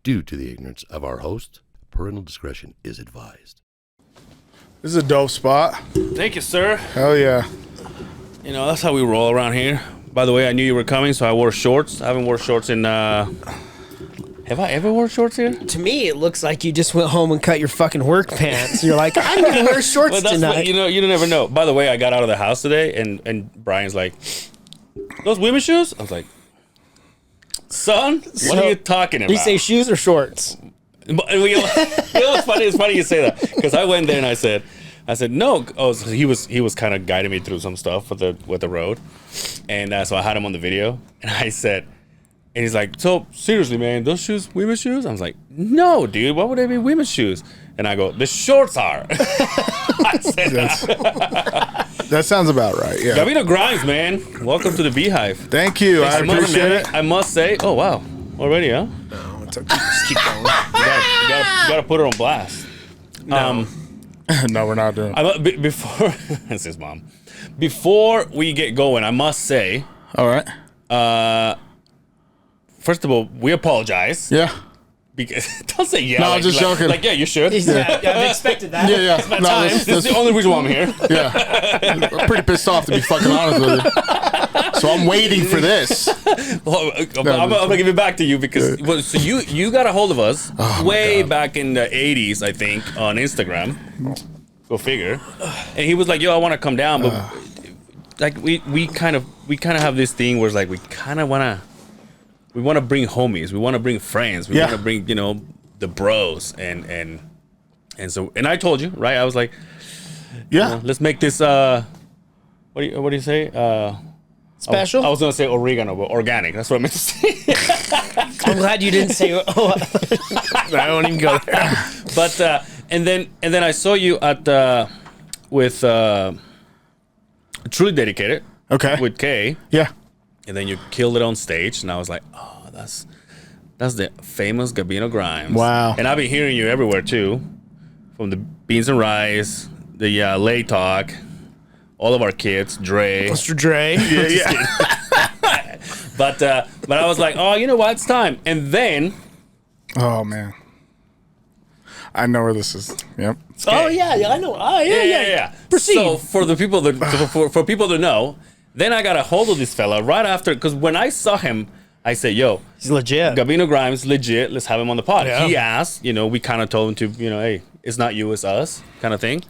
Due to the ignorance of our host, parental discretion is advised. This is a dope spot. Thank you, sir. Hell yeah. You know, that's how we roll around here. By the way, I knew you were coming, so I wore shorts. I haven't worn shorts in, have I ever worn shorts here? To me, it looks like you just went home and cut your fucking work pants. You're like, I'm going to wear shorts Well, that's tonight. what, you never know. By the way, I got out of the house today, and Brian's like, those women's shoes? I was like, son, what are you talking about? Did you say shoes or shorts? But, you know what's funny? It's funny you say that, because I went there and I said no. Oh, so he was kind of guiding me through some stuff with the road, and so I had him on the video, and I said, and he's like, so seriously, man, those shoes, women's shoes? I was like, no, dude, why would they be women's shoes? And I go, the shorts are. I said that sounds about right. Yeah. Gabino Grhymes, man, welcome to the Beehive. Thank you. I appreciate it. I must say, oh wow, already, huh? No, it's okay. Just keep going. You gotta put it on blast. No. No, we're not doing it. Before this is his mom. Before we get going, I must say, All right. first of all, we apologize. Yeah. Because don't say yeah. No, I'm just joking. Like, yeah, you should. I've expected that. Yeah. It's my No, time. This is the only reason why I'm here. Yeah. I'm pretty pissed off, to be fucking honest with you. So I'm waiting for this. Well, I'm gonna give it back to you because so you got a hold of us way back in the 80s, I think, on Instagram. Go figure. And he was like, "Yo, I want to come down," but like we kind of have this thing where it's like we kind of want to bring homies, we want to bring friends, we want to bring the bros and so I told you, right? I was like, let's make this what do you say? Special? I was gonna say oregano, but organic. That's what I meant to say. I'm glad you didn't say. I won't even go there. But and then I saw you at with Truly Dedicated. Okay. With Kay. Yeah. And then you killed it on stage, and I was like, oh, that's the famous Gabino Grhymes. Wow. And I've been hearing you everywhere too, from the Beans and Rice, the Lay Talk, all of our kids, Dre. Mr. Dre. Yeah. But I was like, oh, you know what? It's time. And then. Oh, man. I know where this is. Yep. Oh, yeah, I know. Oh, yeah. Proceed. So for the people that for people to know, then I got a hold of this fella right after, because when I saw him, I said, yo, he's legit. Gabino Grhymes, legit. Let's have him on the pod. Yeah. He asked, we kind of told him to, hey, it's not you, it's us, kind of thing.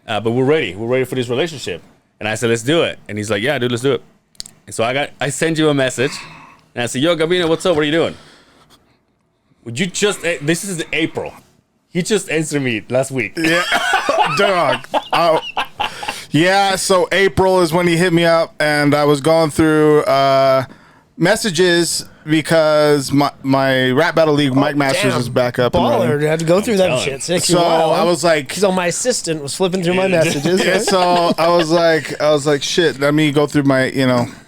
But we're ready. We're ready for this relationship. And I said, let's do it. And he's like, yeah, dude, let's do it. And so I sent you a message, and I said, yo, Gabino, what's up? What are you doing? Would you just? This is April. He just answered me last week. Yeah. Dog. Oh. Yeah, so April is when he hit me up, and I was going through messages because my Rap Battle League Mike Masters is back up. Baller. I had to go through that shit. So I was like, so my assistant was flipping through my messages. Yeah, so I was like, shit. Let me go through my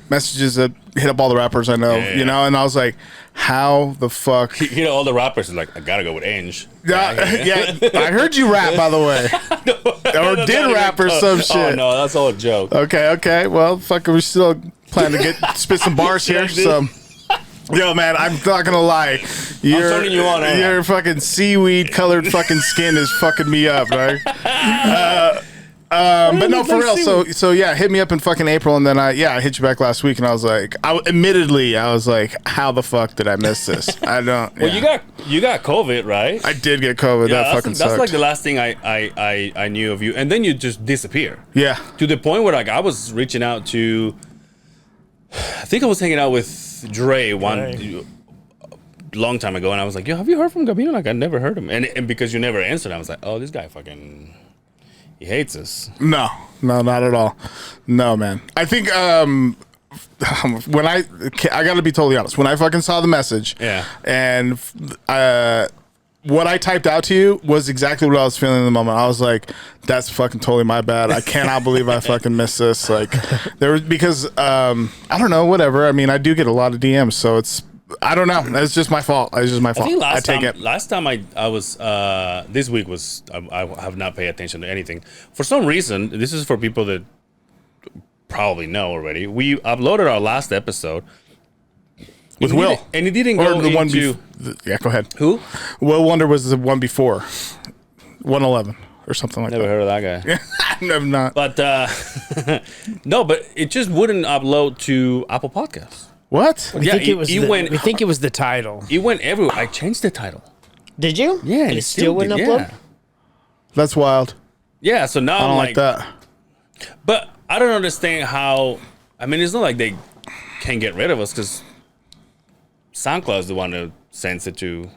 messages that hit up all the rappers I know, and I was like, how the fuck? All the rappers are like, I gotta go with Ange. Yeah, I heard you rap, by the way. Or did rap or some shit. Oh, no, that's all a joke. Okay. Well, fuck, we still plan to spit some bars here. So, yo, man, I'm not gonna lie. I'm turning you on. Your fucking seaweed colored fucking skin is fucking me up, right? But no, for real. So yeah, hit me up in fucking April, and then I hit you back last week, and I was like, admittedly, how the fuck did I miss this? I don't. Well, you got COVID, right? I did get COVID. Yeah, that fucking sucked. That's like the last thing I knew of you, and then you just disappear. Yeah. To the point where I was reaching out to. I think I was hanging out with Dre long time ago, and I was like, yo, have you heard from Gabino? Like, I never heard him, and because you never answered, I was like, oh, this guy fucking. He hates us. No, not at all. No, man. I think when I got to be totally honest. When I fucking saw the message, and what I typed out to you was exactly what I was feeling in the moment. I was like, "That's fucking totally my bad. I cannot believe I fucking missed this." Like, because I don't know, whatever. I mean, I do get a lot of DMs, so I don't know. It's just my fault. It's just my fault. I think last time I was this week was I have not paid attention to anything for some reason. This is for people that probably know already. We uploaded our last episode with Will. And he didn't Or go the one into... yeah, go ahead. Who? Will Wonder was the one before. 111 or something like Never that. heard of that guy. I'm not. But, no, but it just wouldn't upload to Apple Podcasts. What? We think it was the title. It went everywhere. I changed the title. Did you? Yeah. And it still wouldn't upload? Yeah. That's wild. Yeah, so now I don't I'm like that. But I don't understand how... I mean, it's not like they can get rid of us because SoundCloud is the one who sends it to...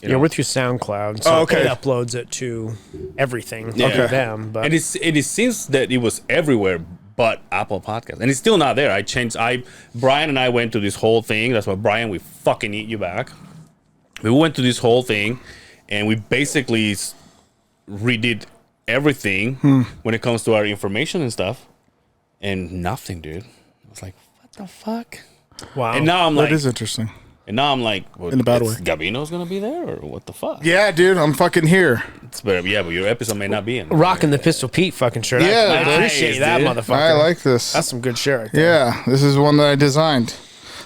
Yeah, we're through SoundCloud, so okay. it uploads it to everything Yeah. to them. But And it seems that it was everywhere but Apple Podcast. And it's still not there. Brian and I went to this whole thing. That's why, Brian, we fucking eat you back. We went to this whole thing, and we basically redid everything when it comes to our information and stuff. And nothing, dude. I was like, what the fuck? wow. And now I'm That like... is interesting. And now I'm like, well, In a bad is way. Gabino's gonna be there, or what the fuck? Yeah, dude, I'm fucking here. But your episode may not be in. Rocking the Pistol Pete fucking shirt. Yeah, I appreciate nice, that, dude. motherfucker. I like this. That's some good shit right there. Yeah, this is one that I designed.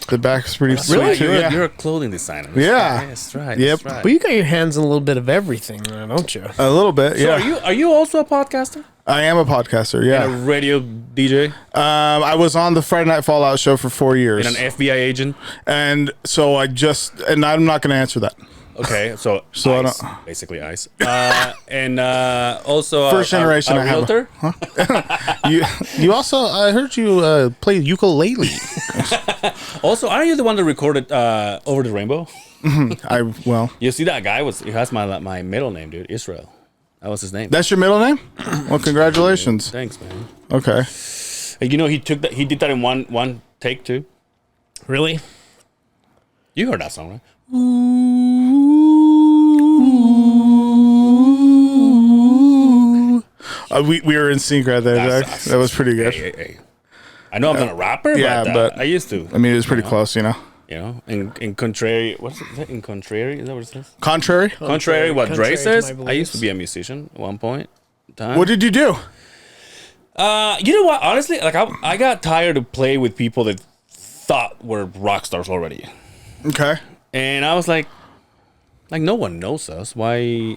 The back is pretty sweet Really? too. You're, Yeah. you're a clothing designer. Yeah. That's right. Yep. That's right. But you got your hands in a little bit of everything, don't you? A little bit. So Yeah. are you also a podcaster? I am a podcaster. And a Yeah. radio DJ? I was on the Friday Night Fallout show for 4 years, And an FBI agent? and so and I'm not going to answer that. Okay, so So I ICE, don't- basically ICE. And also First generation a I have a- realtor? You also, I heard you play ukulele. Also, aren't you the one that recorded Over the Rainbow? Well, You see that guy he has my middle name, dude. Israel. That was his name. that's your middle name? Well, congratulations. Thanks, man. Okay. And you know he did that in one take too. Really? You heard that song, right? We were in sync right there, Jack. That was pretty good. Hey. I know I'm not a rapper, yeah, but but- I used to. I mean, it was pretty close, you know. You know, in contrary, what is it? In contrary, is that what it says? Contrary. Contrary, what Dre Contrary to says. my I used to beliefs. be a musician at one point in time. What did you do? You know what? Honestly, like I got tired of playing with people that thought were rock stars already, Okay. and I was like no one knows us. Why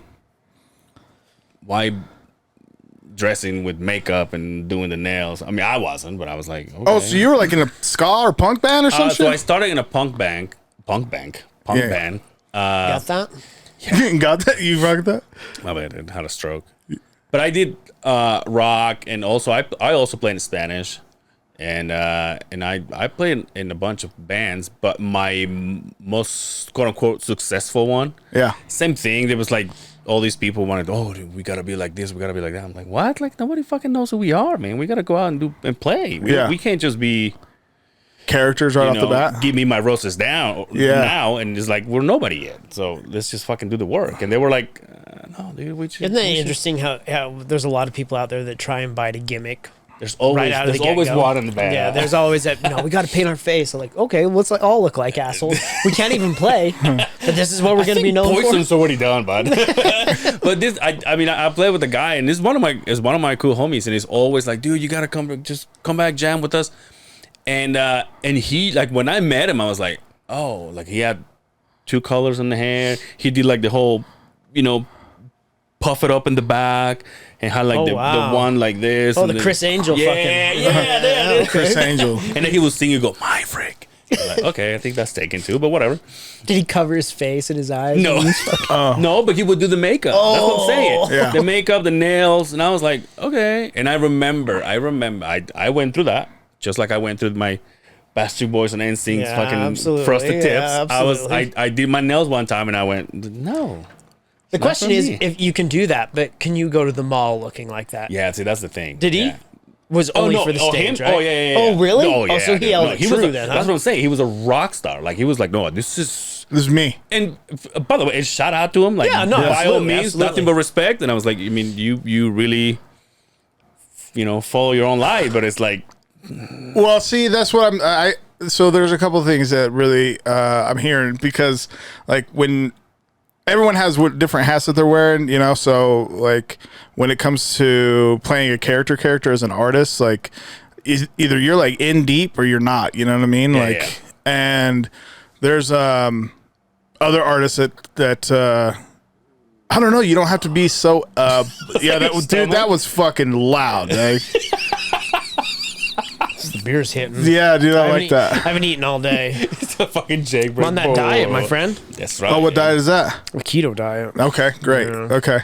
dressing with makeup and doing the nails? I mean, I wasn't, but I was like, okay. Oh, so you were like in a ska or punk band or some So I shit? started in a punk band. Yeah. Band. Got that? Got that? You rocked that? My bad, I had a stroke. But I did rock, and also I also played in Spanish, and I played in a bunch of bands. But my most quote unquote successful one, Yeah. same thing. There was like all these people wanted, oh, dude, we gotta be like this, we gotta be like that. I'm like, what? Like nobody fucking knows who we are, man. We gotta go out and play. We can't just be Characters right off the bat? give me my roses down now, and it's like we're nobody yet. So let's just fucking do the work. And they were like, no, dude, we should. Isn't that we should- interesting how there's a lot of people out there that try and bite a gimmick There's always right out of the always get-go? one in the band. Yeah, there's always that, no, we got to paint our face. I'm like, okay, let's all look like assholes. We can't even play, but this is what we're going to be known Poison's for. already done, bud. But this, I mean, I play with the guy, and this is one of my cool homies, and he's always like, dude, you gotta come back, jam with us. And he, like, when I met him, I was like, oh, like he had 2 colors in the hair. He did like the whole, puff it up in the back, and had like Oh, the wow. one like this. Oh, and the then- Chris Angel yeah, fucking. yeah. Chris Angel. And then he was singing, go, my frick. I'm like, okay, I think that's taken too, but whatever. Did he cover his face and his eyes? No, no, but he would do the makeup. That's what I'm saying. Yeah. The makeup, the nails, and I was like, okay. And I remember, I went through that just like I went through my Backstreet Boys and NSYNC's Yeah, fucking absolutely. frosted tips. Yeah, absolutely. I did my nails one time and I went, no. The question for is, me. if you can do that, but can you go to the mall looking like that? Yeah, see, that's the thing. Did he? Yeah. Was only for the stage, him? right? Oh, yeah. Oh, really? Oh, yeah. so he held it was true a- then, huh? That's what I'm saying. He was a rock star. Like, he was like, no, this is... This is me. And by the way, shout out to him. Like, Yeah, no, by all absolutely, means, absolutely. nothing but respect. And I was like, I mean, you really, follow your own life. But it's like, Well, see, that's what so there's a couple of things that really I'm hearing, because like when everyone has what different hats that they're wearing, so like when it comes to playing a character as an artist, like either you're like in deep or you're not, you know what I mean? Yeah, like yeah. and there's other artists that I don't know. You don't have to be so. Yeah, that was fucking loud. Right? The beer's hitting. Yeah, dude, I like I that. haven't eaten all day. It's a fucking jailbreak. I'm on that diet, my friend. That's right. Oh, what diet is that? A keto diet. Okay, great. Yeah. Okay,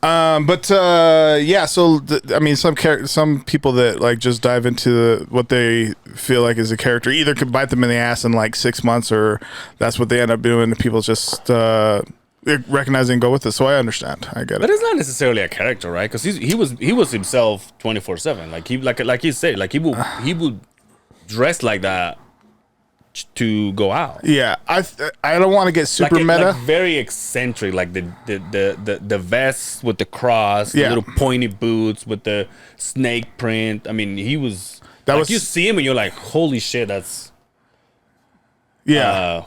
yeah. So I mean, some people that like just dive into what they feel like is a character either could bite them in the ass in like 6 months, or that's what they end up doing. People just recognize it and go with it. So I understand. I get it. But it's not necessarily a character, right? Because he was himself 24/7. Like you said, like he would dress like that to go out. Yeah, I don't want to get super meta. Like very eccentric, like the vest with the cross, Yeah. the little pointy boots with the snake print. I mean, he was. That like was- you see him and you're like, holy shit, that's Yeah,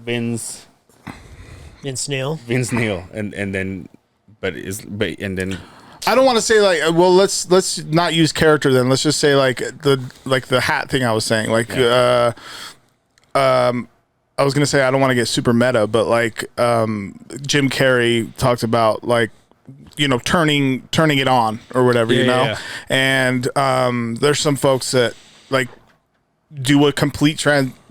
Vince Snail. Neil, and then and then I don't want to say like, well, let's not use character then. Let's just say like the hat thing I was saying. Like, I was gonna say I don't want to get super meta, but like Jim Carrey talked about like, you know, turning it on or whatever, you know. Yeah. And there's some folks that like do a complete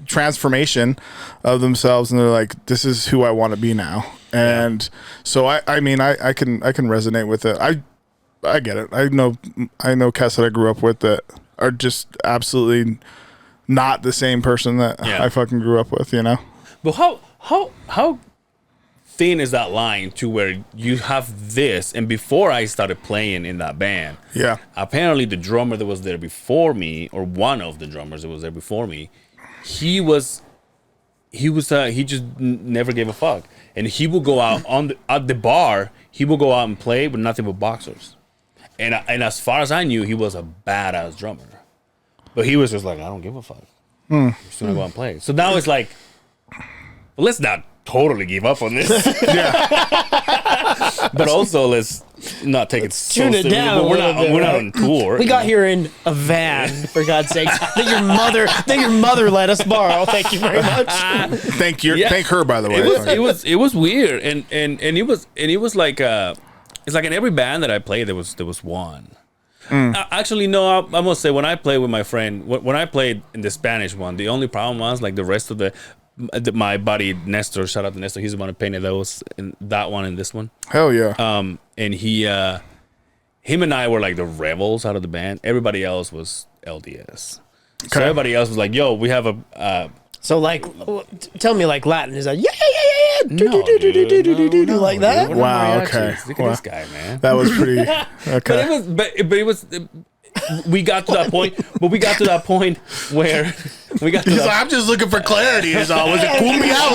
transformation of themselves, and they're like, this is who I want to be now. And so I mean I can resonate with it. I get it. I know cats that I grew up with that are just absolutely not the same person that I fucking grew up with, you know. But how thin is that line to where you have this? And before I started playing in that band, Yeah. apparently the drummer that was there before me, or one of the drummers that was there before me, he just never gave a fuck, and he would go out at the bar. He would go out and play with nothing but boxers, and as far as I knew, he was a badass drummer, but he was just like, I don't give a fuck. I'm just gonna go out and play. So now it's like, well, let's not totally give up on this. But also let's not take it so Tune it seriously. down a We're little not bit, right? on tour. We got here in a van, for God's sake, that your mother let us borrow. Thank you very much. Thank her, by the way. It was weird, and it was like it's like in every band that I played there was one. Actually, no, I must say when I played with my friend, when I played in the Spanish one, the only problem was like the rest of my buddy Nestor, shout out to Nestor, he's the one who painted those, in that one and this one. Hell yeah. And him and I were like the rebels out of the band. Everybody else was LDS. So Okay. everybody else was like, yo, we have a So, like, tell me, like, Latin is that, yeah, No, dude, no, like that? dude. What Wow, are okay. reactions? Look Wow. at this guy, man. That was pretty But okay. it was. We got to that point. But we got to that point where we got to He's that. like, I'm just looking for clarity. Is all. Was it cumbia?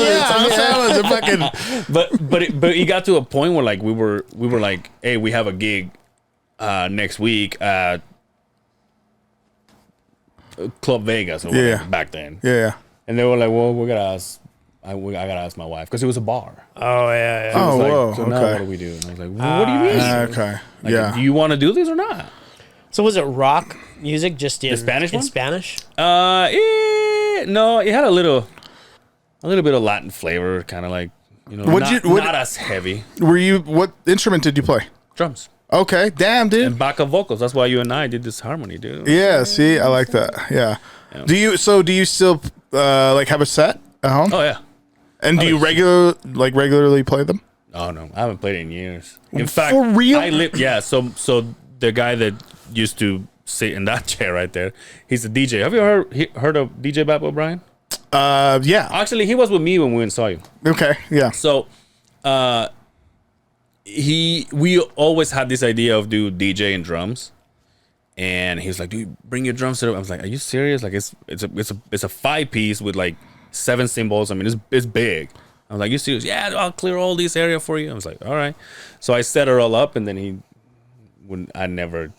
Was it fucking? But it got to a point where like we were like, hey, we have a gig next week at Club Vegas or whatever, back then. Yeah. And they were like, well, we gotta ask. I gotta ask my wife because it was a bar. Oh, yeah, yeah. So it was Oh, like, whoa, so now okay. what do we do? And I was like, well, what do you mean? Okay. Like, Yeah. Do you want to do this or not? So was it rock music just in Spanish in one? Spanish? No, it had a little bit of Latin flavor, kind of like, you know, not as heavy. What instrument did you play? Drums Okay. Damn, dude. and backup vocals. That's why you and I did this harmony, dude. Yeah. See, I like that. Yeah. Do you still like have a set at home? Oh yeah. And do you regularly play them? Oh no, I haven't played it in years. In fact, For real? So the guy that used to sit in that chair right there, he's a DJ. Have you heard of DJ Bap O'Brien? Yeah. Actually, he was with me when we went and saw you. Okay. Yeah. So, we always had this idea of do DJ and drums, and he was like, "Dude, bring your drum set up." I was like, "Are you serious? Like, it's a 5-piece with like 7 cymbals. I mean, it's big." I was like, "You serious?" "Yeah, I'll clear all this area for you." I was like, "All right." So I set her all up, and then I never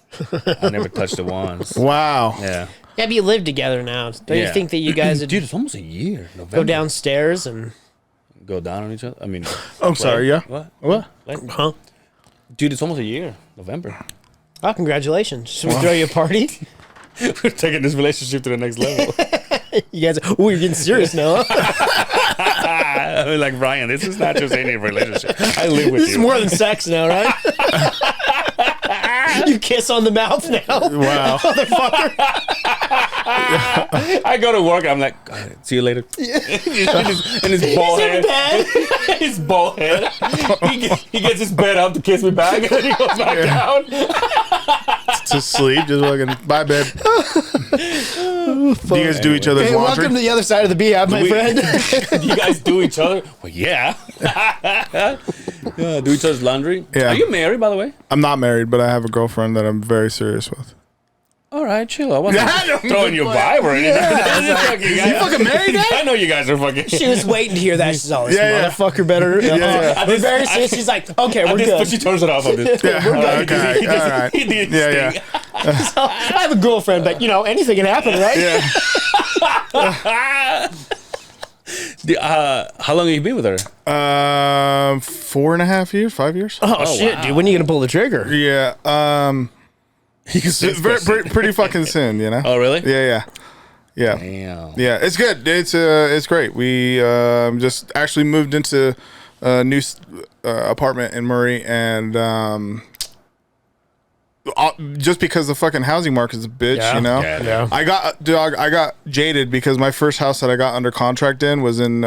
touched the wands. Wow. Yeah. Yeah, but you live together now. Don't you Yeah. think that you guys would Dude, it's almost a year. November. go downstairs and... Go down on each other. I mean, I'm sorry. Yeah. What? Huh? Dude, it's almost a year. November. Oh, congratulations. Should we throw you a party? We're taking this relationship to the next level. You guys, oh, you're getting serious now. I was like, Brian, this is not just any relationship. I live with This you. is more than sex now, right? You kiss on the mouth now. Wow. Motherfucker. I go to work. I'm like, see you later. in his bald He's in head. bed. His bald head. He gets his bed up to kiss me back, and then he goes back down. To sleep, just fucking bye, babe. Do you guys do each other's Hey, laundry? welcome to the other side of the Beehive, my friend. Do you guys do each other? Well, yeah. Do each other's laundry? Yeah. Are you married, by the way? I'm not married, but I have a girlfriend that I'm very serious with. All right, chill. I wasn't throwing you a vibe or anything. You fucking married yet? I know you guys are fucking. She was waiting to hear that. She's all, this Yeah. motherfucker better. Yeah. We're very serious. She's like, okay, we're good. But she turns it off on this. Yeah, okay, He all right. He did his Yeah, thing. So, I have a girlfriend, but anything can happen, right? Yeah. How long have you been with her? 4.5 years, 5 years. Oh, shit, wow. dude. When are you going to pull the trigger? Yeah. Pretty fucking soon, you know. Oh, really? Yeah. Damn. Yeah, it's good. It's great. We just actually moved into a new apartment in Murray, and just because the fucking housing market's a bitch, Yeah. you know. Yeah. I got jaded because my first house that I got under contract in was in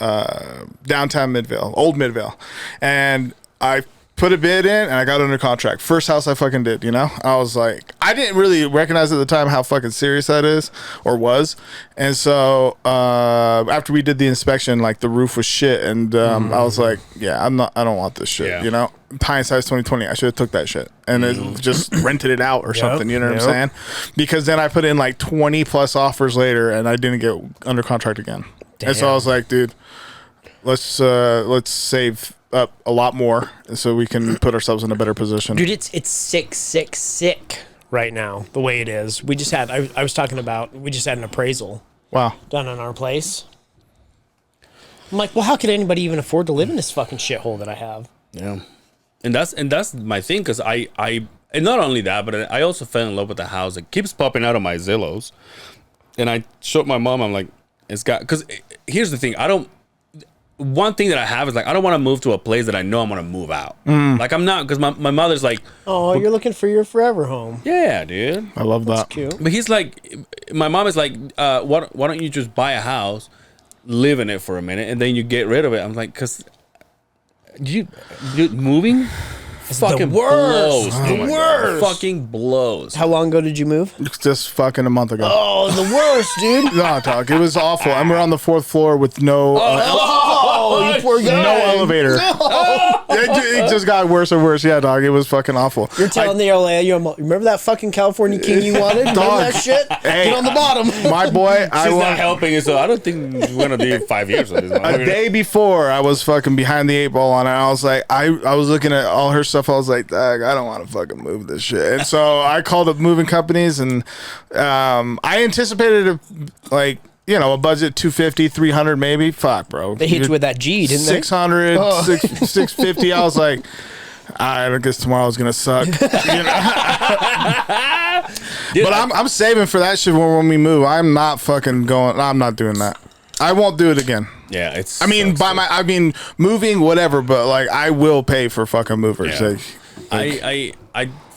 downtown Midvale, old Midvale, and I put a bid in and I got under contract. First house I fucking did, you know? I was like, I didn't really recognize at the time how fucking serious that is or was. And so after we did the inspection, like the roof was shit. And I was like, yeah, I don't want this shit, Yeah. you know? Hindsight's 2020. I should have took that shit and then just rented it out or something, you know what I'm saying? Because then I put in like 20 plus offers later and I didn't get under contract again. And so I was like, dude, let's save up a lot more so we can put ourselves in a better position. Dude, it's sick right now, the way it is. We just had, I was talking about, we just had an appraisal Wow. done on our place. I'm like, well, how could anybody even afford to live in this fucking shithole that I have? Yeah. And that's my thing, because I and not only that, but I also fell in love with the house. It keeps popping out of my Zillows. And I showed my mom, I'm like, it's got, because here's the thing, one thing that I have is like, I don't want to move to a place that I know I'm going to move out. Like I'm not, because my mother's like, Oh, you're looking for your forever home. yeah, dude. I love that. Cute. But he's like, my mom is like, why don't you just buy a house, live in it for a minute, and then you get rid of it? I'm like, because dude, moving fucking blows. The dude. worst. Fucking blows. How long ago did you move? Just fucking a month ago. Oh, the worst, dude. No, dog. It was awful. And we're on the 4th floor with no Oh, you poor guy. no elevator. It just got worse and worse. Yeah, dog. It was fucking awful. You're telling the LA, remember that fucking California king you wanted? Remember Dog. that shit? Hey. Get on the bottom. My boy, She's not helping us, so I don't think we're gonna do 5 years of this. a day before I was fucking behind the 8 ball on it. I was like, I was looking at all her stuff. I was like, dog, I don't want to fucking move this shit. And so I called up moving companies, and I anticipated a budget 250, 300 maybe. Fuck, bro. They hit you with that G, didn't they? 600, 650. I was like, I guess tomorrow's gonna suck. Dude, But I'm saving for that shit when we move. I'm not fucking going. I'm not doing that. I won't do it again. yeah, it's. I mean, moving, whatever. But like, I will pay for fucking movers. Yeah. Like,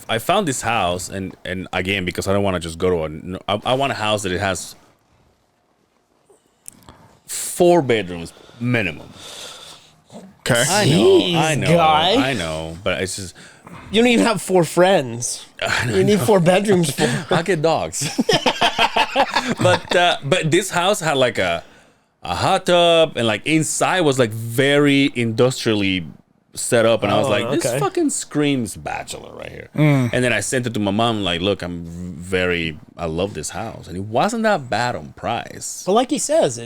I found this house, and again, because I don't want to just go to I want a house that it has 4 bedrooms minimum. okay. I know, guy. I know, but it's just You don't even have 4 friends. You need 4 bedrooms. I'll get dogs. but this house had like a hot tub, and like inside was like very industrially set up, and I was Oh, like, this okay. fucking screams bachelor right here. Mm. And then I sent it to my mom, like, look, I love this house, and it wasn't that bad on price. But like he says,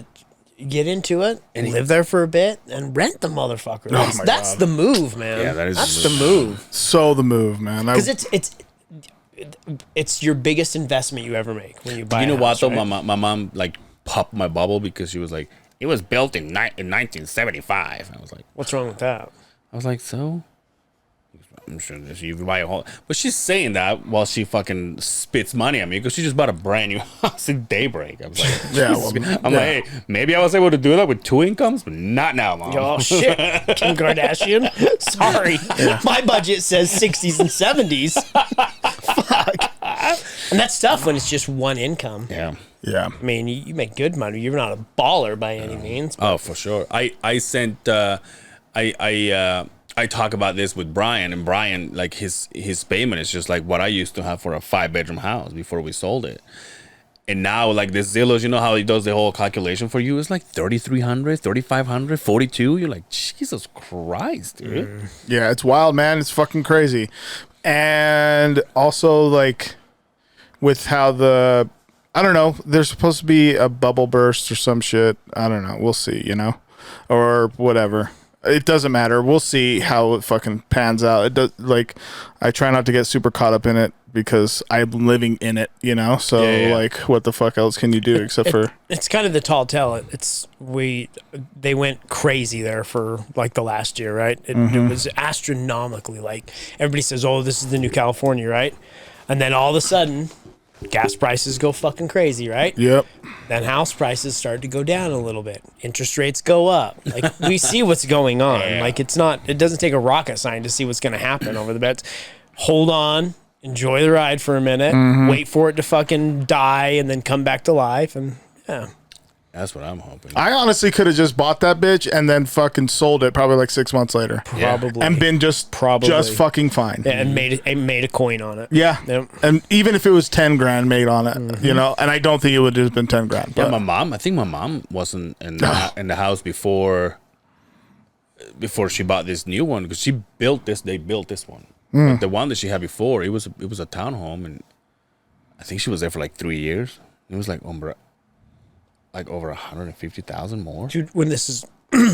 you get into it and live there for a bit and rent the motherfucker. That's the move, man. Yeah, that is That's the the move. So the move, man. Because it's your biggest investment you ever make when you buy. You know a what house, though? right? My mom like popped my bubble because she was like, it was built in 1975. I was like, What's wrong with that? so I'm sure that you buy a whole, but she's saying that while she fucking spits money at me because she just bought a brand new house in Daybreak. I was like, Yeah, well, I'm like, hey, maybe I was able to do that with 2 incomes, but not now, Mom. Oh shit, Kim Kardashian. Sorry, my budget says 60s and 70s. Fuck. And that's tough when it's just one income. Yeah. Yeah. I mean, you make good money. You're not a baller by any means. Oh, for sure. I sent I talk about this with Brian, and Brian, like his payment is just like what I used to have for a 5-bedroom house before we sold it. And now, like this Zillow, you know how he does the whole calculation for you? It's like 3,300, 3,500, 42. You're like, Jesus Christ, dude. Yeah, it's wild, man. It's fucking crazy. And also, like, with how I don't know, there's supposed to be a bubble burst or some shit. I don't know. We'll see, or whatever. It doesn't matter. We'll see how it fucking pans out. It does, like, I try not to get super caught up in it because I'm living in it, So, like, what the fuck else can you do except for? It's kind of the tall tale. They went crazy there for like the last year, right? It was astronomically, like, everybody says, oh, this is the new California, right? And then all of a sudden, gas prices go fucking crazy, right? Yep. Then house prices start to go down a little bit. Interest rates go up. Like, we see what's going on. Yeah. Like, it doesn't take a rocket science to see what's going to happen over the bets. Hold on, enjoy the ride for a minute, wait for it to fucking die, and then come back to life. And yeah. That's what I'm hoping. I honestly could have just bought that bitch and then fucking sold it probably like 6 months later. Probably. And been just fucking fine. Yeah, and made a coin on it. Yeah. Yep. And even if it was 10 grand made on it, and I don't think it would have been 10 grand. Yeah, But I think my mom wasn't in the house before she bought this new one because they built this one. But the one that she had before, it was a townhome, and I think she was there for like 3 years. It was like over 150,000 more. Dude, when this is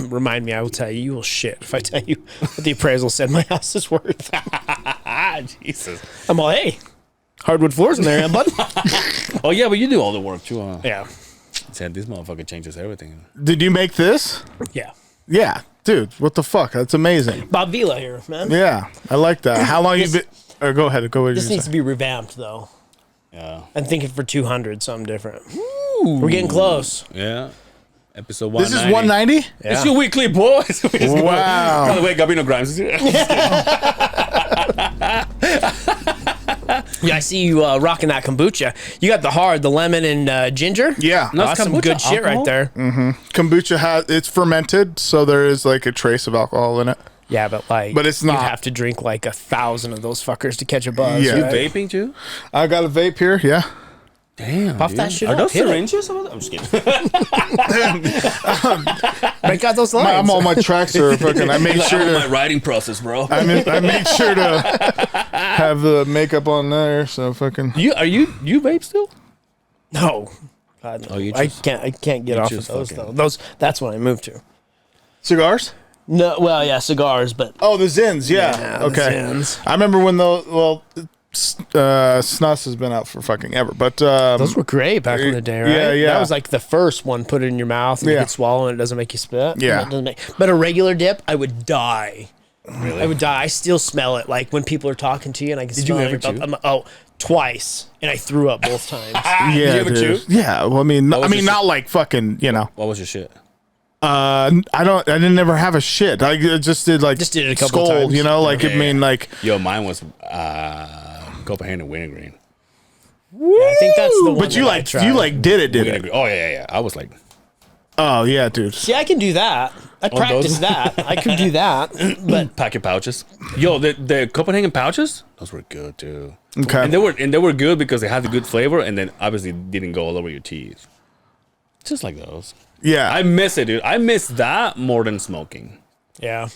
remind me, I will tell you, you will shit if I tell you what the appraisal said my house is worth. Jesus. I'm all, hey, hardwood floors in there, bud. Oh yeah, but you do all the work too, huh? Yeah. Said this motherfucker changes everything. did you make this? Yeah. Yeah. Dude, what the fuck? That's amazing. Bob Vila here, man. Yeah. I like that. How long you been? Or go ahead. Go ahead. This needs to be revamped, though. Yeah. I'm thinking for 200, something different. We're getting close. Yeah. Episode This 190. is 190? Yeah. It's your weekly, boys. Wow. By the way, Gabino Grhymes is here. Yeah, I see you rocking that kombucha. You got the lemon and ginger. Yeah. No, That's some kombucha good shit alcohol? right there. Kombucha it's fermented, so there is like a trace of alcohol in it. Yeah, but it's not. You have to drink like 1,000 of those fuckers to catch a buzz. Yeah. You right? vaping too? I got a vape here. Yeah. Damn. Puff dude. that shit Are up, those hit it. syringes? I'm just kidding. Break out those lines. All my tracks are fucking. I made sure my to. writing process, bro. I made sure to have the makeup on there. So fucking. You vape still? No. God, no. Oh, you I just- can't get off of just those fucking- though. That's what I moved to. Cigars? No, well, yeah, cigars, but Oh, the Zins. Yeah. Yeah, the okay. Zins. I remember when Snus has been out for fucking ever, but those were great back in the day, right? Yeah, yeah. That was like the first one. Put it in your mouth and you Yeah. could swallow and it doesn't make you spit. Yeah. It doesn't but a regular dip, I would die. Really? I would die. I still smell it, like when people are talking to you, and I can you smell ever it. chew? Twice, and I threw up both times. yeah, Did you ever dude. chew? Yeah. Well, was your not like fucking. What was your shit? I didn't never have a shit. I just did like Just did it a couple Skoal, times. like Yeah, I mean, yeah. like Yo, mine was Copenhagen wintergreen. Yeah, I think that's the one. but you that I like tried. did it. Wintergreen. Oh yeah. I was like, Oh yeah, dude. See, I can do that. I practiced that. I could do that, but pack your pouches. Yo, the Copenhagen pouches, those were good too. Okay. And they were good because they had the good flavor, and then obviously didn't go all over your teeth. Just like those. Yeah, I miss it, dude. I miss that more than smoking. yeah.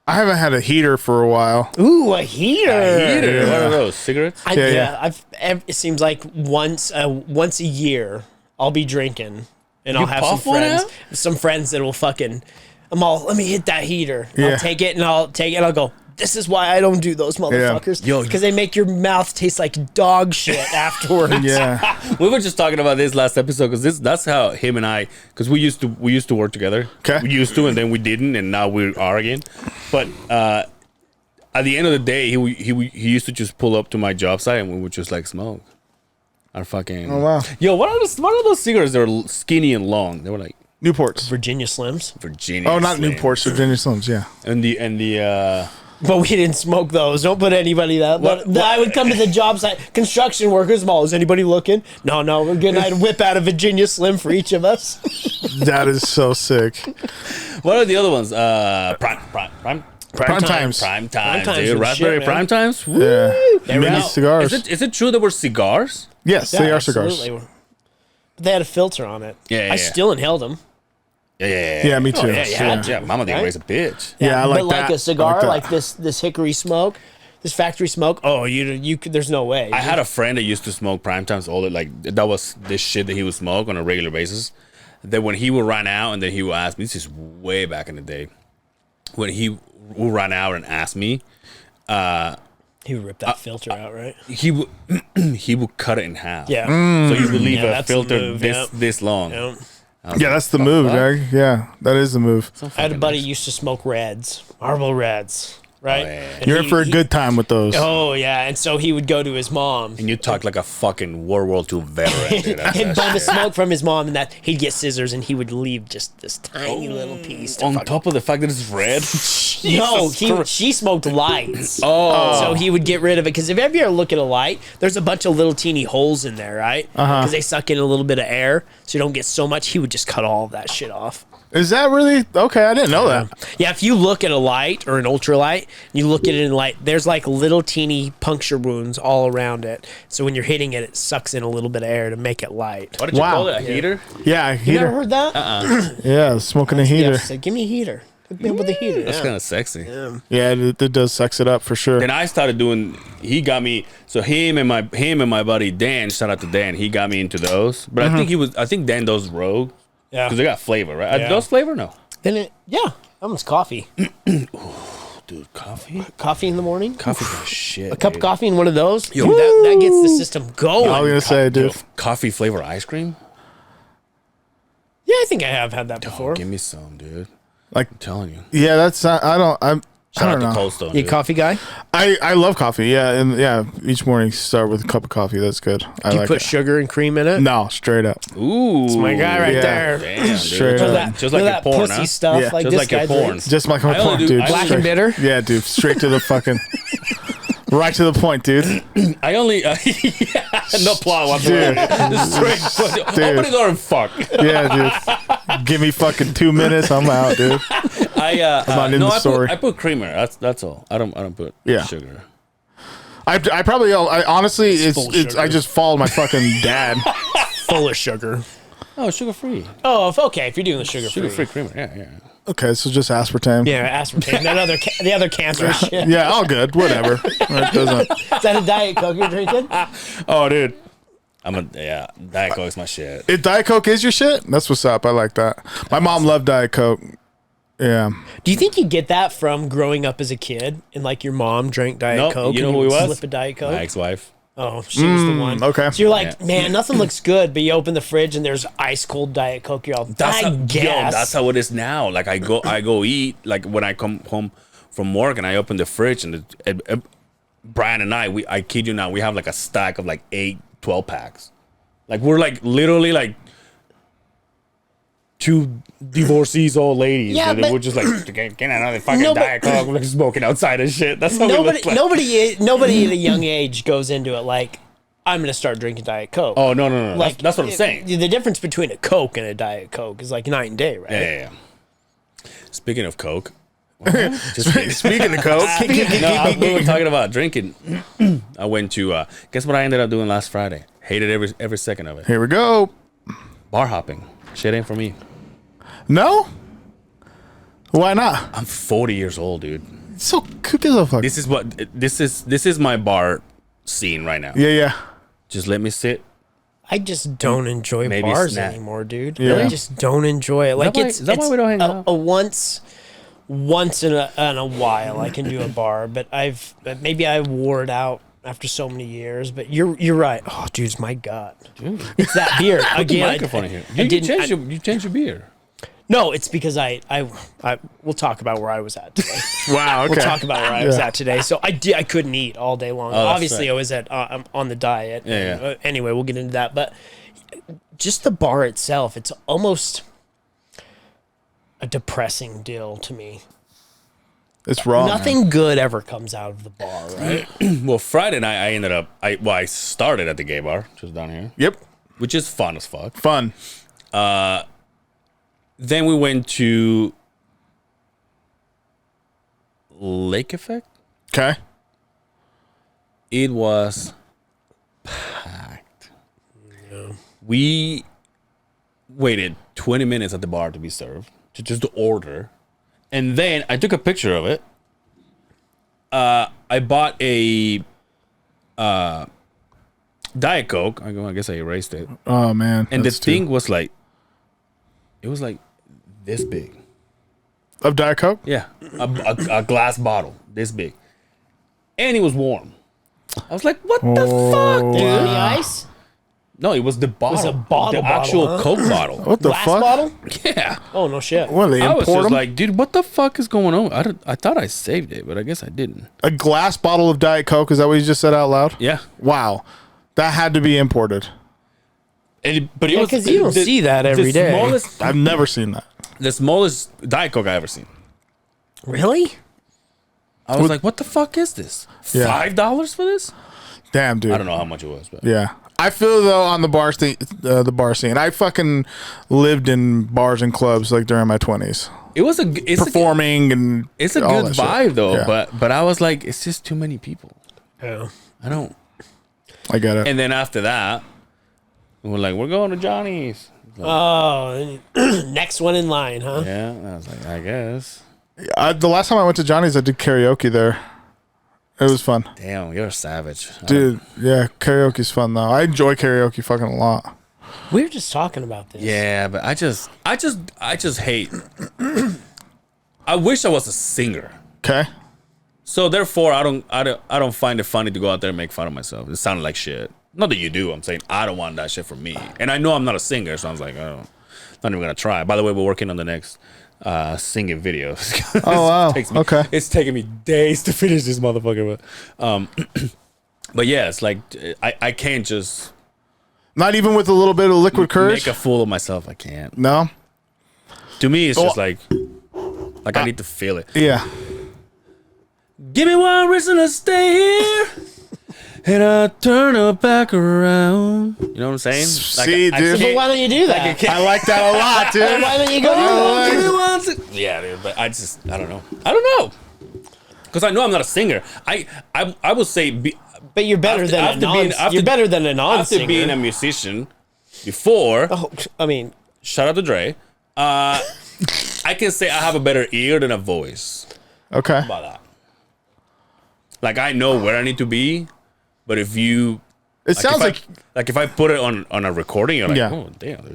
I haven't had a heater for a while. Ooh, a heater. What are those? Cigarettes? Yeah. It seems like once a year I'll be drinking and I'll have puff some one friends, out? that will fucking. Let me hit that heater. Yeah. I'll take it and I'll go. This is why I don't do those motherfuckers. Yo. Because they make your mouth taste like dog shit afterwards. Yeah. We were just talking about this last episode because that's how him and I, because we used to work together. Okay. We used to, and then we didn't, and now we are again. But at the end of the day, he used to just pull up to my job site and we would just like smoke. Our fucking. Oh wow. Yo, what are those cigarettes? They're skinny and long. They were like Newports. Virginia Slims. Virginia. Oh, not Slim. Newports. Virginia Slims. Yeah. And the But we didn't smoke those. Don't put anybody that. I would come to the job site. Construction workers, mall. Is anybody looking? No, we're good. I'd whip out a Virginia Slim for each of us. That is so sick. what are the other ones? Prime times. Prime times, times dude. were the Raspberry shit, man. prime times. Woo. Yeah. They were Mini out. cigars. Is it true there were cigars? Yes, they are cigars. Absolutely. But they had a filter on it. Yeah. I still inhaled them. Yeah, me too. Yeah, Mama didn't raise a bitch. Yeah, I like but like that. a cigar, I like, like this hickory smoke, this factory smoke. Oh, you could. There's no way. I had a friend that used to smoke prime times all the like that was this shit that he would smoke on a regular basis. That when he would run out and then he would ask me, this is way back in the day, when he would run out and ask me, He would rip that filter out, right? he would cut it in half. Yeah. So you would leave Yeah, a that's the filter move, this long. Yeah. Yeah, that's the move, Greg. Yeah, that is the move. I had a buddy who used to smoke Reds, Marlboro Reds, right? Oh, yeah. And You're in for a good time with those. Oh yeah, and so he would go to his mom. And you talk like a fucking World War II veteran. Dude. That's He'd that bum the shit. smoke from his mom, and that he'd get scissors, and he would leave just this tiny little piece. To On fucking- top of the fact that it's red. no, Jesus she smoked lights. Oh. So he would get rid of it because if you ever look at a light, there's a bunch of little teeny holes in there, right? Because they suck in a little bit of air, so you don't get so much. He would just cut all of that shit off. Is that really okay? I didn't know that. Yeah, if you look at a light or an ultralight, you look at it in light, there's like little teeny puncture wounds all around it. So when you're hitting it, it sucks in a little bit of air to make it light. What did you Wow. call it? A heater? Yeah, You never heater. heard that? Yeah, smoking a Yeah, heater. said, give me a heater. Hook me up with a heater. That's Yeah. kind of sexy. Yeah, it does sex it up for sure. Then I started doing. He got me. So him and my buddy Dan. Shout out to Dan. He got me into those. But I think Dan does Rogue Yeah. because they got flavor, right? Yeah. Those flavor, no. Yeah, almost coffee. Dude, coffee. Coffee in the morning. Coffee's my shit. A cup of dude. coffee and one of those. Dude, that gets the system going. I was gonna say, dude. Coffee flavor ice cream. Yeah, I think I have had that before. Oh, give me some, dude. Like, I'm telling you. yeah, that's I don't. I Shout don't out to know. Cold Stone. You a dude. coffee guy? I love coffee. Yeah, and yeah, each morning start with a cup of coffee. That's good. I Do you like put it. sugar and cream in it? No, straight up. Ooh, that's My guy right Yeah. there. Damn, dude. Straight Just up. like, just like Look your at that porn, pussy huh? stuff Yeah. like Just this like your guy porn. drinks. Just like my I only porn, do- dude. I Black Straight- and bitter? Yeah, dude. Straight to the fucking. Right to the point, dude. I only no plot whatsoever. Just straight. Open the door and fuck. Yeah, dude. Give me fucking 2 minutes. I'm out, dude. I'm not in the story. I put creamer. That's all. I don't put Yeah. sugar. I probably. I honestly, full of it's. I sugar. just followed my fucking dad. Full of sugar. Oh, sugar free. Oh, okay. If you're doing the sugar Sugar free. free creamer. Yeah. Okay, so just aspartame. Yeah, aspartame. The other cancerous shit. Yeah, all good. Whatever. It doesn't. Is that a Diet Coke you're drinking? Oh, dude. Diet Coke's my shit. If Diet Coke is your shit, that's what's up. I like that. My mom loved Diet Coke. Yeah. Do you think you get that from growing up as a kid and like your mom drank Diet Nope. Coke? You know and who he was? Slip a Diet Coke. My ex-wife. Oh, she was the one. okay. So you're like, Yeah. man, nothing looks good, but you open the fridge and there's ice cold Diet Coke. You're all, That's how it is now. Like I go eat. Like when I come home from work and I open the fridge and Brian and I kid you not, we have like a stack of like 8 12-packs. Like we're like literally like 2 divorcees old ladies. Yeah, and but- we're just like get another fucking No, but- Diet Coke. We're like smoking outside and shit. That's how we look like. Nobody at a young age goes into it like, I'm going to start drinking Diet Coke. Oh no. like That's what I'm saying. The difference between a Coke and a Diet Coke is like night and day, right? Yeah. Speaking of Coke. Speaking of Coke. We were talking about drinking. I went to guess what I ended up doing last Friday. Hated every second of it. Here we go. Bar hopping. Shit ain't for me. No? Why not? I'm 40 years old, dude. So who gives a fuck? This is my bar scene right now. Yeah. Just let me sit. I just don't enjoy Maybe bars snack. anymore, dude. Really? I just don't enjoy it. Like is that why we don't hang out? a once in a while I can do a bar, but maybe I wore it out after so many years. But you're right. Oh, dude, my God, Dude. it's that beer The again. microphone in here. You changed your beer. No, it's because I we'll talk about where I was at today. Wow. Okay. We'll talk about where I was at today. So I couldn't eat all day long. that's Obviously, right. I was I'm on the diet. Yeah, And, anyway, we'll get into that. But just the bar itself, it's almost a depressing deal to me. It's raw. Nothing good ever comes out of the bar, right? Well, Friday night I ended up. I started at the gay bar just down here, Yep. which is fun as fuck. Fun. Then we went to Lake Effect. Okay. It was packed. We waited 20 minutes at the bar to be served, to just order. And then I took a picture of it. I bought a Diet Coke. I guess I erased it. Oh man. And the that's too- thing was like, it was like this big. of Diet Coke. Yeah, a glass bottle this big, and it was warm. I was like, "What the fuck, dude?" Any ice? No, it was the bottle. a bottle the actual bottle, huh? Coke bottle. What the Glass fuck? bottle? Yeah, Oh no shit. What, they I was import just them? like, dude, what the fuck is going on? I thought I saved it, but I guess I didn't. A glass bottle of Diet Coke. Is that what you just said out loud? Yeah, Wow. That had to be imported. but it Yeah, was 'cause you don't see that every day. I've never seen that. The smallest Diet Coke I ever seen. Really? I was like, what the fuck is this? Yeah. $5 for this? Damn, dude. I don't know how much it was, but Yeah. I feel though on the bar scene. I fucking lived in bars and clubs like during my 20s, it was it's performing and it's a all good that shit. vibe though. Yeah. But I was like, it's just too many people. Yeah. I don't. I get it. And then after that, we're like, we're going to Johnny's. Oh, next one in line, huh? Yeah, and I was like, I guess. The last time I went to Johnny's, I did karaoke there. It was fun, Damn, you're a savage, dude. Yeah, karaoke's fun though. I enjoy karaoke fucking a lot. We were just talking about this. Yeah, but I just hate. I wish I was a singer. Okay. So therefore, I don't find it funny to go out there and make fun of myself. It sounded like shit. Not that you do. I'm saying I don't want that shit for me. And I know I'm not a singer, so I was like, oh, not even gonna try. By the way, we're working on the next singing videos. Oh wow. Okay. It's taking me days to finish this motherfucker. But yeah, it's like I can't just Not even with a little bit of liquid courage. make a fool of myself. I can't. No. To me, it's just Oh. like I need to feel it. Yeah. Give me one reason to stay here, and I turn her back around. You know what I'm saying? See, I dude. But why don't you do that? I like that a lot, dude. Why don't you go do that? Give me one se- Yeah, dude. But I don't know. I don't know. Because I know I'm not a singer. I would say But you're better than a after non. being- after- You're better than a after non-singer. being a musician before. Oh, I mean, Shout out to Dre. I can say I have a better ear than a voice. Okay. About that. Like I know where I need to be, but if you It sounds if I put it on a recording, you're like, Yeah. oh damn.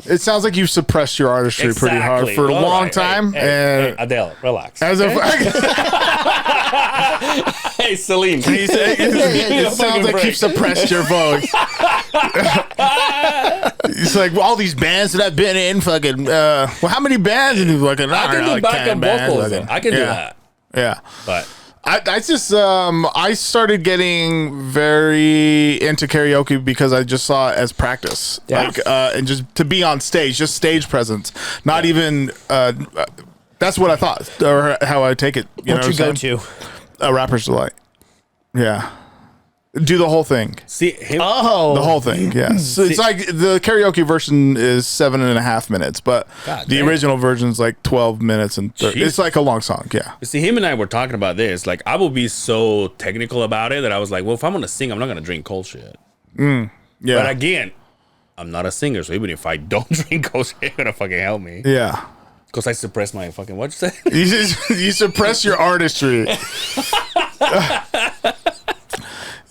it sounds like you've suppressed your artistry pretty hard Exactly. for a All long right. time. Hey, and Adele, relax. as a Hey, Celine. it sounds like you've suppressed your voice. It's like all these bands that I've been in, fucking. Well, how many bands? And fucking, I can do backup vocals. Though. I can do that. Yeah. But I just I started getting very into karaoke because I just saw it as practice, like and just to be on stage, just stage presence. Not even that's what I thought or how I take it. You what's know your what I'm saying? go-to? A Rapper's Delight. Yeah, do the whole thing. see him. Oh, The whole thing, yes. It's like the karaoke version is 7.5 minutes, but God the damn. original version is like 12 minutes and 30. Jeez. It's like a long song, yeah. See, him and I were talking about this. Like, I will be so technical about it that I was like, well, if I'm gonna sing, I'm not gonna drink cold shit. Yeah. But again, I'm not a singer, so even if I don't drink cold shit, it's gonna fucking help me. Yeah. Because I suppress my fucking what you say? You suppress your artistry.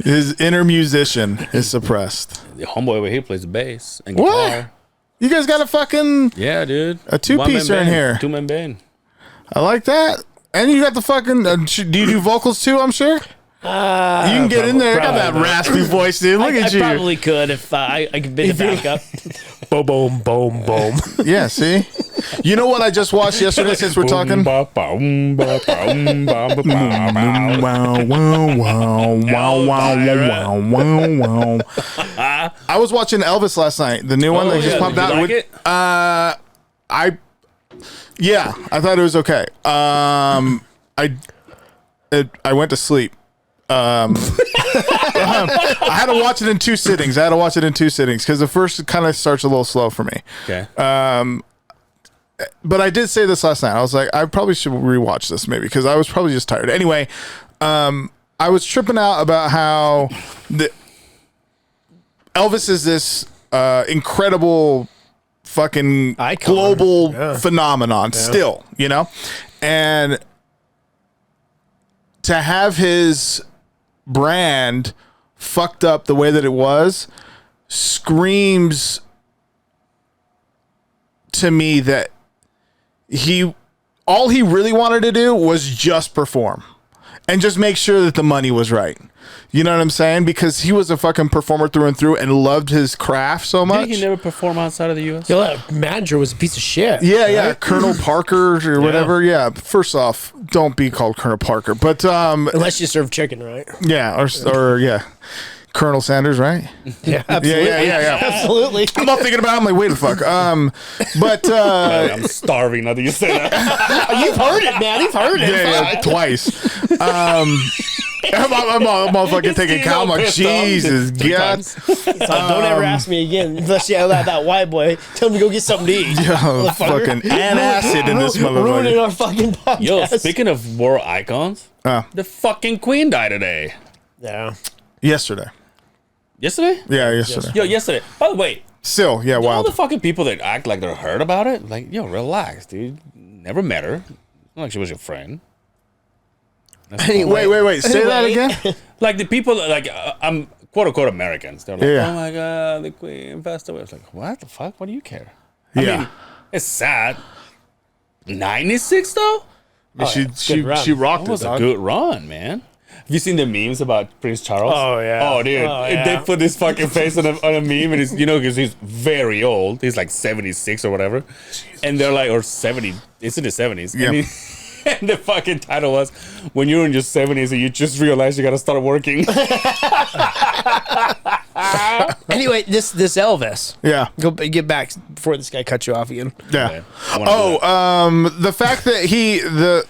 His inner musician is suppressed. The homeboy over here plays the bass and What? guitar. You guys got a fucking. Yeah, dude. A two-piecer in One-man band. here. Two-man band. I like that. And you got the fucking. Do you do vocals too? I'm sure. You can get in there. Got that raspy voice, dude. Look at you. I probably could if I could bid it back up. Boom, boom, boom, boom. Yeah, see? You know what I just watched yesterday since we're talking? Wow, I was watching Elvis last night, the new one that just popped out. Did you like it? Yeah, I thought it was okay. I went to sleep. I had to watch it in two sittings. Because the first kind of starts a little slow for me. Okay. But I did say this last night. I was like, I probably should rewatch this maybe because I was probably just tired. Anyway, I was tripping out about how Elvis is this incredible fucking icon. Global phenomenon still, you know? And to have his brand fucked up the way that it was screams to me that all he really wanted to do was just perform and just make sure that the money was right. You know what I'm saying? Because he was a fucking performer through and through and loved his craft so much. Did he never perform outside of the U.S.? Yo, that manager was a piece of shit. Yeah. Colonel Parker or whatever. Yeah. First off, don't be called Colonel Parker. But unless you serve chicken, right? Yeah, or Colonel Sanders, right? Yeah, absolutely. Yeah. Absolutely. I'm not thinking about it. I'm like, wait the fuck. But I'm starving now that you say that. You've heard it, man. You've heard it. yeah, twice. I'm fucking taking count. I'm like, Jesus, God. Don't ever ask me again unless you have that white boy. Tell me to go get something to eat. Yo, fucking acid in this Ruining motherfucker. our fucking podcast. Yo, speaking of world icons, the fucking Queen died today. Yeah. Yesterday. Yesterday? Yeah, yesterday. Yo, yesterday. By the way, Still, yeah, all wild. the fucking people that act like they're hurt about it, like, yo, relax, dude. Never met her. It's not like she was your friend. Wait. Say that again? Like the people, like I'm quote unquote Americans. They're like, Yeah. oh my god, the Queen passed away. It's like, what the fuck? What do you care? Yeah. I mean, it's sad. 96 though. She rocked That it, was a dog. good run, man. Have you seen the memes about Prince Charles? Oh, yeah. Oh, dude. Oh, yeah. They put his fucking face on a meme, and he's, because he's very old. He's like 76 or whatever. And they're like, or 70. It's in his 70s. Yeah. And the fucking title was, when you're in your 70s and you just realize you got to start working. Anyway, this Elvis. Yeah. Get back before this guy cuts you off again. Yeah. I wanna do that. The fact that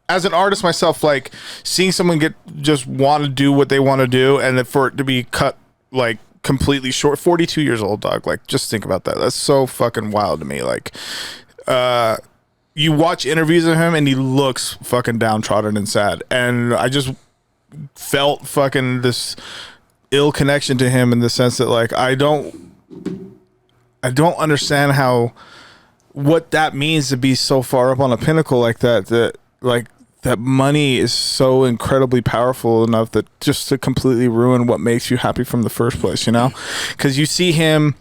as an artist myself, like seeing someone just want to do what they want to do, and then for it to be cut like completely short. 42 years old, dog. Like, just think about that. That's so fucking wild to me. Like, you watch interviews of him, and he looks fucking downtrodden and sad, and I just felt fucking this ill connection to him in the sense that, like, I don't understand what that means to be so far up on a pinnacle like that. That money is so incredibly powerful enough that just to completely ruin what makes you happy from the first place, you know? Because you see him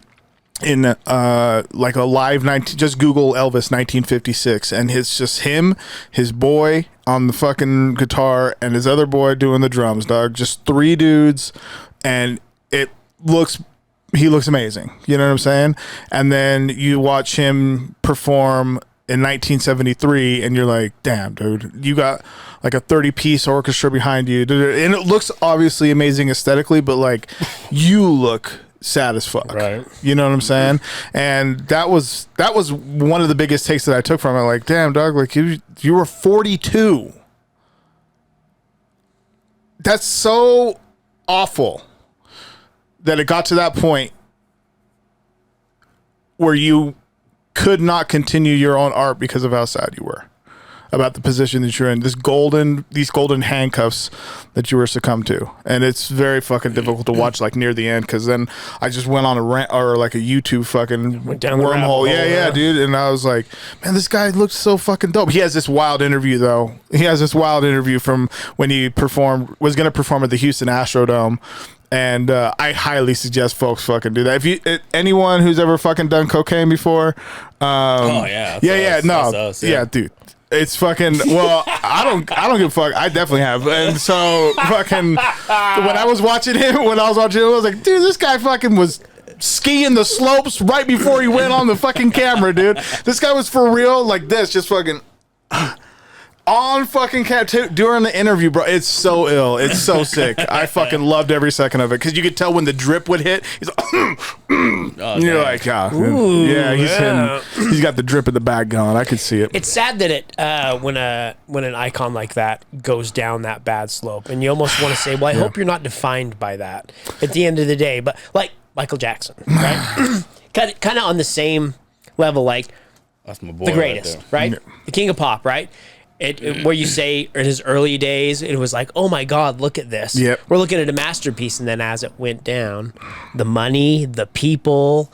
in like a live just Google Elvis 1956, and it's just him, his boy on the fucking guitar, and his other boy doing the drums, dog. Just three dudes, and he looks amazing. You know what I'm saying? And then you watch him perform in 1973, and you're like, damn, dude, you got like a 30-piece orchestra behind you, and it looks obviously amazing aesthetically, but like, you look sad as fuck. Right. You know what I'm saying? And that was one of the biggest takes that I took from it. Like, damn, dog, like you were 42. That's so awful that it got to that point where you could not continue your own art because of how sad you were about the position that you're in. These golden handcuffs that you were succumbed to. And it's very fucking difficult to watch like near the end, because then I just went on a rant or like a YouTube fucking down the rabbit wormhole. hole, Yeah, dude. And I was like, man, this guy looks so fucking dope. He has this wild interview though. He has this wild interview from when he was going to perform at the Houston Astrodome. And I highly suggest folks fucking do that. If anyone who's ever fucking done cocaine before, Oh, yeah. yeah, That's us, dude. It's fucking, well, I don't give a fuck. I definitely have. And so fucking when I was watching him, I was like, dude, this guy fucking was skiing the slopes right before he went on the fucking camera, dude. This guy was for real like this, just fucking on fucking during the interview, bro. It's so ill. It's so sick. I fucking loved every second of it because you could tell when the drip would hit. He's like, and you're like, Ooh, yeah, he's got the drip in the back going. I could see it. It's sad that when an icon like that goes down that bad slope, and you almost want to say, well, I hope you're not defined by that at the end of the day. But like Michael Jackson, right? kind of on the same level, like that's my boy, the greatest, right? The king of pop, right? Where you say in his early days, it was like, oh my God, look at this. Yep. We're looking at a masterpiece. And then as it went down, the money, the people,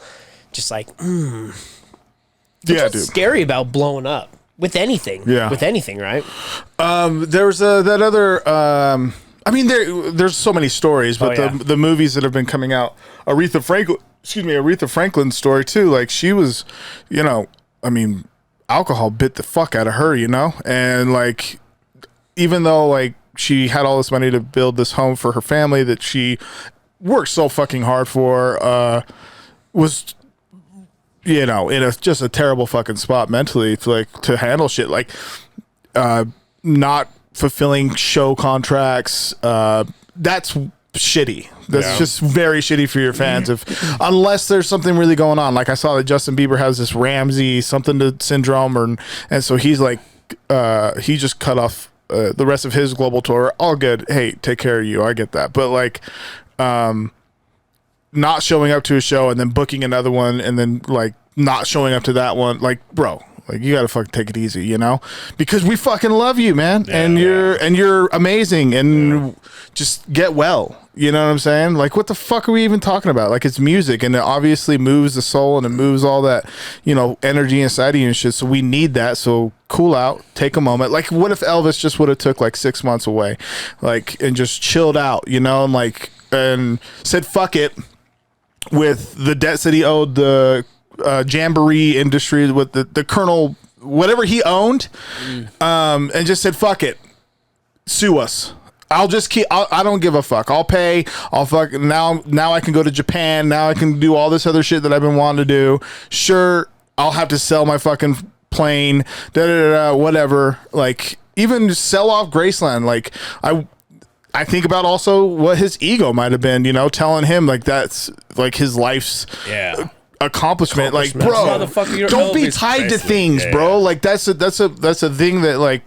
just like, yeah, what's dude. scary about blowing up with anything. Yeah. With anything, right? There's that other, I mean, there's so many stories, but the movies that have been coming out, Aretha Franklin's story too. Like she was, I mean, alcohol bit the fuck out of her, and like even though like she had all this money to build this home for her family that she worked so fucking hard for, was in just a terrible fucking spot mentally to handle shit like not fulfilling show contracts. That's shitty. That's just very shitty for your fans unless there's something really going on. Like I saw that Justin Bieber has this Ramsey something to syndrome, and so he's like he just cut off the rest of his global tour. All good. Hey, take care of you. I get that. But like not showing up to a show and then booking another one and then like not showing up to that one, like, bro, like you gotta fucking take it easy, because we fucking love you, man. And you're amazing, and just get well. You know what I'm saying? Like, what the fuck are we even talking about? Like, it's music, and it obviously moves the soul, and it moves all that, energy inside of you and shit. So we need that. So cool out, take a moment. Like, what if Elvis just would have took like 6 months away, like, and just chilled out, and like, and said fuck it with the debts that he owed the jamboree industry with the Colonel, whatever he owned, and just said fuck it, sue us. I'll just keep. I don't give a fuck. I'll pay. I'll fuck. Now I can go to Japan. Now I can do all this other shit that I've been wanting to do. Sure, I'll have to sell my fucking plane. Whatever. Like, even sell off Graceland. Like, I think about also what his ego might have been. Telling him like that's like his life's accomplishment. Like, bro, don't be tied to things, bro. Like that's a thing that like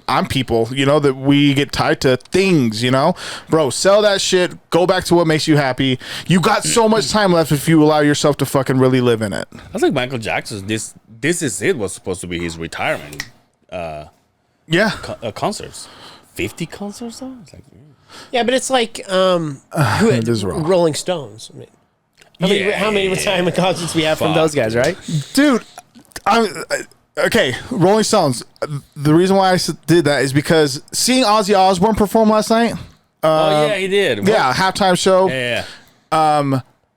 I'm people, that we get tied to things, bro. Sell that shit, go back to what makes you happy. You got so much time left if you allow yourself to fucking really live in it. I was like Michael Jackson's this is it was supposed to be his retirement concerts. 50 concerts though? It's like, yeah, but it's like it is wrong. Rolling Stones. I mean, how many retirement concerts we have from those guys, right? Dude, okay, Rolling Stones. The reason why I did that is because seeing Ozzy Osbourne perform last night. He did. What? Yeah, halftime show. Yeah.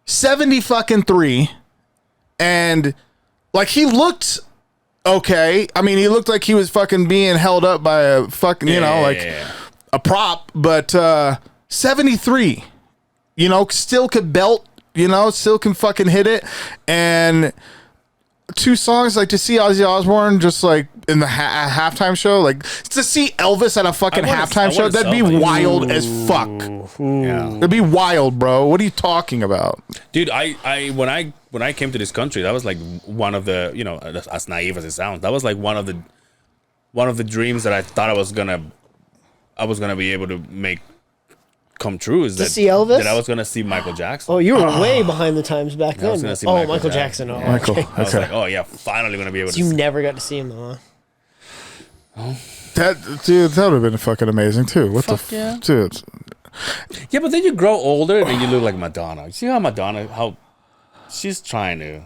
73, and like he looked okay. I mean, he looked like he was fucking being held up by a fucking, a prop, but 73, still could belt. Still can fucking hit it. And 2 songs, like to see Ozzy Osbourne just like in the halftime show, like to see Elvis at a fucking halftime show, that'd be wild as fuck. Yeah. It'd be wild, bro. What are you talking about? Dude, when I came to this country, that was like one of the, as naive as it sounds, that was like one of the dreams that I thought I was gonna be able to make come true is that, see Elvis? That I was gonna see Michael Jackson. Oh, you were way behind the times back then. I was gonna see Michael Jackson. Oh, Michael. okay. I was like, oh yeah, finally gonna be able to. You never got to see him though, huh? That would have been fucking amazing too. What Fuck the yeah. Dude? Yeah, but then you grow older and you look like Madonna. You see how she's trying to.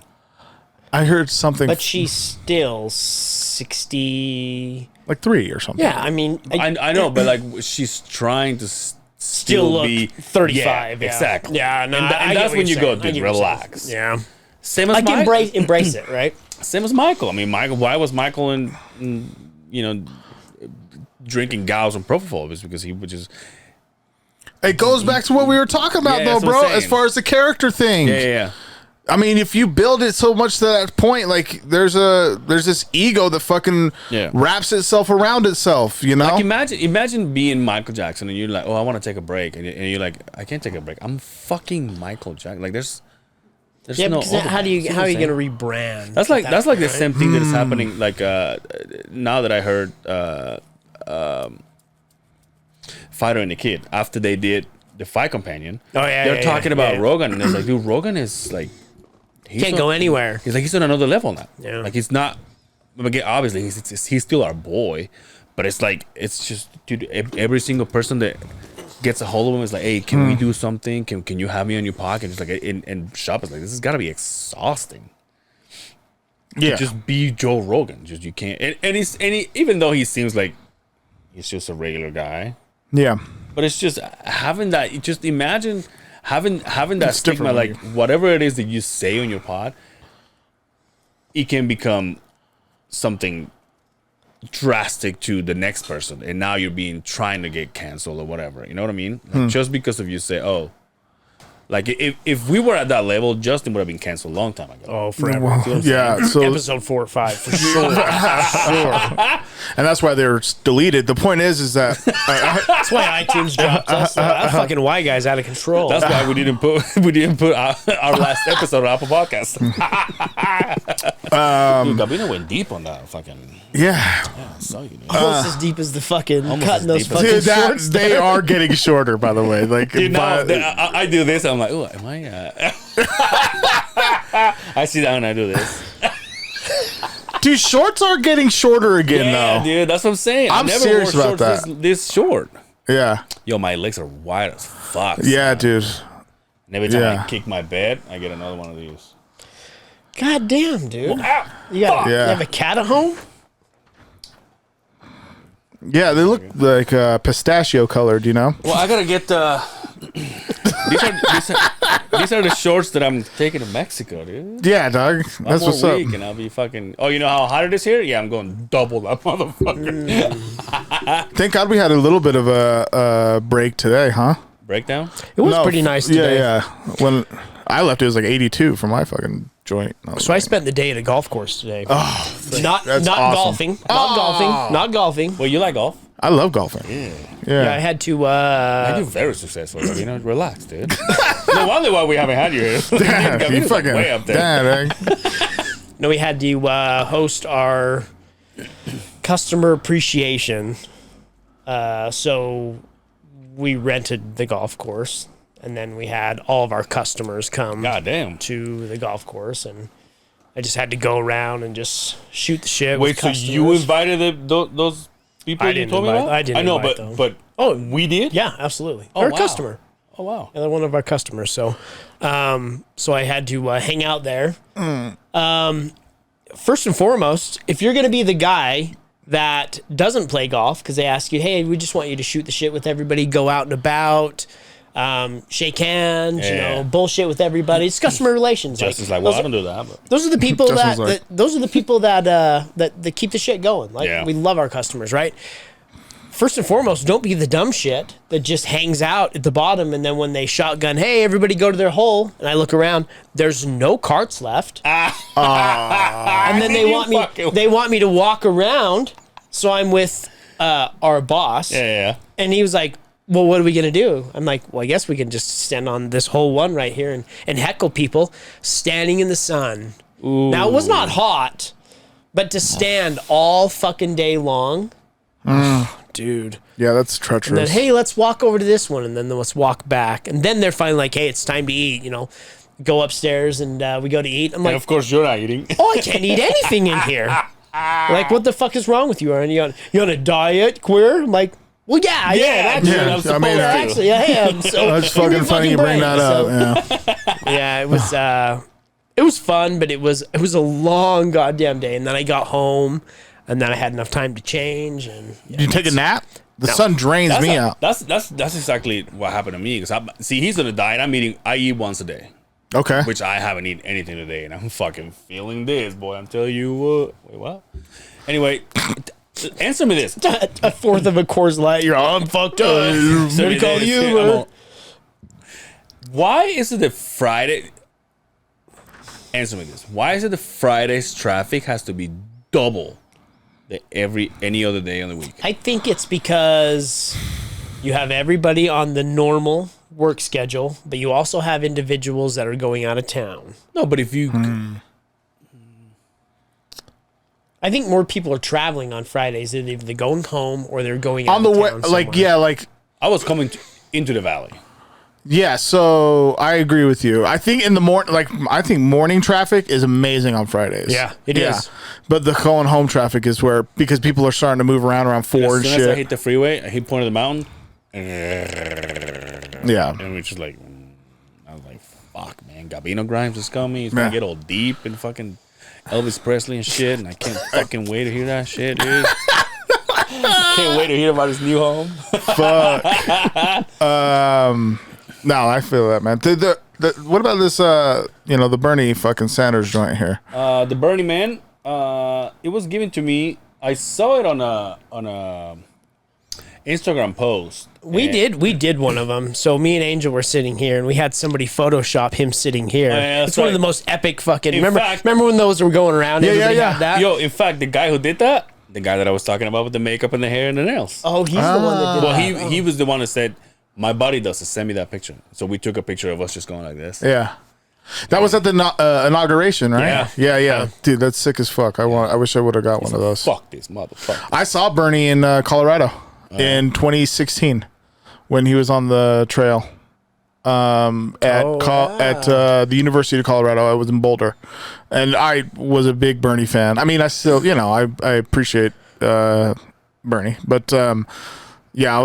I heard something, but she's still 60, like 3 or something. Yeah, I mean, I know, but like she's trying to still look be 35. Yeah, exactly. Yeah, no, and that's when you go, dude, relax. Yeah, same as like Michael. embrace it, right? Same as Michael. I mean, why was Michael in drinking gals on propofol is because he would just. It goes back to what we were talking about, though, bro. As far as the character thing. Yeah. I mean, if you build it so much to that point, like there's this ego that fucking wraps itself around itself, you know? Like imagine being Michael Jackson and you're like, oh, I want to take a break, and you're like, I can't take a break. I'm fucking Michael Jackson. Like there's no. How are you gonna rebrand? That's like the same thing that is happening. Like now that I heard Fighter and the Kid after they did the Fight Companion. Oh yeah, they're talking about Rogan, and it's like, dude, Rogan is like. He can't go anywhere. He's like, he's on another level now. Yeah. Like he's not. Again, obviously, he's still our boy, but it's like it's just, dude. Every single person that gets a hold of him is like, hey, can we do something? Can you have me on your pocket? It's like, and Shop is like, this has got to be exhausting. Yeah, just be Joe Rogan. Just you can't. And even though he seems like he's just a regular guy. Yeah, but it's just having that. Just imagine. Having that stigma, like whatever it is that you say on your pod, it can become something drastic to the next person, and now you're trying to get canceled or whatever. You know what I mean? Like just because of you say, oh, like if we were at that level, Justin would have been canceled a long time ago. Oh, forever. Yeah, so episode 4 or 5 for sure. sure. And that's why they're deleted. The point is that that's why iTunes dropped us. That fucking white guy's out of control. That's why we didn't put our last episode on Apple Podcasts. Dude, Gabino went deep on that fucking. Yeah, I saw you. Almost as deep as the fucking cutting those deep as- fucking dude, shorts. they are getting shorter, by the way. Like, Dude, now I do this. I'm like, oh, am I? I see that when I do this. dude, shorts are getting shorter again, Yeah, though. dude, that's what I'm saying. I'm I never serious wore about shorts that. This short. Yeah, Yo, my legs are wide as fuck. yeah, dude. And every time Yeah. I kick my bed, I get another one of these. God damn, dude. Ow, You got Yeah. you have a cat at home? Yeah, they look like pistachio colored, you know? Well, I gotta get these are the shorts that I'm taking to Mexico, dude. Yeah, dog. That's what's up. And I'll be fucking. Oh, you know how hot it is here? Yeah, I'm going double that motherfucker. Thank God we had a little bit of a break today, huh? Breakdown. It was pretty nice today. Yeah. When I left, it was like 82 for my fucking joint. So I spent the day at a golf course today. Oh, not that's not awesome. golfing. Not golfing. Not golfing. Well, you like golf? I love golfing. Yeah, I had to You're very successful. You know, relax, dude. No wonder why we haven't had you here. Damn, you Gabino's fucking way up there. damn, No, we had to host our customer appreciation. So we rented the golf course, and then we had all of our customers come God damn. to the golf course, and I just had to go around and just shoot the shit. Wait, with so customers. you invited those people I you didn't told me invite- about? I didn't I know, invite but them. oh, we did. Yeah, absolutely. Oh, They're a wow. customer. Oh wow. Yeah, they're one of our customers. So, so I had to hang out there. First and foremost, if you're going to be the guy that doesn't play golf, because they ask you, hey, we just want you to shoot the shit with everybody, go out and about, shake hands, Yeah. bullshit with everybody. It's customer relations. Justin's like, well, I don't do that. But Those are the people Justin's that, like- those are the people that keep the shit going. Like Yeah. we love our customers, right? First and foremost, don't be the dumb shit that just hangs out at the bottom, and then when they shotgun, hey, everybody go to their hole, and I look around, there's no carts left, and then they want me to walk around, so I'm with our boss, yeah. and he was like, well, what are we gonna do? I'm like, well, I guess we can just stand on this whole one right here and heckle people standing in the sun. Ooh. Now it was not hot, but to stand all fucking day long. Dude. Yeah, that's And treacherous. then, hey, let's walk over to this one, and then let's walk back. And then they're finally like, hey, it's time to eat, go upstairs, and we go to eat. I'm And like, of course, you're not eating. oh, I can't eat anything in here. Like, what the fuck is wrong with you? Are you on a diet, queer? I'm like, well, yeah, I am, actually. Yeah, I'm supposed I mean, to. Actually, I am. So That's in your fucking funny you brain, bring that up. so- Yeah. Yeah, it was fun, but it was a long goddamn day. And then I got home, and then I had enough time to change. And Did you take a nap? The sun drains me out. That's exactly what happened to me. Because he's on a diet. I eat once a day, Okay. which I haven't eaten anything today, and I'm fucking feeling this, boy. I'm telling you what. Wait, what? Anyway, Answer me this. A fourth of a Coors Light. You're all, I'm fucked up. What do you call you, bro? Why is it that Friday? Answer me this. Why is it that Friday's traffic has to be double than any other day on the week? I think it's because you have everybody on the normal work schedule, but you also have individuals that are going out of town. No, but if you... I think more people are traveling on Fridays. They're either going home or they're going out On the of way, town like, somewhere. yeah, like, I was coming into the valley. yeah, so I agree with you. I think in the morning, like, I think morning traffic is amazing on Fridays. Yeah, it is. But the going home traffic is where, because people are starting to move around 4 and As soon as I shit. hit the freeway, I hit point of the mountain. Yeah. And we just like, I was like, fuck, man. Gabino Grhymes is coming. He's Yeah. gonna get all deep and fucking Elvis Presley and shit. And I can't fucking wait to hear that shit, dude. Can't wait to hear about his new home. Fuck. No, I feel that, man. What about this, the Bernie fucking Sanders joint here? The Burning Man, it was given to me. I saw it on a Instagram post. We did one of them. So me and Angel were sitting here, and we had somebody Photoshop him sitting here. yeah, that's it's one of right. the most epic fucking. In Remember, fact- remember when those were going around? Yeah, Everybody yeah. had that? Yo, in fact, the guy who did that, the guy that I was talking about with the makeup and the hair and the nails. Oh, he's the one that did Well, that. he was the one that said, my body does it. Send me that picture. So we took a picture of us just going like this. Yeah. That was at the inauguration, right? Yeah. Yeah. Dude, that's sick as fuck. I wish I would have got one of those. Fuck this motherfucker. I saw Bernie in Colorado in 2016 when he was on the trail at the University of Colorado. I was in Boulder, and I was a big Bernie fan. I mean, I still, I appreciate Bernie, but yeah, I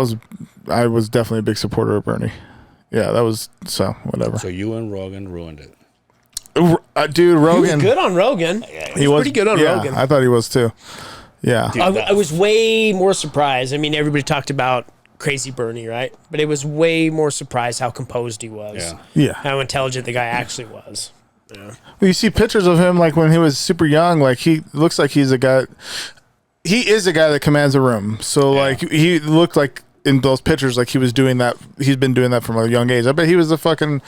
was definitely a big supporter of Bernie. Yeah, that was whatever. So you and Rogan ruined it. Dude, Rogan. He was good on Rogan. He was pretty good on Rogan. I thought he was too. Yeah. Dude, I was way more surprised. I mean, everybody talked about Crazy Bernie, right? But it was way more surprised how composed he was. Yeah. Yeah. How intelligent the guy actually was. Well, you see pictures of him like when he was super young. Like he looks like he's a guy. He is a guy that commands a room. So like he looked like in those pictures like he was doing that. He's been doing that from a young age. I bet he was a fucking,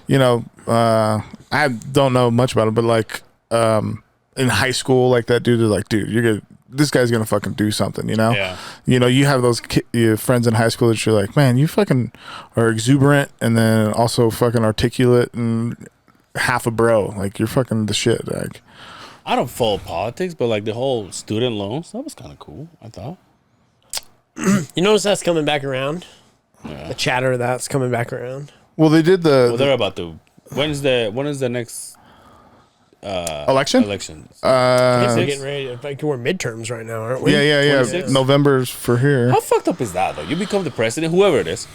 I don't know much about him, but like in high school, like that dude is like, dude, this guy's gonna fucking do something, Yeah. You have those friends in high school that you're like, man, you fucking are exuberant and then also fucking articulate and half a bro. Like you're fucking the shit. Like I don't follow politics, but like the whole student loans, that was kind of cool, I thought. You notice that's coming back around? Yeah. The chatter of that's coming back around. well, they did Well, they're about to. When is the next election. election? I guess we're getting ready. I think we're midterms right now, aren't we? Yeah. 26? November's for here. How fucked up is that though? You become the president, whoever it is,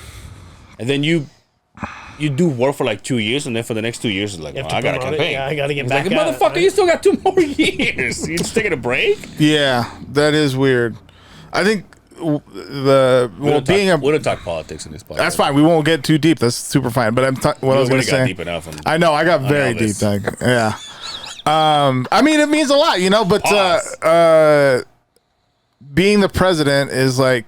and then you do work for like 2 years, and then for the next 2 years, it's like, You have I to got to promote it. campaign. Yeah, I got to get It's back like, at it, motherfucker, right? you still got 2 more years. You just taking a break? Yeah, that is weird. I think We don't talk politics in this podcast. that's fine. We won't get too deep. That's super fine. But what I was going to got say. deep enough. I know I got very deep. Elvis. Yeah. I mean, it means a lot, but being the president is like,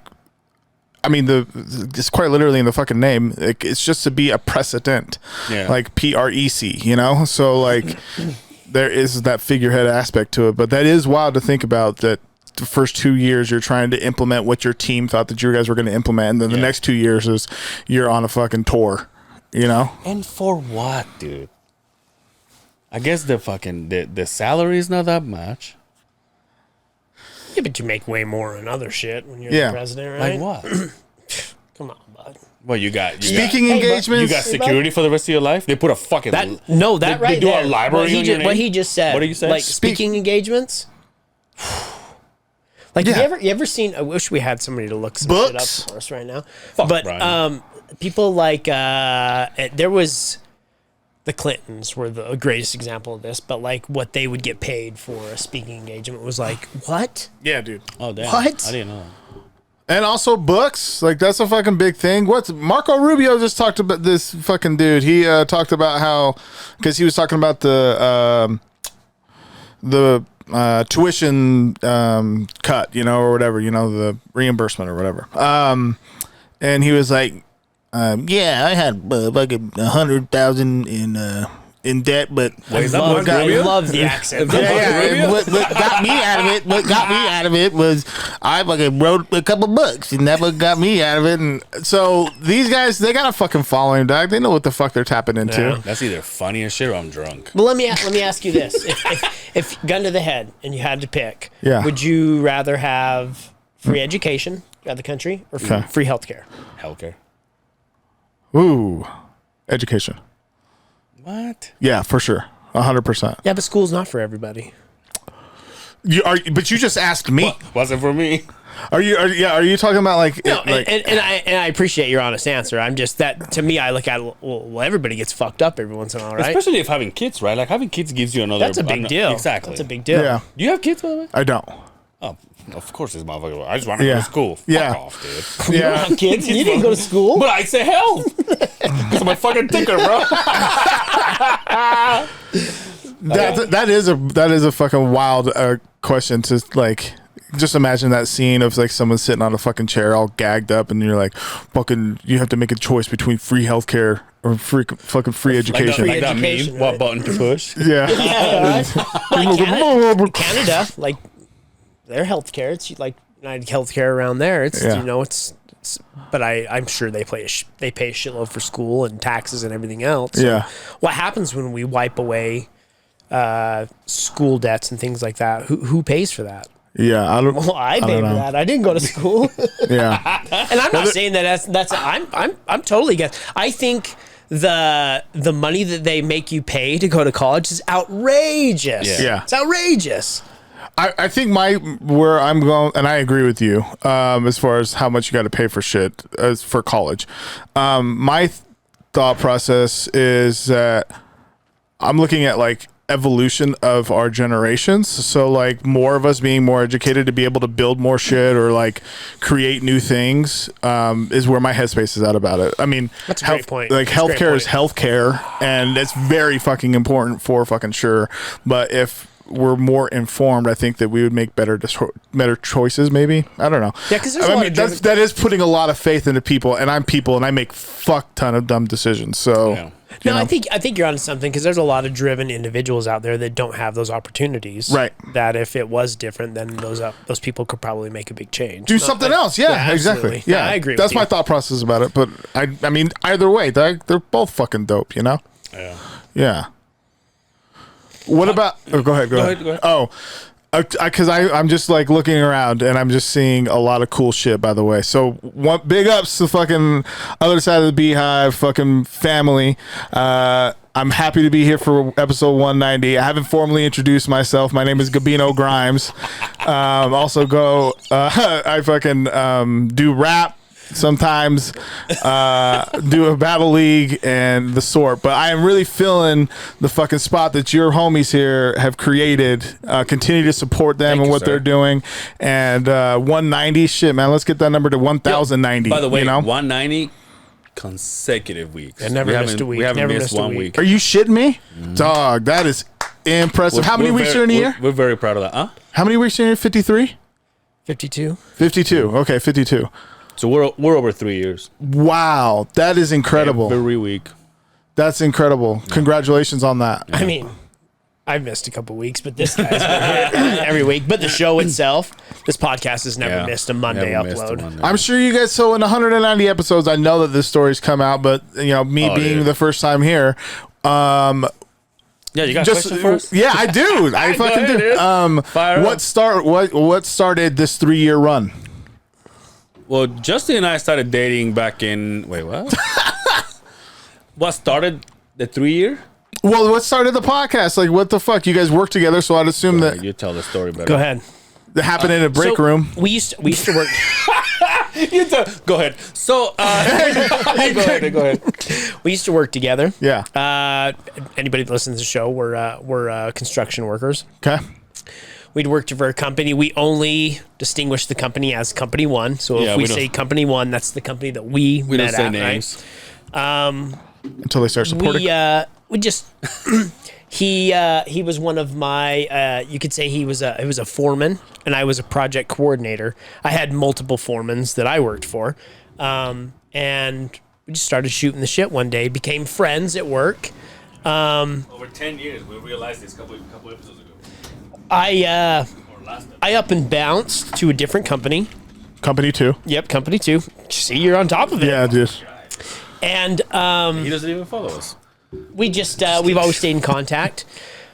I mean, it's quite literally in the fucking name. It's just to be a precedent, like PREC, So like, there is that figurehead aspect to it, but that is wild to think about. That the first 2 years you're trying to implement what your team thought that you guys were going to implement, and then the next 2 years is you're on a fucking tour, And for what, dude? I guess the fucking the salary is not that much. Yeah, but you make way more on other shit when you're the president, right? Like what? Come on, bud. Well, you got speaking Hey, bud. engagements. You got security for the rest of your life. They put a fucking That right right do there. a library on your name? What he just said. What did you say? Like speaking engagements. Like Yeah. you ever seen? I wish we had somebody to look some Books? shit up for us right now. Fuck But Brian. people like there was the Clintons were the greatest example of this. But like what they would get paid for a speaking engagement was like what? Yeah, dude. Oh damn! What? I didn't know. And also books, like that's a fucking big thing. What's Marco Rubio just talked about this fucking dude. He talked about how because he was talking about the tuition cut, or whatever, the reimbursement or whatever. And he was like, yeah, I had like 100,000 in debt, but I love the accent. what got me out of it was I fucking wrote a couple books, and that what got me out of it. And so these guys, they got a fucking following, dog. They know what the fuck they're tapping into. Yeah. That's either funny as shit or I'm drunk. Well, let me ask you this: if gun to the head and you had to pick, would you rather have free education out of the country or free healthcare? Healthcare. Ooh, education. What? Yeah, for sure, 100%. Yeah, but school's not for everybody. But you just asked me. Wasn't for me. Are you talking about like? No, and I appreciate your honest answer. I'm just that to me, I look at well, everybody gets fucked up every once in a while, right? Especially if having kids, right? Like having kids gives you another. That's a big deal. Exactly. That's a big deal. Yeah. Do you have kids, by the way? I don't. Oh, of course, this motherfucker. I just want to go to school. Yeah. Fuck off, dude. You don't have kids. You didn't go to school. But I say hell. Because I'm a fucking tinker, bro. That is a fucking wild question to like. Just imagine that scene of like someone sitting on a fucking chair all gagged up, and you're like, fucking, you have to make a choice between free healthcare or fucking free education. Like that education, meme. right? What button to push? Yeah. Like Canada, like their healthcare, it's like United Healthcare around there. It's it's but I'm sure they pay a shitload for school and taxes and everything else. So Yeah. what happens when we wipe away school debts and things like that? Who pays for that? Yeah, I don't. Well, I pay for know. that. I didn't go to school. Yeah, And I'm not saying that's I'm totally against. I think the money that they make you pay to go to college is outrageous. Yeah. It's outrageous. I think where I'm going, and I agree with you, as far as how much you got to pay for shit as for college. My thought process is that I'm looking at like evolution of our generations, so like more of us being more educated to be able to build more shit or like create new things is where my headspace is at about it. I mean, that's a great point. Like healthcare is healthcare, and it's very fucking important for fucking sure. But if we're more informed, I think that we would make better choices. Maybe, I don't know. Yeah, because that is putting a lot of faith into people, and I'm people, and I make fuck ton of dumb decisions. So. Yeah. No, I think you're onto something, because there's a lot of driven individuals out there that don't have those opportunities. Right. That if it was different, then those people could probably make a big change. Do something else. Yeah, exactly. Absolutely. Yeah, I agree. That's with you. my thought process about it. But I mean, either way, they're both fucking dope. Yeah. Yeah. What about? Oh, go ahead. Oh. Because I'm just like looking around, and I'm just seeing a lot of cool shit, by the way. So one big ups to fucking other side of the Beehive fucking family. I'm happy to be here for episode 190. I haven't formally introduced myself. My name is Gabino Grhymes. I fucking do rap. Sometimes do a battle league and the sort, but I am really feeling the fucking spot that your homies here have created. Continue to support them and what they're doing. And 190, shit, man, let's get that number to 1,090. By the way, you know? 190 consecutive weeks. I never missed a week. We haven't Never missed missed a one week. week. Are you shitting me? Dog, that is impressive. How many weeks are in a year? We're very proud of that. Huh? How many weeks are in a year? 53? 52. 52. Okay, 52. So we're over 3 years. Wow, that is incredible. Every week. That's incredible. Congratulations on that. I mean, I've missed a couple weeks, but this guy's been here every week. But the show itself, this podcast has never missed a Monday Never missed a upload. Monday. I'm sure you guys. So in 190 episodes, I know that this story's come out, but me being the first time here, Yeah, you got a question for us? yeah, I do. I fucking ahead, do. dude. Fire up. What started this 3-year run? Well, Justin and I started dating back in... Wait, what? What started the 3 year? Well, what started the podcast? Like, what the fuck? You guys work together, so I'd assume that You tell the story better. Go ahead. it happened in a break room. We used to work. Go ahead. So, go ahead. We used to work together. Yeah. Anybody that listens to the show, we're construction workers. Okay. We'd worked for a company. We only distinguish the company as Company One. So Yeah, if we we don't- say Company One, that's the company that we We met don't say at, names. right? Until they start supporting. We just He was one of my. You could say he was a foreman, and I was a project coordinator. I had multiple foremans that I worked for, and we just started shooting the shit one day. Became friends at work. Over 10 years, we realized this couple episodes ago. I up and bounced to a different company. Company 2. Yep, company 2. See, you're on top of it. Yeah, dude. And He doesn't even follow us. we just we've always stayed in contact.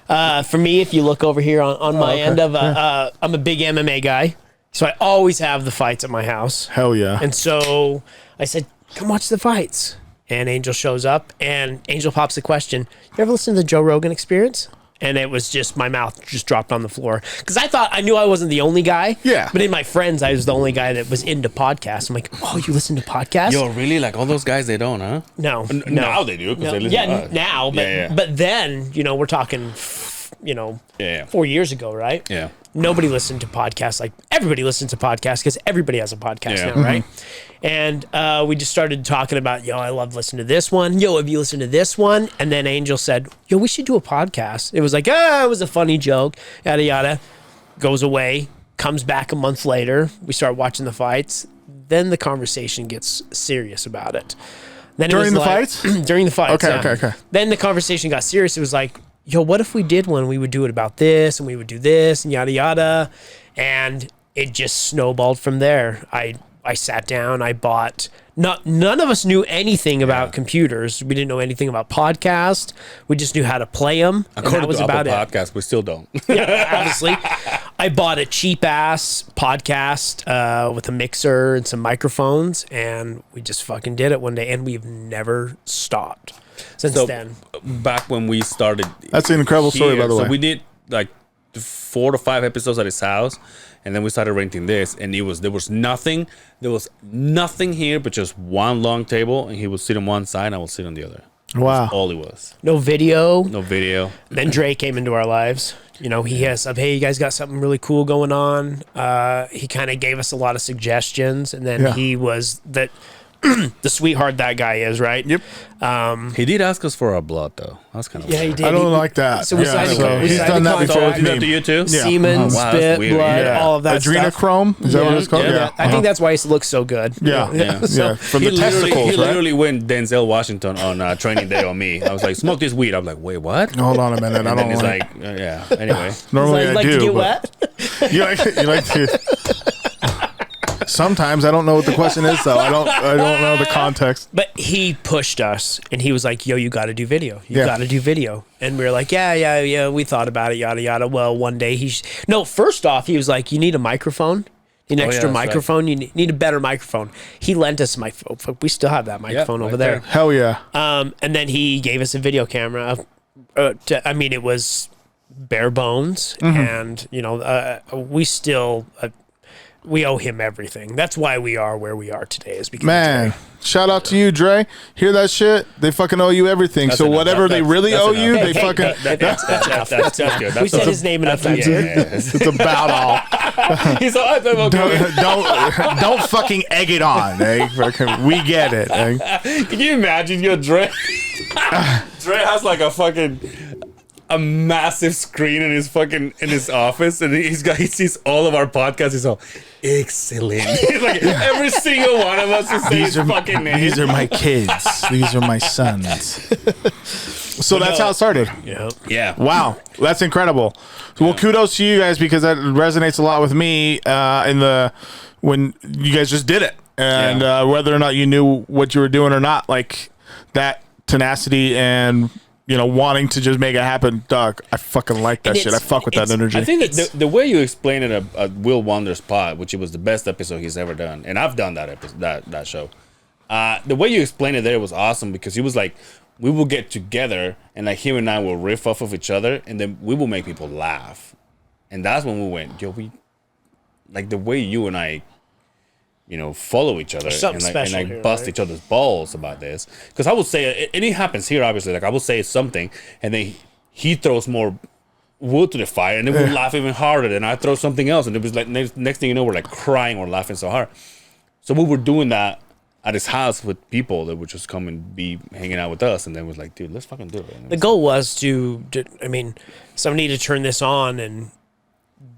For me, if you look over here on my end of I'm a big MMA guy, so I always have the fights at my house. Hell yeah. And so I said, "Come watch the fights." And Angel shows up, and Angel pops the question, "You ever listen to the Joe Rogan Experience?" And it was just, my mouth just dropped on the floor. Because I knew I wasn't the only guy. Yeah. But in my friends, I was the only guy that was into podcasts. I'm like, "Oh, you listen to podcasts?" Yo, really? Like all those guys, they don't, huh? No. Now they do. 'Cause No. they listen Yeah, to us. now. But then, we're talking, 4 years ago, right? Yeah. Nobody listened to podcasts. Like, everybody listens to podcasts because everybody has a podcast Yeah. now, right? And we just started talking about, I love listening to this one. Yo, have you listened to this one? And then Angel said, yo, we should do a podcast. It was like, it was a funny joke, yada, yada. Goes away, comes back a month later. We start watching the fights. Then the conversation gets serious about it. Then During the fights? fights? During the fights, Okay. Then the conversation got serious. It was like, yo, what if we did one? We would do it about this, and we would do this, and yada, yada. And it just snowballed from there. I sat down, I bought, none of us knew anything about computers. We didn't know anything about podcasts. We just knew how to play them. And that was about it. Podcast, we still don't. Yeah, obviously. I bought a cheap ass podcast with a mixer and some microphones, and we just fucking did it one day, and we've never stopped since then. Back when we started, That's an incredible story, by the way. So we did like 4 to 5 episodes at his house, and then we started renting this, and there was nothing here but just one long table, and he would sit on one side, and I would sit on the other. Wow. That's all it was. No video. No video. Then Dre came into our lives. He has, hey, you guys got something really cool going on. He kind of gave us a lot of suggestions, and then he was the sweetheart that guy is, right? Yep. He did ask us for our blood, though. That's kind of Yeah, he did. I don't like that. So we signed he's done that before with Did that to me. you too? Yeah. Semen, Oh, wow, that's spit, weird. blood, Yeah. all of that stuff. Adrenochrome? Is that what it's called? Yeah. I think that's why he looks so good. Yeah. So- From He the testicles, he right? literally went Denzel Washington on training day on me. I was like, smoke this weed. I'm like, wait, what? Hold on a minute. I And then don't he's like. like, yeah. Anyway, Normally He's I like do. to get but wet. you like to. Sometimes I don't know what the question is, though. I don't know the context. But he pushed us, and he was like, yo, you got to do video. You Yeah. got to do video. And we were like, yeah, we thought about it, yada, yada. Well, one day first off, he was like, you need a microphone. You need an extra that's right. microphone. You need a better microphone. He lent us a microphone. We still have that microphone right over there. Hell yeah. And then he gave us a video camera. It was bare bones. And, we still... we owe him everything. That's why we are where we are today. Is because Man, shout out to you, Dre. Hear that shit? They fucking owe you everything. That's so enough. whatever they really that's owe enough. you, Hey, they fucking... That's good. we said his name enough times. It's about all. He's all, Don't fucking egg it on. Eh? Fucking, we get it. Eh? Can you imagine your Dre? Dre has like a massive screen in his office, and he sees all of our podcasts. He's all excellent. Like every single one of us is saying his fucking name. These are my kids. These are my sons. So that's how it started. Yeah. Wow, that's incredible. Well, kudos to you guys because that resonates a lot with me. When you guys just did it, and whether or not you knew what you were doing or not, like that tenacity and wanting to just make it happen, dog. I fucking like that shit. I fuck with that energy. I think that the way you explained it at Will Wonder's pod, which it was the best episode he's ever done, and I've done that episode, that show. The way you explained it there was awesome because he was like, we will get together and like him and I will riff off of each other, and then we will make people laugh, and that's when we went, yo, we like the way you and I. Follow each other and bust each other's balls about this. Because I would say, and it happens here, obviously. Like I will say something, and then he throws more wood to the fire, and then we'll laugh even harder. And I throw something else, and it was like next thing you know, we're like crying or laughing so hard. So we were doing that at his house with people that would just come and be hanging out with us, and then was like, dude, let's fucking do it. And The goal was to somebody to turn this on and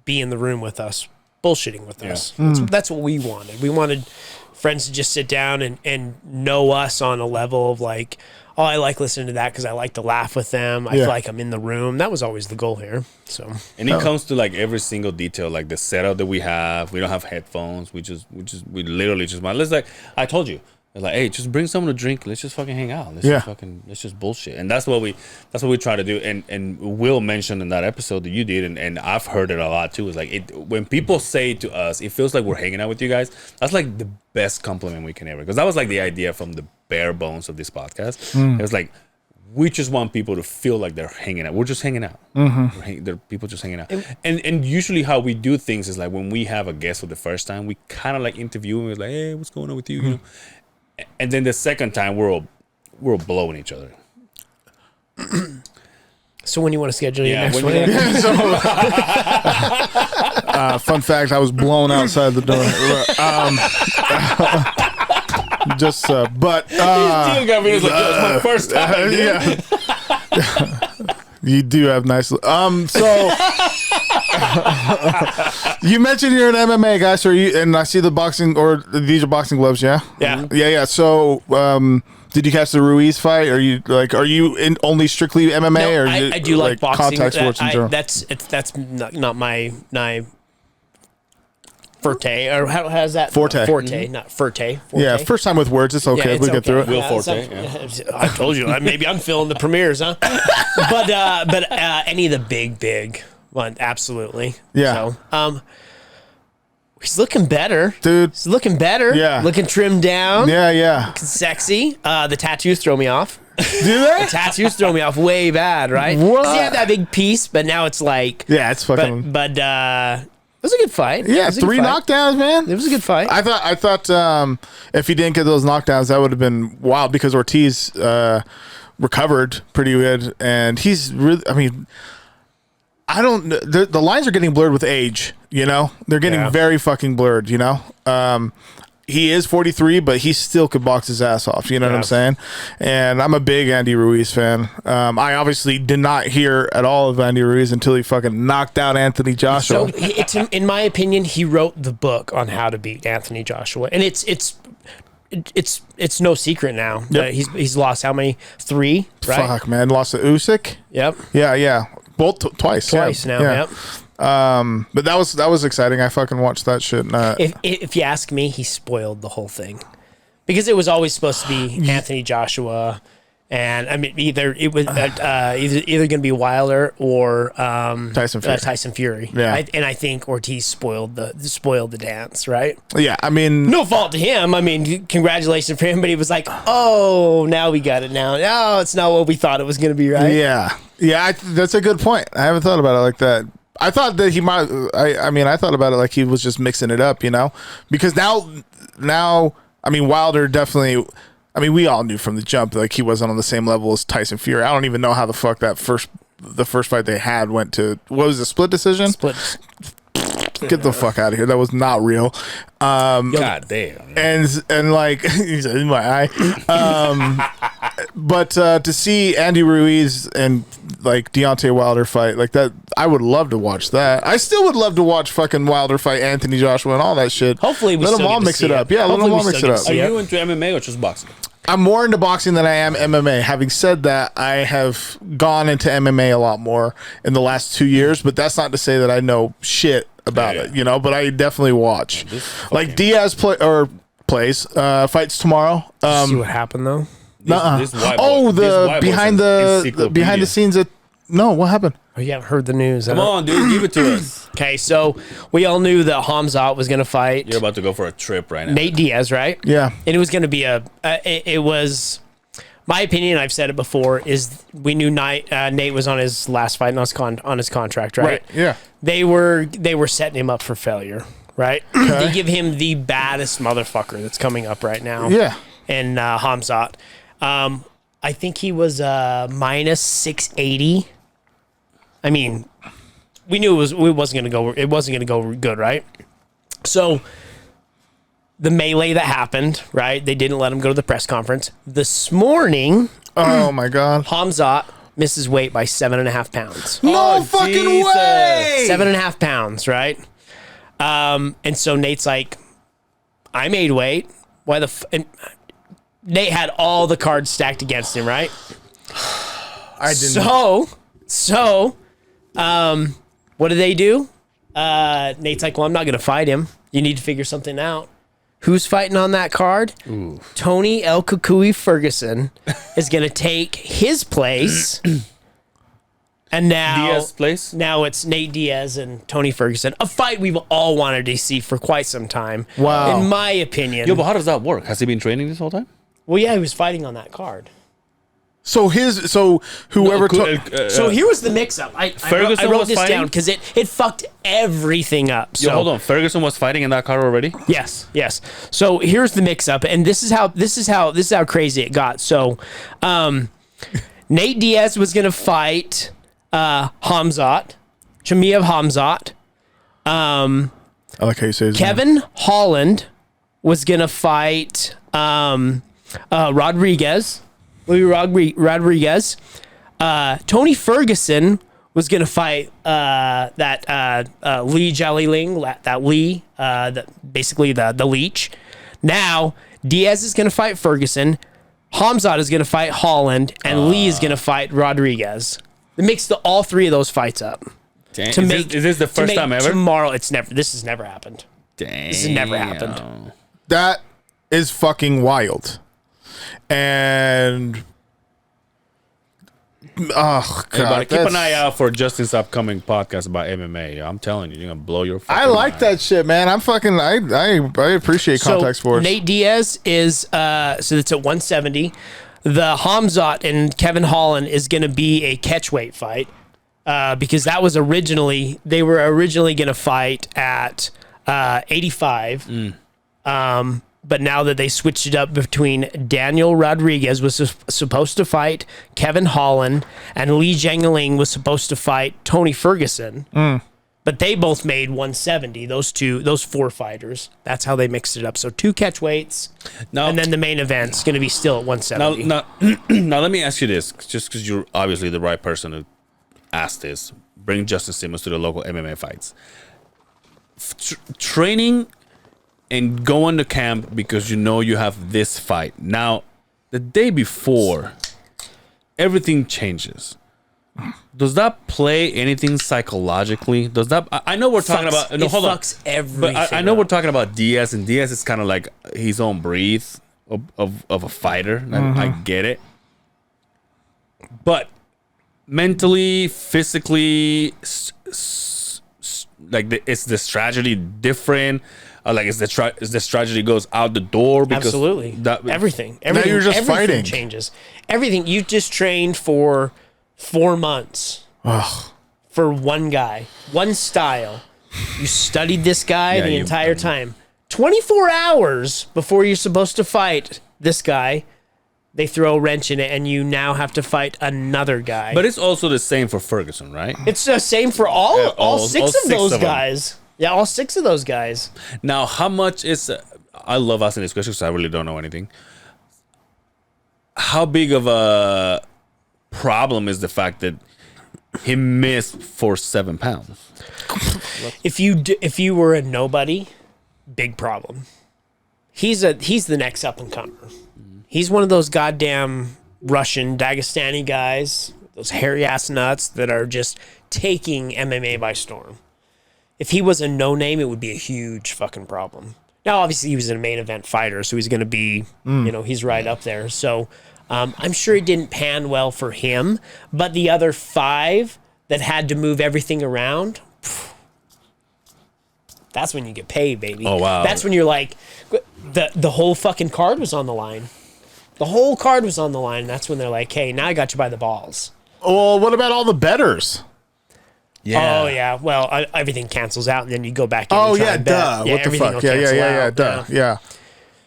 be in the room with us, bullshitting with us. That's what we wanted. We wanted friends to just sit down and know us on a level of like, oh, I like listening to that because I like to laugh with them. I feel like I'm in the room. That was always the goal here. So, and it comes to like every single detail, like the setup that we have. We don't have headphones. We literally just let's like I told you, like, hey, just bring someone to drink. Let's just fucking hang out. Let's just bullshit. And that's what we try to do. And Will mentioned in that episode that you did, and I've heard it a lot too. Is like when people say to us, it feels like we're hanging out with you guys. That's like the best compliment we can ever. Because that was like the idea from the bare bones of this podcast. It was like, we just want people to feel like they're hanging out. We're just hanging out. They're people just hanging out. And usually how we do things is like when we have a guest for the first time, we kind of like interview and we're like, hey, what's going on with you? You know. And then the second time we're all blowing each other. So when you want to schedule your next one? Fun fact: I was blown outside the door. Gabino's like, it's my first time. Yeah. You do have nice. So you mentioned you're an MMA guy, so and I see the boxing, or these are boxing gloves, yeah? Yeah. So, did you catch the Ruiz fight? Are you only strictly MMA, No, or I do like boxing. contact sports in general? That's not my forte, or how's that? Forte. Not forte. Yeah, first time with words, it's okay. Yeah, We get through it. Will Forte. I told you. Maybe I'm filling the premieres, huh? But any of the big one, absolutely. Yeah. So, he's looking better, Dude. He's looking better. Yeah. Looking trimmed down. Yeah. Sexy. The tattoos throw me off. Do they? The tattoos throw me off way bad, right? What? 'Cause you have that big piece, but now it's like. Yeah, it's fucking. But it was a good fight. Yeah, 3 knockdowns, man. It was a good fight. I thought if he didn't get those knockdowns, that would have been wild, because Ortiz recovered pretty good, and he's really. I mean, I don't. The lines are getting blurred with age. You know, they're getting very fucking blurred. You know, he is 43, but he still could box his ass off. You know what I'm saying? And I'm a big Andy Ruiz fan. I obviously did not hear at all of Andy Ruiz until he fucking knocked out Anthony Joshua. So, in my opinion, he wrote the book on how to beat Anthony Joshua, and it's no secret now. Yep. He's lost how many? 3, right? Fuck, man, lost to Usyk. Yep. Yeah. Both twice. Twice now. Yep. But that was exciting. I fucking watched that shit. If you ask me, he spoiled the whole thing, because it was always supposed to be Anthony Joshua, and I mean either going to be Wilder or Tyson Fury. Yeah. And I think Ortiz spoiled the dance, right? Yeah, I mean, No fault to him. I mean, congratulations for him, but he was like, "Oh, now we got it. Now, no, it's not what we thought it was going to be, right?" Yeah. That's a good point. I haven't thought about it like that. I thought that he might. I thought about it like he was just mixing it up, you know, because now, I mean, Wilder definitely. I mean, we all knew from the jump like he wasn't on the same level as Tyson Fury. I don't even know how the fuck the first fight they had went to. What was it, split decision? Split. Get the fuck out of here. That was not real. God damn. And like he's in my eye. But to see Andy Ruiz and like Deontay Wilder fight like that, I would love to watch that. I still would love to watch fucking Wilder fight Anthony Joshua and all that shit. Hopefully, we let still them all get to mix see it up. Yeah, let Hopefully them all we mix still it get up. to Are see you into MMA or just boxing? I'm more into boxing than I am MMA. Having said that, I have gone into MMA a lot more in the last 2 years, but that's not to say that I know shit about it, you know, but I definitely watch. Like Diaz plays fights tomorrow. See what happened though. Behind the scenes no, what happened? Oh, you haven't heard the news. Come on, dude, give it to us. Okay, so we all knew that Hamzat was going to fight You're about to go for a trip right now. Nate Diaz, right? Yeah. And it was going to be it was, my opinion, I've said it before, is we knew Nate was on his last fight on his contract, right? Yeah. They were setting him up for failure, right? They give him the baddest motherfucker that's coming up right now. Yeah. And Hamzat. I think he was minus 680. I mean, we knew it wasn't going to go good, right? So the melee that happened, right? They didn't let him go to the press conference. This morning, Oh my God. Hamzat misses weight by 7.5 pounds. No fucking Jesus. way. 7.5 pounds, right? And so Nate's like, I made weight. Why the and Nate had all the cards stacked against him, right? I didn't. So, what do they do? Nate's like, well, I'm not going to fight him. You need to figure something out. Who's fighting on that card? Ooh. Tony El Kukui Ferguson is going to take his place. And Diaz's place? Now it's Nate Diaz and Tony Ferguson. A fight we've all wanted to see for quite some time. Wow. In my opinion. Yo, but how does that work? Has he been training this whole time? Well, yeah, he was fighting on that card. So whoever took. So here was the mix-up. I wrote was this fighting? down because it fucked everything up. So Yo, hold on. Ferguson was fighting in that card already? yes. So here's the mix-up, and this is how crazy it got. So, Nate Diaz was gonna fight Hamzat, Chimaev Hamzat. I like how you say his name. Kevin Holland was gonna fight Rodriguez. Rodriguez. Tony Ferguson was going to fight Lee Jialing, that Lee, basically the leech. Now, Diaz is going to fight Ferguson. Hamzat is going to fight Holland. And Lee is going to fight Rodriguez. It makes all three of those fights up. Dang. Is this the first time ever? Tomorrow, this has never happened. Dang. This has never happened. That is fucking wild. And oh God, keep an eye out for Justin's upcoming podcast about MMA. I'm telling you, you're gonna blow your. I like mind. that shit, man. I'm fucking. I appreciate contact sports. Nate Diaz is so it's at 170. The Hamzat and Kevin Holland is going to be a catchweight fight because they were originally going to fight at 85. But now that they switched it up between Daniel Rodriguez was supposed to fight Kevin Holland and Lee Jialing was supposed to fight Tony Ferguson. But they both made 170, those four fighters. That's how they mixed it up. So 2 catchweights, and then the main event's going to be still at 170. Now let me ask you this, just because you're obviously the right person to ask this. Bring Justin Simmons to the local MMA fights. Training and going to camp because you know you have this fight. Now, the day before, everything changes. Does that play anything psychologically? Does that? I know we're talking about. No, hold on. Fucks everything. But I know we're talking about Diaz, and Diaz is kind of like his own breed of a fighter. I get it. But mentally, physically, is the strategy different? Is the strategy goes out the door because absolutely everything now you're just everything fighting. Changes everything. You just trained for 4 months for one guy, one style. You studied this guy the entire time. 24 hours before you're supposed to fight this guy, they throw a wrench in it, and you now have to fight another guy. But it's also the same for Ferguson, right? It's the same for all six of those guys. Yeah, all 6 of those guys. Now, how much is... I love asking this question because I really don't know anything. How big of a problem is the fact that he missed for 7 pounds? If you were a nobody, big problem. He's the next up and comer. He's one of those goddamn Russian Dagestani guys, those hairy ass nuts that are just taking MMA by storm. If he was a no-name, it would be a huge fucking problem. Now, obviously, he was a main event fighter, so he's going to be, he's right up there. So I'm sure it didn't pan well for him. But the other 5 that had to move everything around, that's when you get paid, baby. Oh, wow. That's when you're like, the whole fucking card was on the line. The whole card was on the line. That's when they're like, hey, now I got you by the balls. Well, what about all the bettors? Yeah. Oh, yeah. Well, everything cancels out, and then you go back in Oh, and try yeah, and bet. duh. Yeah, What the everything fuck? will Yeah, cancel out. duh. Yeah.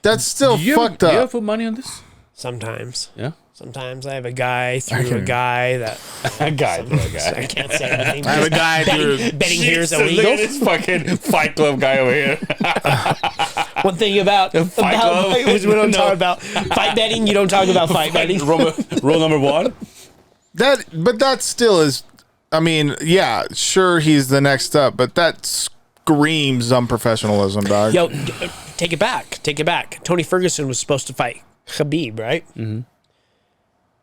That's still fucked Do you ever up. put money on this? Sometimes. Yeah. Sometimes I have a guy through a guy that... A guy. I can't say anything. I have a guy through... Betting here is Jesus, illegal. Look at this fucking Fight Club guy over here. One thing about Club? we don't talk about fight betting. You don't talk about fight betting. Rule number 1. But that still is. I mean, yeah, sure, he's the next up, but that screams unprofessionalism, dog. Yo, take it back. Take it back. Tony Ferguson was supposed to fight Khabib, right? Mm-hmm.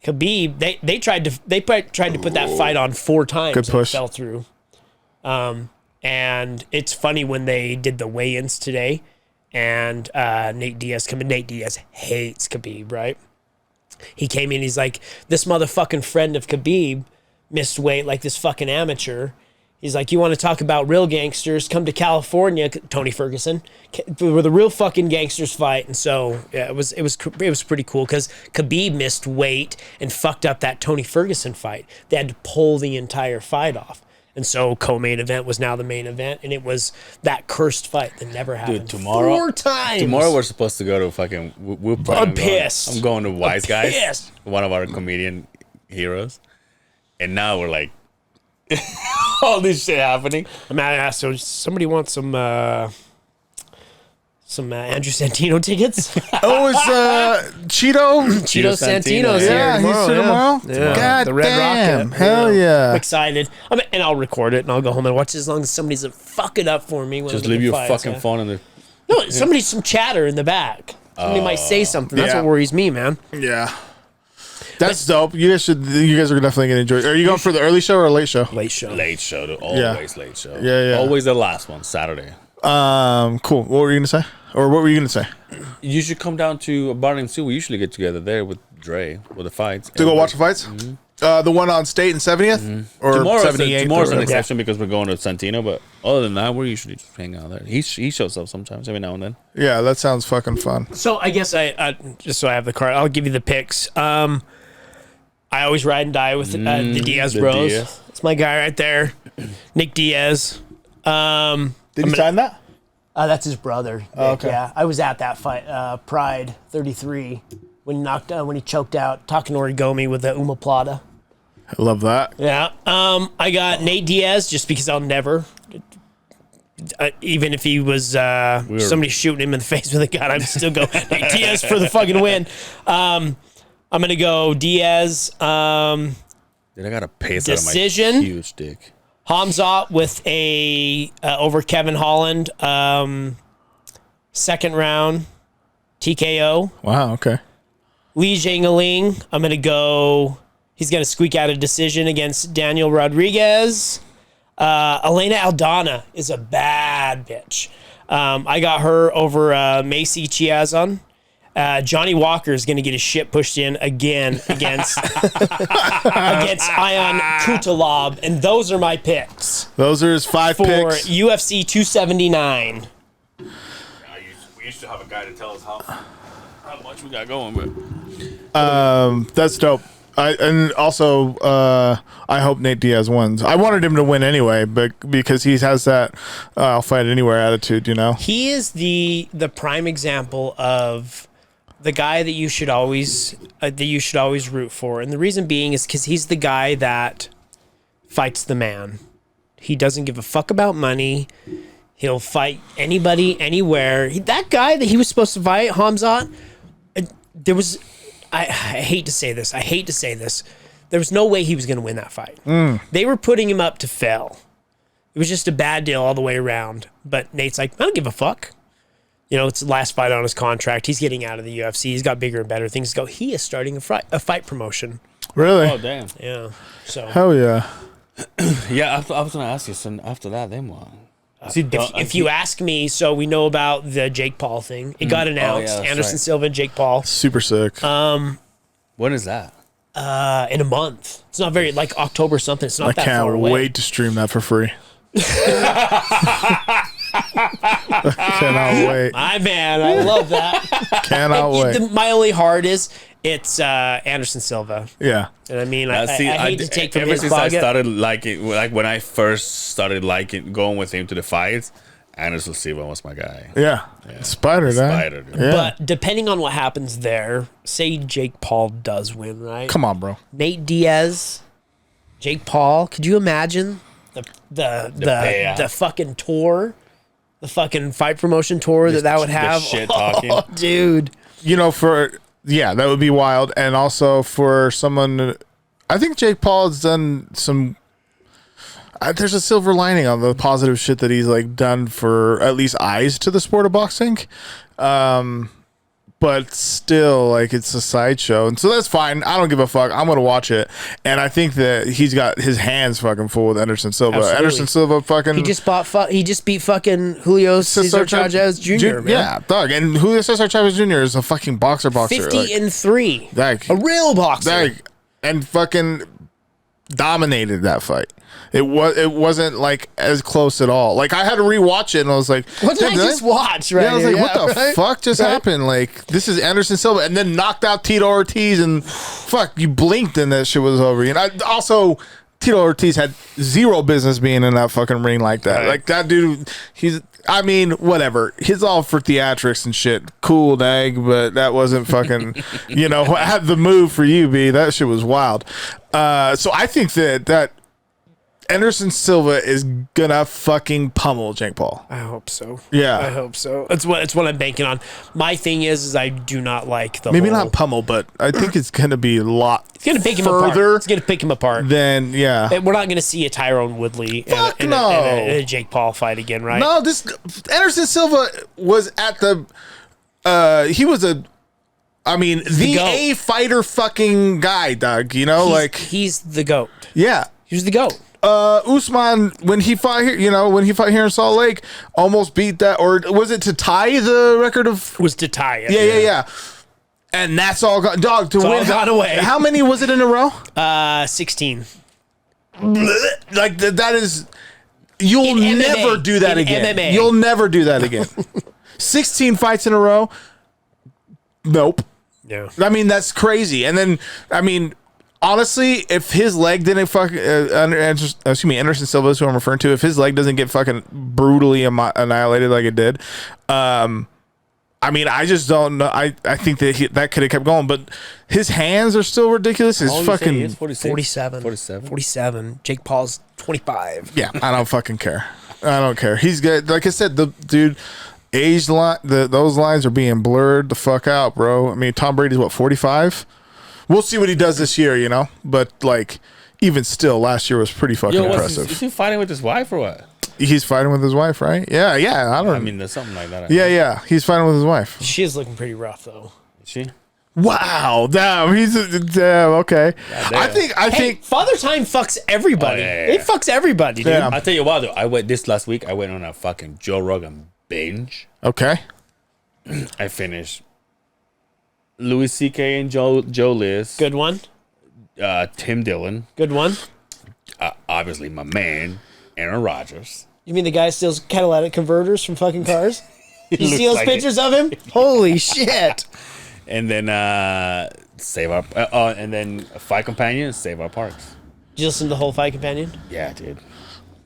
Khabib, they tried to put that fight on 4 times. Good push. And it fell through. And it's funny when they did the weigh-ins today, and Nate Diaz come in. Nate Diaz hates Khabib, right? He came in. He's like, this motherfucking friend of Khabib missed weight like this fucking amateur. He's like, you want to talk about real gangsters? Come to California, Tony Ferguson, where the real fucking gangsters fight. And so yeah, it was pretty cool because Khabib missed weight and fucked up that Tony Ferguson fight. They had to pull the entire fight off. And so co-main event was now the main event, and it was that cursed fight that never happened. Dude, tomorrow 4 times. Tomorrow we're supposed to go to fucking Whoop. I'm pissed. I'm going to Wise Guys, pissed. one of our comedian heroes, and now we're like, all this shit happening. I'm at ask, so somebody wants some Andrew Santino tickets? Oh, it's Cheeto. Cheeto Santino's here Yeah, tomorrow. he's here tomorrow. Yeah. God The Red damn. Rocket. Hell I'm yeah. excited. And I'll record it and I'll go home and watch it as long as somebody doesn't fuck it up for me. When Just I'm leave your fights, fucking yeah. phone in the. No, some chatter in the back. Somebody might say something. That's Yeah. what worries me, man. Yeah. That's dope. You guys are definitely gonna enjoy it. Are you going for the early show or a late show? Late show. Late show, dude. Always late show. Yeah, yeah. Always the last one, Saturday. Cool. What were you gonna say? Or what were you gonna say? You should come down to Barn and Sue. We usually get together there with Dre with the fights. To go watch the fights? The one on State and 70th? Or Tomorrow's 78th? tomorrow's an or whatever? exception because we're going to Santino, but other than that, we're usually just hanging out there. He shows up sometimes, every now and then. Yeah, that sounds fucking fun. So I guess I just so I have the card, I'll give you the picks. I always ride and die with the Diaz the bros. Diaz. It's my guy right there, Nick Diaz. Did you sign that? That's his brother. Nick, okay. Yeah, I was at that fight, Pride 33, when he choked out Takanori Gomi with the Umaplata. I love that. Yeah. I got Nate Diaz just because I'll never. Even if he was somebody shooting him in the face with a gun, I'd still go Nate Diaz for the fucking win. I'm gonna go Diaz. Dude, I got a pace Decision. out of my huge dick. Hamzat with a over Kevin Holland. Second round TKO. Wow, okay. Li Jingliang, I'm gonna go. He's gonna squeak out a decision against Daniel Rodriguez. Elena Aldana is a bad bitch. I got her over Macy Chiazon. Johnny Walker is going to get his shit pushed in again against Ion Kutalab, and those are my picks Those are his 5 for picks. UFC 279. We used to have a guy to tell us how much we got going, but That's dope. I hope Nate Diaz wins. I wanted him to win anyway, but because he has that I'll fight anywhere attitude, you know. He is the prime example of the guy that you should always root for, and the reason being is because he's the guy that fights the man. He doesn't give a fuck about money. He'll fight anybody, anywhere. That guy that he was supposed to fight, Hamzat, there was. I hate to say this. There was no way he was going to win that fight. They were putting him up to fail. It was just a bad deal all the way around. But Nate's like, I don't give a fuck. You know, it's the last fight on his contract. He's getting out of the UFC. He's got bigger and better things to go. He is starting a fight promotion. Really? oh damn. Yeah. So Hell yeah. Yeah, I was gonna ask you. So after that, then what? if you ask me, so we know about the Jake Paul thing. It got announced. that's Anderson right. Silva, Jake Paul. Super sick. When is that? In a month. It's not very like October something. It's not I that far can't away. wait to stream that for free. Cannot wait. My man, I love that. Cannot wait. My only heart is it's Anderson Silva. Yeah. And I mean, I hate to take from ever his since I pocket. started liking, like when I first started liking going with him to the fights, Anderson Silva was my guy. Yeah. Spider, that. Spider, dude. Yeah. But depending on what happens there, say Jake Paul does win, right? Come on, bro. Nate Diaz, Jake Paul. Could you imagine the payout. fucking tour the fucking fight promotion tour that would have. Shit talking. Oh, dude. You know, that would be wild. And also for someone, I think Jake Paul has done some. There's a silver lining on the positive shit that he's like done for at least eyes to the sport of boxing. But still, like, it's a sideshow. And so that's fine. I don't give a fuck. I'm going to watch it. And I think that he's got his hands fucking full with Anderson Silva. Absolutely. Anderson Silva fucking... He just beat fucking Julio Cesar Chavez Jr., man. Yeah, dog. And Julio Cesar Chavez Jr. is a fucking boxer. 50-3. Like, a real boxer. And fucking dominated that fight. It wasn't like as close at all. Like I had to rewatch it and I was like, what did I just watch? Right? Yeah, I was like, what the fuck just happened? Like this is Anderson Silva, and then knocked out Tito Ortiz, and fuck, you blinked and that shit was over. And also Tito Ortiz had zero business being in that fucking ring like that. Right. Like that dude, whatever. He's all for theatrics and shit. Cool, dag, but that wasn't fucking, I had the move for you, B. That shit was wild. So I think that Anderson Silva is gonna fucking pummel Jake Paul. I hope so. Yeah, I hope so. It's what I'm banking on. My thing is I do not like the not pummel, but I think it's gonna be a lot. It's gonna pick him apart. It's gonna pick him apart. Then we're not gonna see a Tyrone Woodley in a Jake Paul fight again, right? No, this Anderson Silva was at the. He was the A fighter fucking guy, Doug. He's the GOAT. Yeah, he's the GOAT. Usman, when he fought here, here in Salt Lake, almost beat that, or was it to tie the record of? It was to tie it. Yeah. And that's all gone. Dog, to win. Gone away. How many was it in a row? 16. Like, that is... You'll never do that again. MMA. You'll never do that again. 16 fights in a row? Nope. Yeah. That's crazy. And then, honestly, if his leg didn't Anderson Silva is who I'm referring to, if his leg doesn't get fucking brutally annihilated like it did, I just don't know. I think that could have kept going, but his hands are still ridiculous. His fucking 47. Jake Paul's 25. Yeah, I don't fucking care. I don't care. He's good. Like I said, the dude, age line, those lines are being blurred the fuck out, bro. Tom Brady's what, 45? We'll see what he does this year, But like, even still, last year was pretty fucking impressive. Is he fighting with his wife or what? He's fighting with his wife, right? Yeah. There's something like that. Yeah. He's fighting with his wife. She is looking pretty rough, though. Is she? Wow, damn. Damn. Okay. I think Father Time fucks everybody. It fucks everybody, dude. Yeah. I'll tell you what, though. This last week, I went on a fucking Joe Rogan binge. Okay. I finished Louis C.K. and Joe List. Good one. Tim Dillon. Good one. Obviously, my man, Aaron Rodgers. You mean the guy steals catalytic converters from fucking cars? You see those pictures of him? Holy shit. And then and then Fight Companion, Save Our Parks. Did you listen to the whole Fight Companion? Yeah, dude.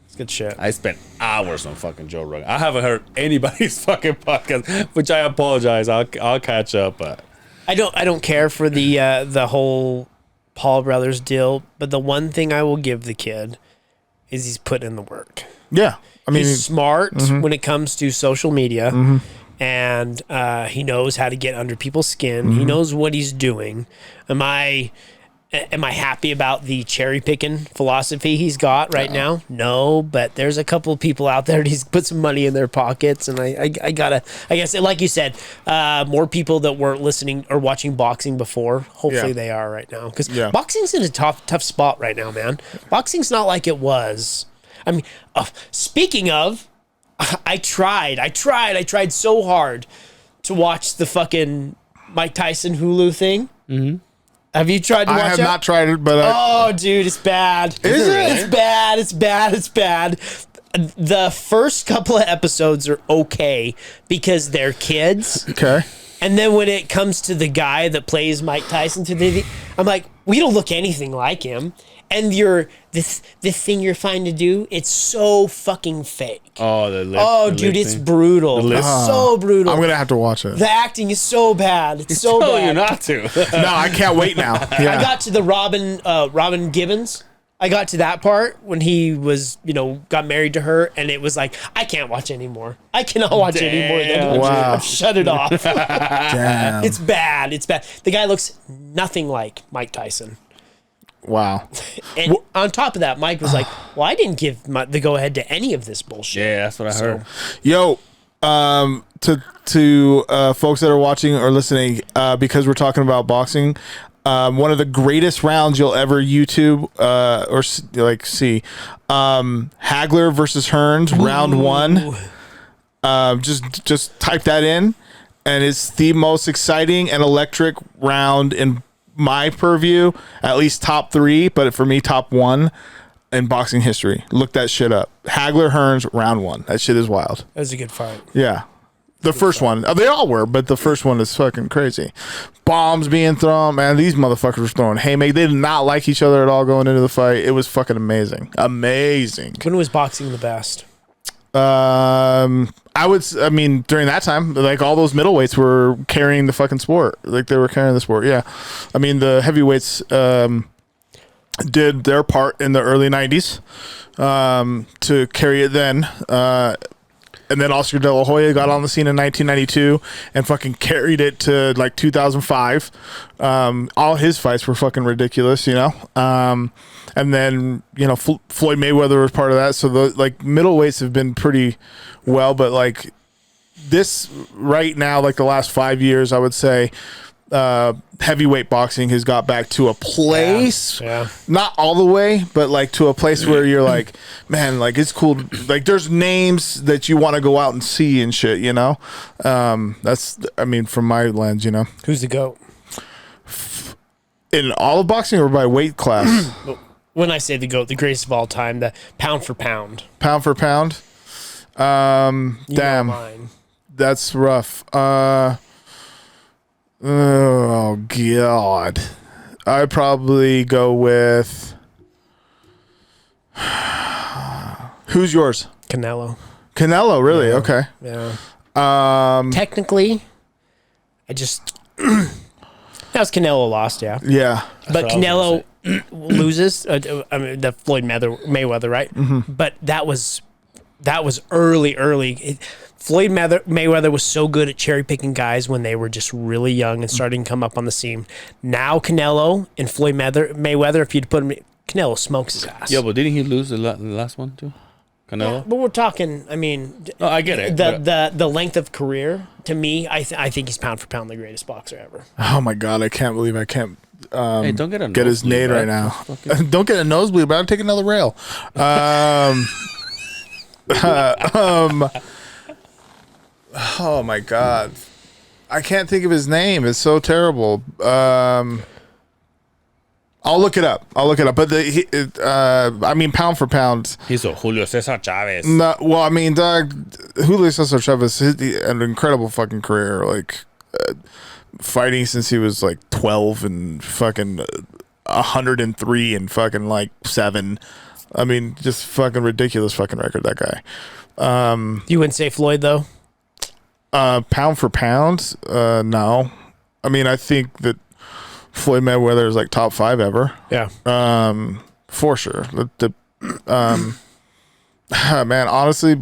It's good shit. I spent hours on fucking Joe Rogan. I haven't heard anybody's fucking podcast, which I apologize. I'll catch up, but I don't care for the whole Paul Brothers deal, but the one thing I will give the kid is he's put in the work. Yeah. He's smart when it comes to social media, and he knows how to get under people's skin. He knows what he's doing. Am I happy about the cherry picking philosophy he's got right now? No, but there's a couple of people out there that he's put some money in their pockets, and I guess like you said, more people that weren't listening or watching boxing before, hopefully they are right now, because boxing's in a tough spot right now, man. Boxing's not like it was. Speaking of, I tried so hard to watch the fucking Mike Tyson Hulu thing. Have you tried to watch it? I have not tried it, but dude, it's bad. Is it? It's bad. The first couple of episodes are okay because they're kids. Okay. And then when it comes to the guy that plays Mike Tyson, I'm like, we don't look anything like him. And the thing you're trying to do, it's so fucking fake. Oh, the lip. Dude, it's brutal. It's so brutal. I'm gonna have to watch it. The acting is so bad. It's so bad. You not to. No, I can't wait now. Yeah. I got to the Robin Gibbons. I got to that part when he was, got married to her, and it was like, I can't watch anymore. I cannot watch anymore. Wow. I've shut it off. Damn. It's bad. It's bad. The guy looks nothing like Mike Tyson. Wow. And on top of that, Mike was like, well, I didn't give the go-ahead to any of this bullshit. Yeah, that's what I heard. Yo, to folks that are watching or listening, because we're talking about boxing, one of the greatest rounds you'll ever YouTube or see, Hagler versus Hearns, round 1. Just type that in, and it's the most exciting and electric round in my purview, at least top 3, but for me, top 1 in boxing history. Look that shit up. Hagler Hearns, round 1. That shit is wild. That was a good fight. Yeah. The first one, they all were, but the first one is fucking crazy. Bombs being thrown, man. These motherfuckers were throwing haymakers. They did not like each other at all going into the fight. It was fucking amazing. When was boxing the best? During that time, like all those middleweights were carrying the fucking sport. Like they were carrying the sport. Yeah. I mean, the heavyweights did their part in the early 90s to carry it then. And then Oscar De La Hoya got on the scene in 1992 and fucking carried it to like 2005. All his fights were fucking ridiculous, and then, Floyd Mayweather was part of that. So the middleweights have been pretty well, but like this right now, like the last 5 years, I would say, heavyweight boxing has got back to a place, not all the way, but like to a place where you're like, man, like it's cool. Like there's names that you want to go out and see and shit, that's, from my lens, Who's the GOAT? In all of boxing or by weight class? When I say the GOAT, the greatest of all time, the pound for pound. Pound for pound? Damn. That's rough. Oh God, I'd probably go with. Who's yours? Canelo. Canelo, really? Yeah. Okay. Yeah. Technically, I just that was Canelo lost, yeah. Yeah, but Canelo loses. The Floyd Mayweather, right? Mm-hmm. But that was early. Floyd Mayweather was so good at cherry picking guys when they were just really young and starting to come up on the scene. Now Canelo and Floyd Mayweather, if you'd put him, Canelo smokes his ass. Yeah, but didn't he lose the last one too? Canelo. Yeah, but we're talking. No, I get it. The length of career, to me, I think he's pound for pound the greatest boxer ever. Oh my God, I can't believe I can't. Hey, don't get his nade right now. Don't get a nosebleed, but I'll take another rail. Oh my God, I can't think of his name. It's so terrible. I'll look it up. But pound for pound. He's a Julio Cesar Chavez. No, well, Julio Cesar Chavez had an incredible fucking career. Like fighting since he was like 12 and fucking 103 and fucking like 7. Just fucking ridiculous fucking record, that guy. You wouldn't say Floyd though? Pound for pound, no. I think that Floyd Mayweather is like top 5 ever. Yeah. For sure. Man, honestly,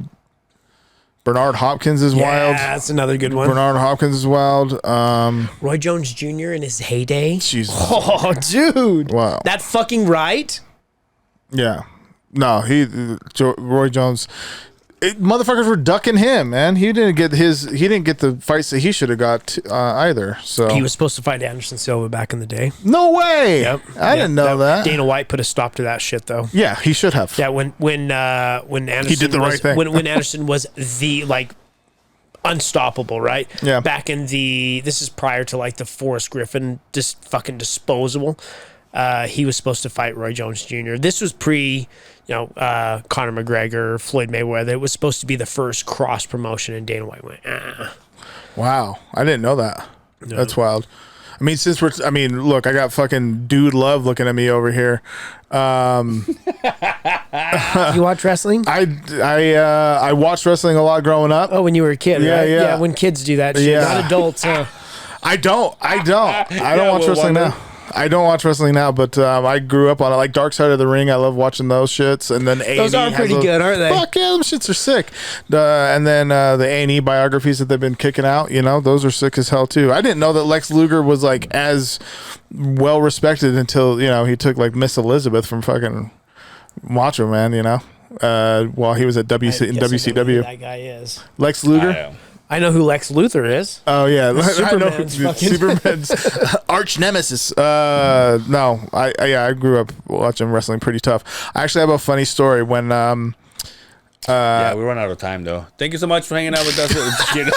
Bernard Hopkins is wild. Yeah, that's another good one. Bernard Hopkins is wild. Roy Jones Jr. in his heyday. Jesus. Oh, dude. Wow. That fucking right? Yeah. No, Roy Jones. Motherfuckers were ducking him, man. He didn't get the fights that he should have got either. So he was supposed to fight Anderson Silva back in the day. No way. Yep. I didn't know that. Dana White put a stop to that shit though. Yeah, he should have. Yeah, when Anderson he did the right thing. when Anderson was the unstoppable, right? Yeah. Back in this is prior to like the Forrest Griffin just fucking disposable. He was supposed to fight Roy Jones Jr. This was pre, Conor McGregor, Floyd Mayweather. It was supposed to be the first cross promotion, and Dana White went, Wow, I didn't know that. No. That's wild. Look, I got fucking Dude Love looking at me over here. You watch wrestling? I watched wrestling a lot growing up. Oh, when you were a kid, yeah, right? Yeah, when kids do that shit, Yeah. not adults. I don't watch wrestling now. I don't watch wrestling now, but I grew up on it. Like Dark Side of the Ring, I love watching those shits. And then A&E Those are pretty good, aren't they? Fuck yeah, them shits are sick. And then the A&E biographies that they've been kicking out, you know, those are sick as hell too. I didn't know that Lex Luger was like as well respected until, you know, he took like Miss Elizabeth from fucking Macho Man, you know, while he was at WCW. Who that guy is. Lex Luger. I know who Lex Luthor is. Oh yeah, Superman's Superman's arch nemesis. No, I grew up watching wrestling pretty tough. I actually have a funny story when yeah, we run out of time though. Thank you so much for hanging out with us. Just kidding.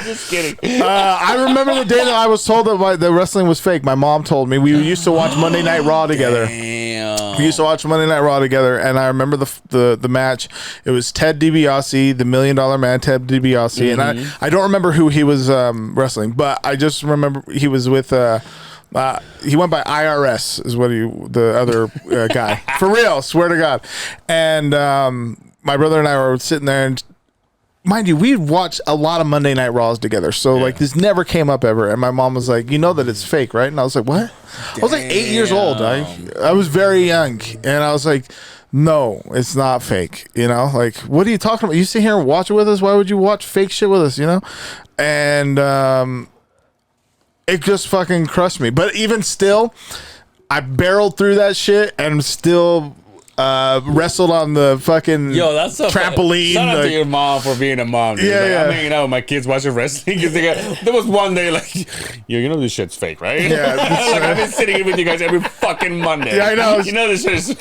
Just kidding. I remember the day that I was told that the wrestling was fake. My mom told me. We used to watch Monday Night Raw together. Damn. We used to watch Monday Night Raw together, and I remember the match. It was Ted DiBiase, the $1 Million Man, Ted DiBiase, and I don't remember who he was wrestling, but I just remember he was with. He went by IRS, is what the other guy. For real, swear to God. And my brother and I were sitting there, and mind you, we'd watched a lot of Monday Night Raws together. So, like, this never came up ever. And my mom was like, you know that it's fake, right? And I was like, what? I was like 8 years old. I was very young. And I was like, no, it's not fake. You know, like, what are you talking about? You sit here and watch it with us? Why would you watch fake shit with us, you know? And it just fucking crushed me. But even still, I barreled through that shit and still wrestled on the fucking trampoline. Shout out to your mom for being a mom. Dude. Yeah, like, yeah. I'm hanging out with my kids watching wrestling. There was one day like, you know this shit's fake, right? Yeah, like, I've been sitting here with you guys every fucking Monday. Yeah, I know. You know this shit is...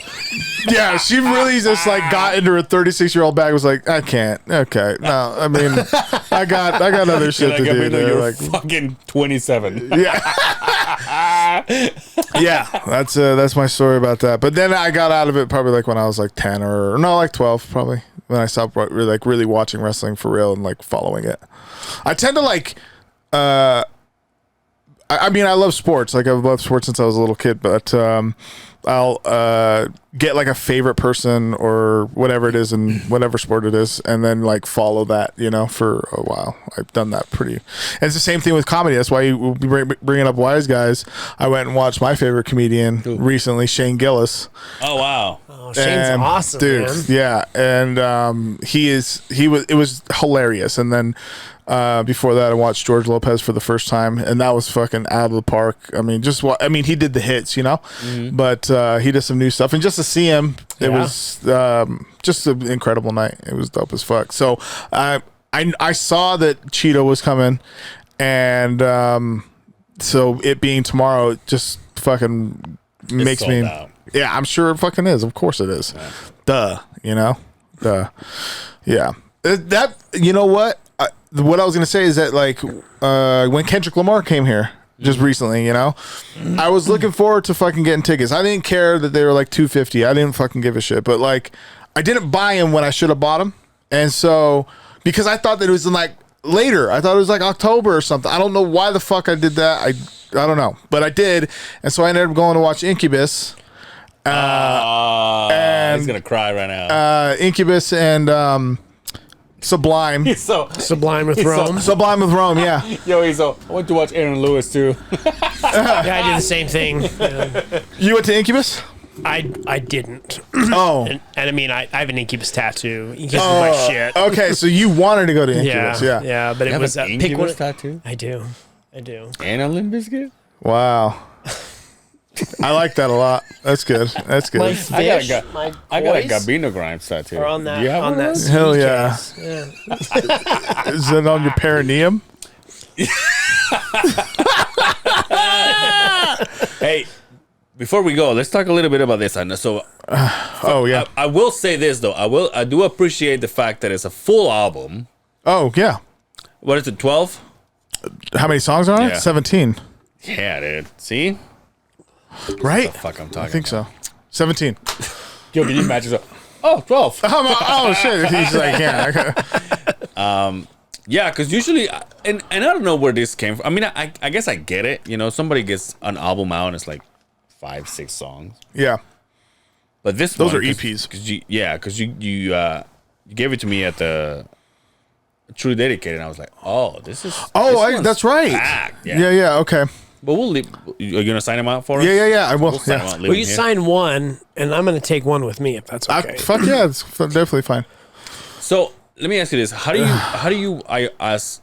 Yeah, she really just like got into her 36-year-old bag. Was like, I can't. Okay, no, I mean, I got other shit like, to do. You're like fucking 27. Yeah, yeah. That's my story about that. But then I got out of it probably like when I was like 10 or no, like 12 probably. When I stopped really watching wrestling for real and like following it. I tend to like. I mean, I love sports. Like I've loved sports since I was a little kid, but I'll get like a favorite person or whatever it is in whatever sport it is, and then like follow that, you know, for a while. I've done that pretty. And it's the same thing with comedy. That's why you bringing up Wise Guys. I went and watched my favorite comedian recently, Shane Gillis. Oh wow. Oh, Shane's awesome, dude. man. Yeah, and it was hilarious. And then before that, I watched George Lopez for the first time, and that was fucking out of the park. I mean, he did the hits, you know, but he did some new stuff, and just to see him, it was just an incredible night. It was dope as fuck. So I saw that Cheeto was coming, and so it being tomorrow, it just fucking makes me. Out. Yeah, I'm sure it fucking is. Of course it is. Yeah. Duh, you know? Duh. Yeah. That, you know what? What I was going to say is that, like, when Kendrick Lamar came here just recently, you know, I was looking forward to fucking getting tickets. I didn't care that they were like $250. I didn't fucking give a shit. But, like, I didn't buy him when I should have bought him. And so, because I thought that it was in, like, later. I thought it was, like, October or something. I don't know why the fuck I did that. I don't know. But I did. And so I ended up going to watch Incubus. And he's gonna cry right now. Incubus and Sublime. Sublime with Rome. Sublime with Rome, yeah. Yo, I went to watch Aaron Lewis too. Yeah, I did the same thing. Yeah. You went to Incubus? I didn't. Oh. And I mean, I have an Incubus tattoo. Incubus is my shit. Okay, so you wanted to go to Incubus, yeah. Yeah, but it was an Incubus tattoo? I do. And a Limp Bizkit? Wow. I like that a lot. That's good. That's good. My fish, I got a Gabino Grhymes tattoo. Or on that. You have on one? that. Hell yeah. Case. Yeah. Is it on your perineum? Hey, before we go, let's talk a little bit about this. So, yeah. I will say this though. I do appreciate the fact that it's a full album. Oh, yeah. What is it? 12? How many songs are on it? Yeah. 17. Yeah, dude. See? Right? What the fuck I'm talking I think about. so. 17. Yo, can you imagine? 12. Oh, shit. He's like, yeah. Yeah, because usually, and I don't know where this came from. I mean, I guess I get it. You know, somebody gets an album out and it's like 5-6 songs. Yeah. But those are EPs. Because you gave it to me at the True Dedicated, and I was like, oh, this is. Oh, that's right. Packed. Yeah. Okay. But we'll leave. You're gonna sign him out for us? Yeah. I will. We'll sign him Yeah. out, leave Well, him you here. sign one, and I'm going to take one with me if that's okay. Fuck yeah, it's definitely fine. So let me ask you this: how do you I ask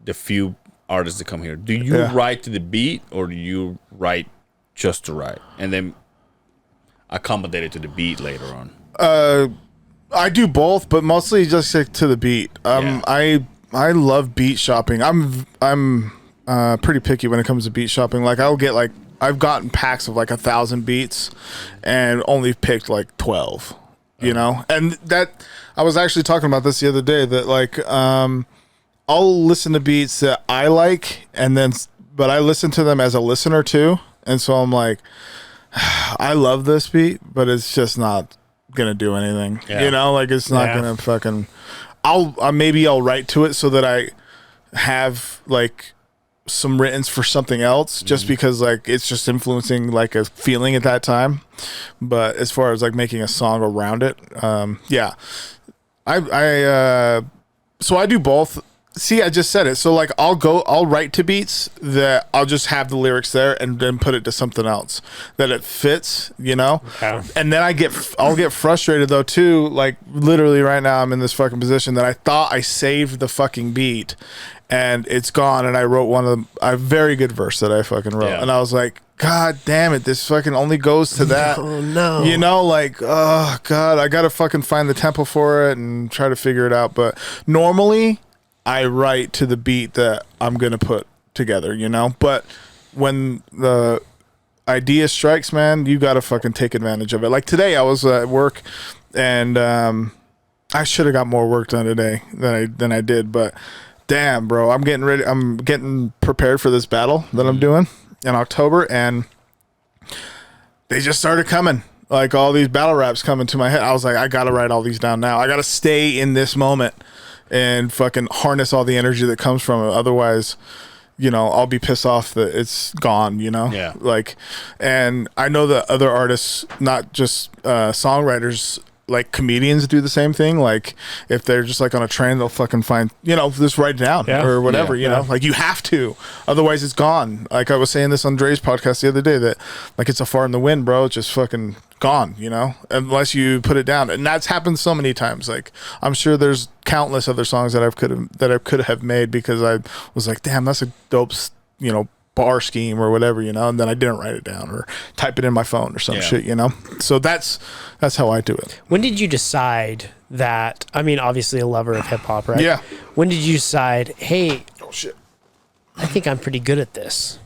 the few artists to come here? Do you write to the beat, or do you write just to write, and then accommodate it to the beat later on? I do both, but mostly just stick to the beat. I love beat shopping. I'm pretty picky when it comes to beat shopping. Like I've gotten packs of like 1,000 beats and only picked like 12. You know, and that I was actually talking about this the other day. That like I'll listen to beats that I like, but I listen to them as a listener too, and so I'm like, I love this beat, but it's just not gonna do anything. You know, like it's not gonna fucking. Maybe I'll write to it so that I have like some writtens for something else, just because like it's just influencing like a feeling at that time. But as far as like making a song around it, so I do both. See, I just said it. So like I'll write to beats that I'll just have the lyrics there and then put it to something else that it fits, you know? Yeah. And then I'll get frustrated though too. Like literally right now I'm in this fucking position that I thought I saved the fucking beat and it's gone, and I wrote a very good verse that I fucking wrote. And I was like, God damn it, this fucking only goes to that. Oh no. You know, like, oh God, I gotta fucking find the tempo for it and try to figure it out. But normally I write to the beat that I'm gonna put together, you know. But when the idea strikes, man, you gotta fucking take advantage of it. Like today, I was at work, and I should have got more work done today than I did. But damn, bro, I'm getting ready. I'm getting prepared for this battle that I'm doing in October, and they just started coming. Like all these battle raps coming to my head. I was like, I gotta write all these down now. I gotta stay in this moment and fucking harness all the energy that comes from it. Otherwise, you know, I'll be pissed off that it's gone, you know? Yeah. Like, and I know that other artists, not just songwriters, like comedians do the same thing. Like if they're just like on a train, they'll fucking find, you know, just write it down or whatever, you know, like you have to, otherwise it's gone. Like I was saying this on Dre's podcast the other day that like it's a fart in the wind, bro. It's just fucking gone, you know, unless you put it down. And that's happened so many times. Like I'm sure there's countless other songs that I could have made because I was like, damn, that's a dope, you know, bar scheme or whatever, you know, and then I didn't write it down or type it in my phone or some shit, you know. So that's how I do it. When did you decide that? I mean, obviously a lover of hip hop, right? Yeah. When did you decide, hey, Oh shit. I think I'm pretty good at this?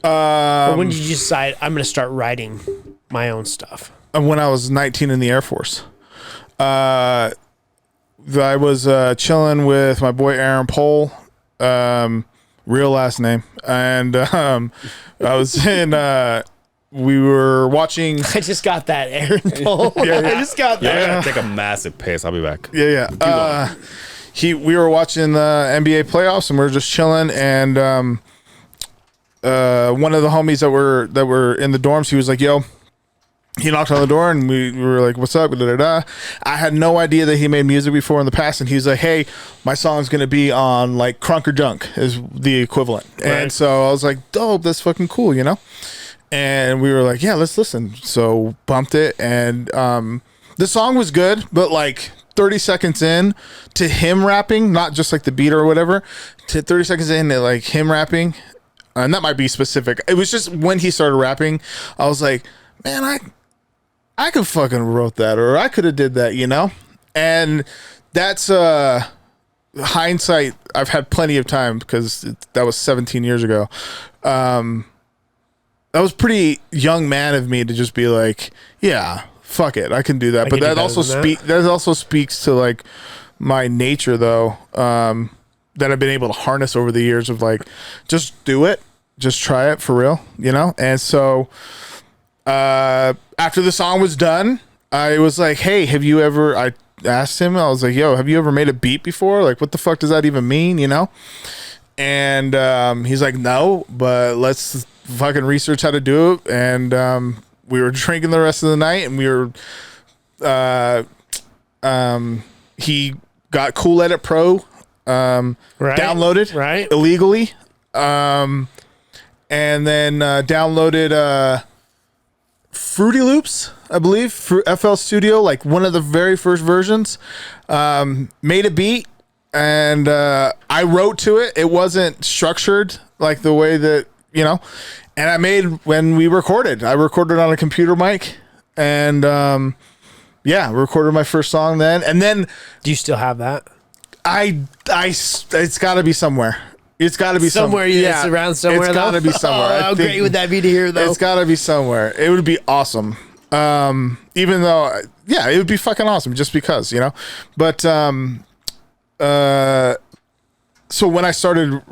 Or when did you decide I'm going to start writing my own stuff? When I was 19 in the Air Force. I was chilling with my boy Aaron Pohl, real last name, and I was in. We were watching. I just got that, Aaron Paul. I just got Yeah, I that. gotta take a massive piss. I'll be back. Yeah. We were watching the NBA playoffs, and we were just chilling, and one of the homies that were in the dorms, he was like, "Yo." He knocked on the door and we were like, what's up? I had no idea that he made music before in the past. And he's like, hey, my song's going to be on like Crunk or Junk is the equivalent. Right. And so I was like, dope, that's fucking cool, you know? And we were like, yeah, let's listen. So bumped it. And the song was good, but like 30 seconds in to him rapping, not just like the beat or whatever, to 30 seconds in to like him rapping. And that might be specific. It was just when he started rapping, I was like, man, I could fucking wrote that, or I could have did that, you know? And that's hindsight. I've had plenty of time because that was 17 years ago. That was pretty young man of me to just be like, yeah, fuck it, I can do that. But that also speaks to like my nature though, that I've been able to harness over the years of like, just do it, just try it for real, you know? And so after the song was done, I was like, hey, I asked him, I was like, yo, have you ever made a beat before? Like, what the fuck does that even mean, you know? And he's like, no, but let's fucking research how to do it. And we were drinking the rest of the night, and we were, he got Cool Edit Pro downloaded illegally. and then downloaded Fruity Loops, I believe, FL Studio, like one of the very first versions. Made a beat, and I wrote to it. It wasn't structured like the way that, you know, and I made when we recorded. I recorded on a computer mic, and yeah, recorded my first song then. And then, Do you still have that? it's got to be somewhere. It's got to be somewhere. Yeah, it's around somewhere. It's got to be somewhere. How great would that be to hear, though? It's got to be somewhere. It would be awesome. Even though, yeah, it would be fucking awesome just because, you know. But so when I started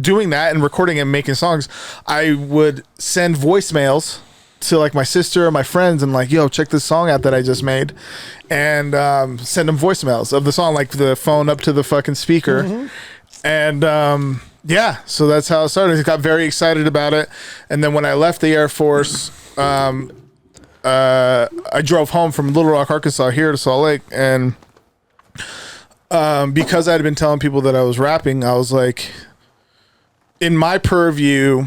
doing that and recording and making songs, I would send voicemails to like my sister or my friends and like, yo, check this song out that I just made, and send them voicemails of the song, like the phone up to the fucking speaker. And yeah, so that's how it started. I got very excited about it, and then when I left the Air Force, I drove home from Little Rock, Arkansas, here to Salt Lake, and because I had been telling people that I was rapping, I was like, in my purview,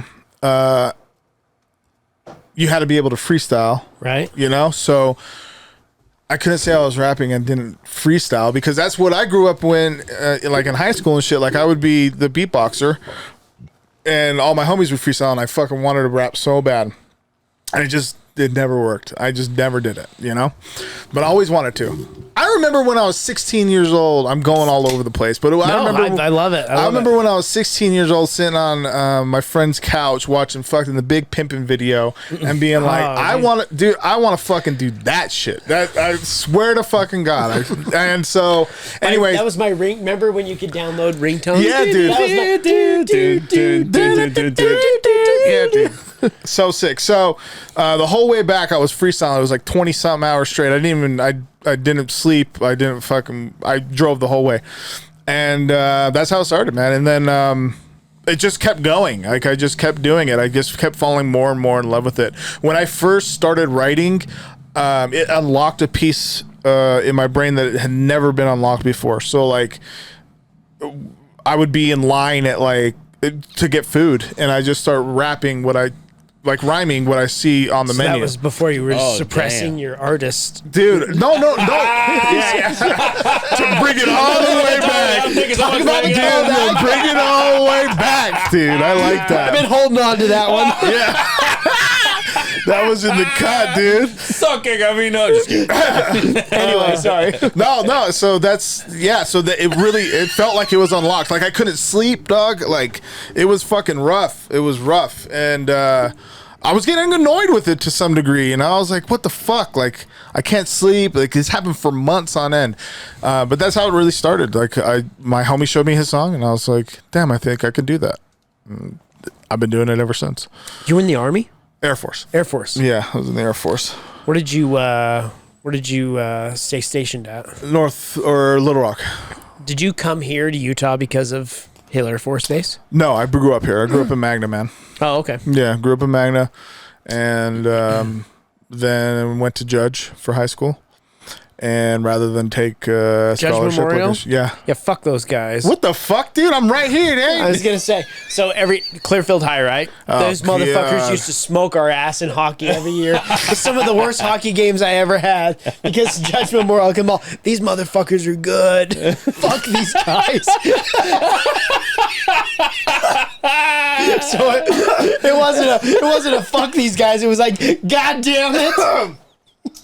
you had to be able to freestyle, Right. you know? So I couldn't say I was rapping and didn't freestyle, because that's what I grew up when, like in high school and shit. Like I would be the beatboxer and all my homies would freestyle, and I fucking wanted to rap so bad. And it never worked. I just never did it, you know? But I always wanted to. I remember when I was 16 years old, I'm going all over the place, but I love it. I remember when I was 16 years old sitting on my friend's couch watching fucking the Big Pimpin' video and being like, I want to fucking do that shit. That I swear to fucking God. And so, anyway. That was my ring. Remember when you could download ringtones? Yeah, dude. Yeah, dude. So sick. So the whole way back I was freestyling. It was like 20 something hours straight. I didn't sleep. I drove the whole way. And that's how it started, man. And then it just kept going. Like I just kept doing it. I just kept falling more and more in love with it. When I first started writing, it unlocked a piece in my brain that had never been unlocked before. So like I would be in line at like to get food, and I just start rapping rhyming what I see on the menu. That was before you were suppressing your artist. Dude, no. Yeah. To bring it all the way back. Bring it all the way back, dude. I like that. I've been holding on to that one. Yeah. That was in the cut, dude. Sucking, Gabino. Just kidding. Anyway, sorry. No. So that's, yeah. So that it felt like it was unlocked. Like I couldn't sleep, dog. Like it was fucking rough. It was rough. And, I was getting annoyed with it to some degree, and I was like, what the fuck? Like, I can't sleep. Like, this happened for months on end. But that's how it really started. Like, my homie showed me his song, and I was like, damn, I think I can do that. And I've been doing it ever since. You were in the Army? Air Force. Air Force. Yeah, I was in the Air Force. Where did you stay stationed at? North or Little Rock. Did you come here to Utah because of Hill Air Force Base? No, I grew up here. I grew up in Magna, man. Oh, okay. Yeah, grew up in Magna, and then went to Judge for high school. And rather than take scholarship, Memorial? Yeah, Fuck those guys. What the fuck, dude? I'm right here, dude. I was gonna say, so Clearfield High, right? Those motherfuckers used to smoke our ass in hockey every year. It's some of the worst hockey games I ever had because Judge Memorial come on. These motherfuckers are good. Fuck these guys. So it wasn't a fuck these guys. It was like, God damn it.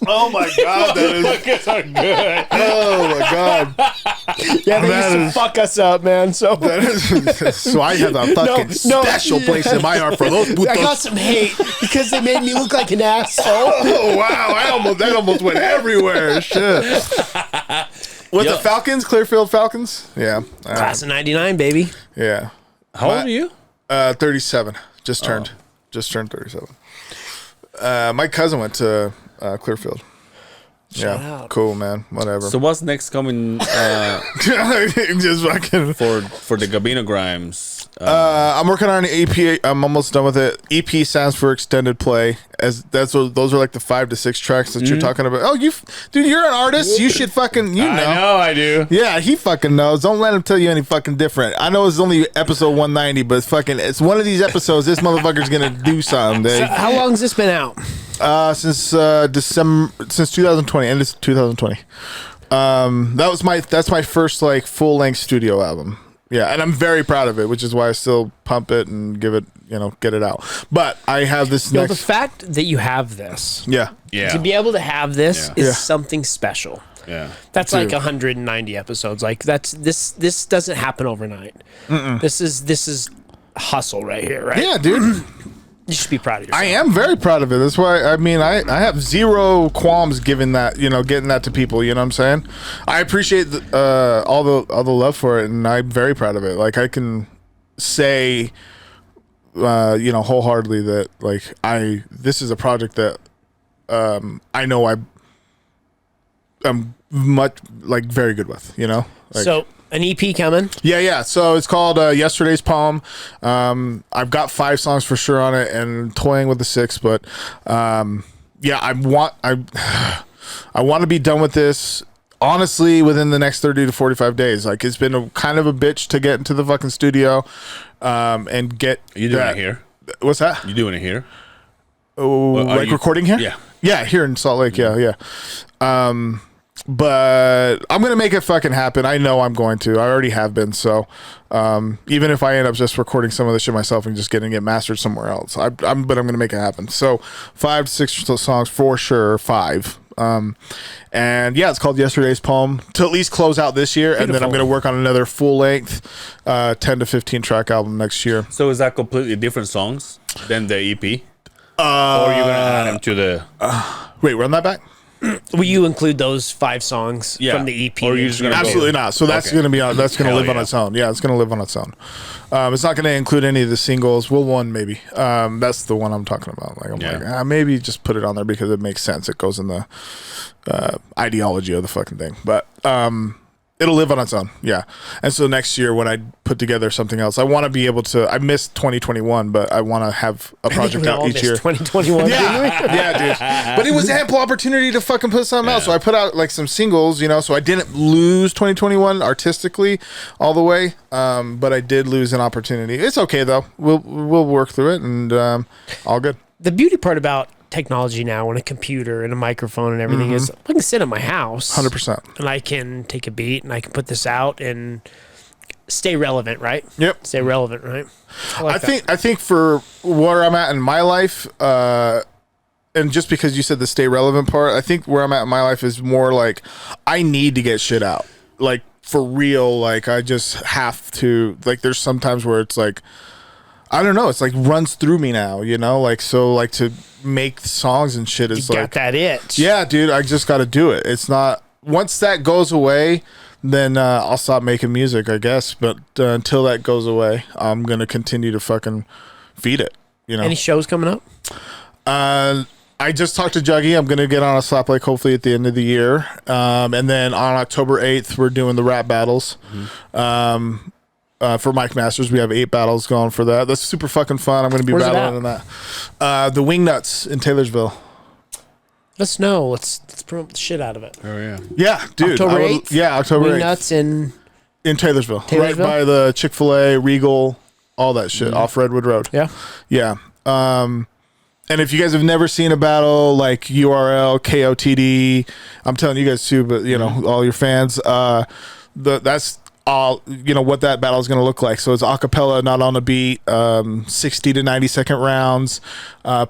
Oh my God, that is are good. oh my God. Yeah, they used to fuck us up, man. So So I have a fucking special place in my heart for those putos. I got some hate because they made me look like an asshole. Oh wow, that almost went everywhere. Shit. What, the Falcons? Clearfield Falcons? Yeah. Class of '99, baby. Yeah. How old are you? 37. Just turned 37. My cousin went to Clearfield. Shout out. Cool, man. Whatever. So what's next coming Just fucking. for the Gabino Grhymes? I'm working on an EP. I'm almost done with it. EP stands for extended play. Those are like the 5 to 6 tracks that you're talking about. Oh, dude, you're an artist. You should fucking know. I know I do. Yeah, he fucking knows. Don't let him tell you any fucking different. I know it's only episode 190, but it's one of these episodes. This motherfucker's gonna do something. So how long has this been out? Since December, since 2020, end of 2020. That's my first like full length studio album. Yeah, and I'm very proud of it, which is why I still pump it and give it, get it out. But I have this The fact that you have this, Yeah. to be able to have this Yeah. is something special. Yeah. That's Dude. like 190 episodes. Like this doesn't happen overnight. This is hustle right here, right? Yeah, dude. You should be proud of yourself. I am very proud of it. That's why I have zero qualms giving that, getting that to people. You know what I'm saying? I appreciate all the love for it, and I'm very proud of it. Like I can say, wholeheartedly that like this is a project that I know I'm much like very good with. Like, So an EP coming. Yeah. So it's called Yesterday's Poem. I've got 5 songs for sure on it, and toying with the 6th. But I want to be done with this honestly within the next 30 to 45 days. Like it's been kind of a bitch to get into the fucking studio and get. Are you doing it here? What's that? You doing it here? Oh, like recording here? Yeah. Yeah, here in Salt Lake. Yeah. But I'm going to make it fucking happen. I know I'm going to. I already have been. So even if I end up just recording some of the shit myself and just getting it mastered somewhere else, but I'm going to make it happen. So 5 to 6 songs for sure. 5. And yeah, it's called Yesterday's Poem to at least close out this year. And then I'm going to work on another full length 10 to 15 track album next year. So is that completely different songs than the EP? Or are you going to add them to the... Wait, run that back? Will you include those 5 songs from the EP? Or are you just gonna Absolutely not. So that's going to be that's going to live on yeah. its own. Yeah, it's going to live on its own. It's not going to include any of the singles. Well, one maybe. That's the one I'm talking about. Like I'm maybe just put it on there because it makes sense. It goes in the ideology of the fucking thing. But it'll live on its own. Yeah. And so next year when I put together something else, I want to be able to. I missed 2021, but I want to have a project out each year. 2021. Yeah, dude. But it was ample opportunity to fucking put something else. So I put out like some singles, so I didn't lose 2021 artistically all the way. But I did lose an opportunity. It's okay though. We'll work through it and all good. The beauty part about technology now and a computer and a microphone and everything is I can sit in my house 100%. and I can take a beat and I can put this out and stay relevant, right? Yep. Stay relevant, right? I think for where I'm at in my life, and just because you said the stay relevant part, I think where I'm at in my life is more like I need to get shit out. Like for real, like I just have to. Like there's sometimes where it's like I don't know, it's like runs through me now, like so like to make songs and shit is you like got that itch. Yeah, dude, I just got to do it. It's not once that goes away, then I'll stop making music, I guess. But until that goes away, I'm gonna continue to fucking feed it. Any shows coming up? I just talked to Juggy. I'm gonna get on a Slap Lake hopefully at the end of the year, and then on October 8th we're doing the rap battles. For Mike Masters, we have 8 battles going for that. That's super fucking fun. I'm going to be battling in that. The Wingnuts in Taylorsville. Let us know. Let's promote the shit out of it. Oh, yeah. Yeah, dude. October 8th? Yeah, October 8th. Wingnuts in Taylorsville. Right by the Chick-fil-A, Regal, all that shit, off Redwood Road. Yeah. Yeah. And if you guys have never seen a battle like URL, KOTD, I'm telling you guys too, but, all your fans, that's all what that battle is going to look like. So it's a cappella, not on a beat, 60 to 90 second rounds,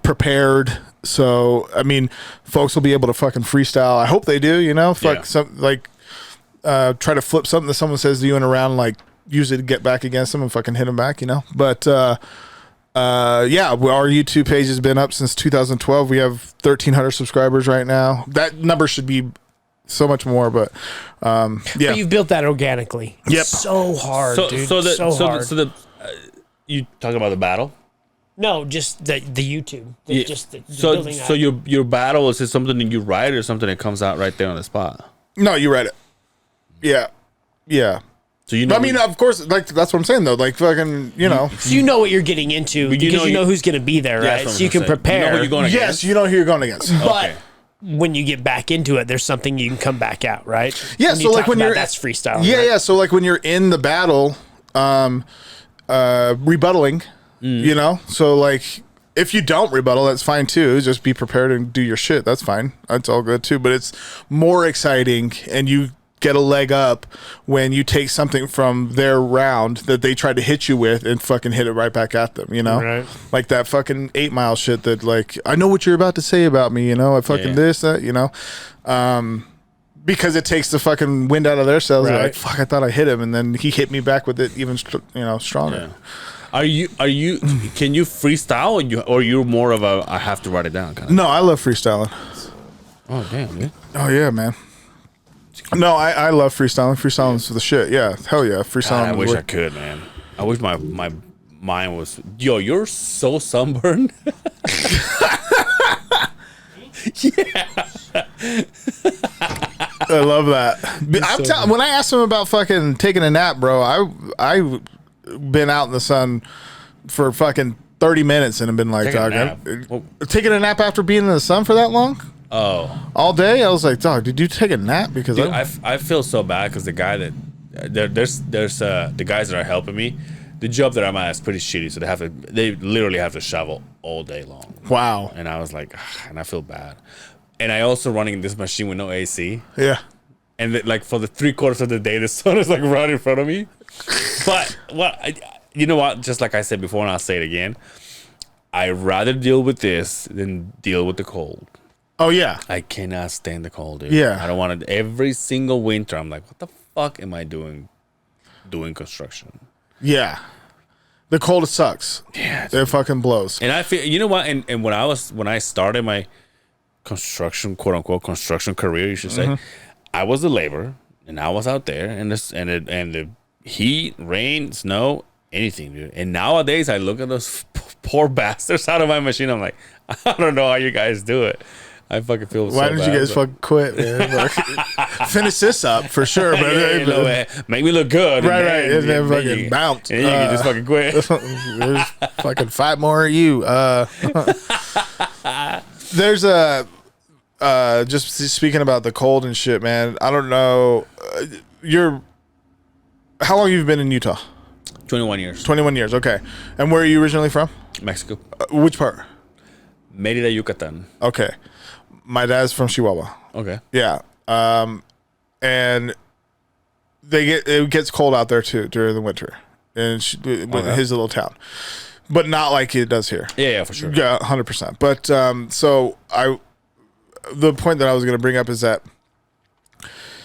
prepared. So I mean, folks will be able to fucking freestyle. I hope they do. Try to flip something that someone says to you in a round, like use it to get back against them and fucking hit them back. But our YouTube page has been up since 2012. We have 1,300 subscribers right now. That number should be so much more, but But you've built that organically. Yep. So hard, dude. So hard. You talk about the battle. No, just the YouTube. Yeah. Just the So building so that. your battle, is it something that you write or something that comes out right there on the spot? No, you read it. Yeah. Yeah. So you know. I mean, of course, like that's what I'm saying though. Like fucking, you know. So you know what you're getting into because you know who's going to be there, Yeah, right? that's what So you I'm can saying. prepare. You know who you're going against? Yes, you know who you're going against. But Okay. when you get back into it, there's something you can come back out, right? Yeah, When so you like talk when about you're that's freestyle. Yeah, right? yeah. So like when you're in the battle, rebuttaling, you know. So like if you don't rebuttal, that's fine too. Just be prepared and do your shit. That's fine. That's all good too. But it's more exciting, and you get a leg up when you take something from their round that they tried to hit you with and fucking hit it right back at them, you know? Right. Like that fucking 8 Mile shit that like, I know what you're about to say about me, you know? I fucking Yeah. this, that, you know? Because it takes the fucking wind out of their sails. They're Right. like, fuck, I thought I hit him. And then he hit me back with it even, stronger. Are you can you freestyle or you're more of a I have to write it down kind of? No, I love freestyling. Oh damn, dude. Oh, yeah, man. No, I love freestyling. Freestyling's the shit. Yeah, hell yeah. Freestyling. God, I wish I work. could, man. I wish my mind was. Yo, you're so sunburned. I love that. When I asked him about fucking taking a nap, bro, I been out in the sun for fucking 30 minutes and have been like, Taking a dog, nap? taking a nap after being in the sun for that long? Oh, All day? I was like, dog, did you take a nap? Because dude, I feel so bad because the guy that there's the guys that are helping me. The job that I'm at is pretty shitty, so they literally have to shovel all day long. wow. And I was like, and I feel bad. And I also running this machine with no AC. Yeah. And like for the 3/4 of the day, the sun is like right in front of me. But you know what? Just like I said before, and I'll say it again. I'd rather deal with this than deal with the cold. Oh, yeah. I cannot stand the cold, dude. Yeah. I don't want to. Every single winter, I'm like, what the fuck am I doing construction? Yeah. The cold sucks. Yeah. It fucking blows. And I feel, you know what? And when I started my construction, quote unquote, construction career, you should say, I was the laborer, and I was out there, and the heat, rain, snow, anything, dude. And nowadays, I look at those poor bastards out of my machine. I'm like, I don't know how you guys do it. I fucking feel so Why bad. didn't you guys fucking quit, man? Like, finish this up for sure, but make me look good. Right, and then fucking bounce. And then you can just fucking quit. There's fucking 5 more of you. There's just speaking about the cold and shit, man. I don't know. How long have you been in Utah? 21 years. 21 years. Okay. And where are you originally from? Mexico. Which part? Mérida, Yucatan. Okay. My dad's from Chihuahua. Okay. Yeah. And it gets cold out there too during the winter in his little town, but not like it does here. Yeah, for sure. Yeah, 100%. But the point that I was going to bring up is that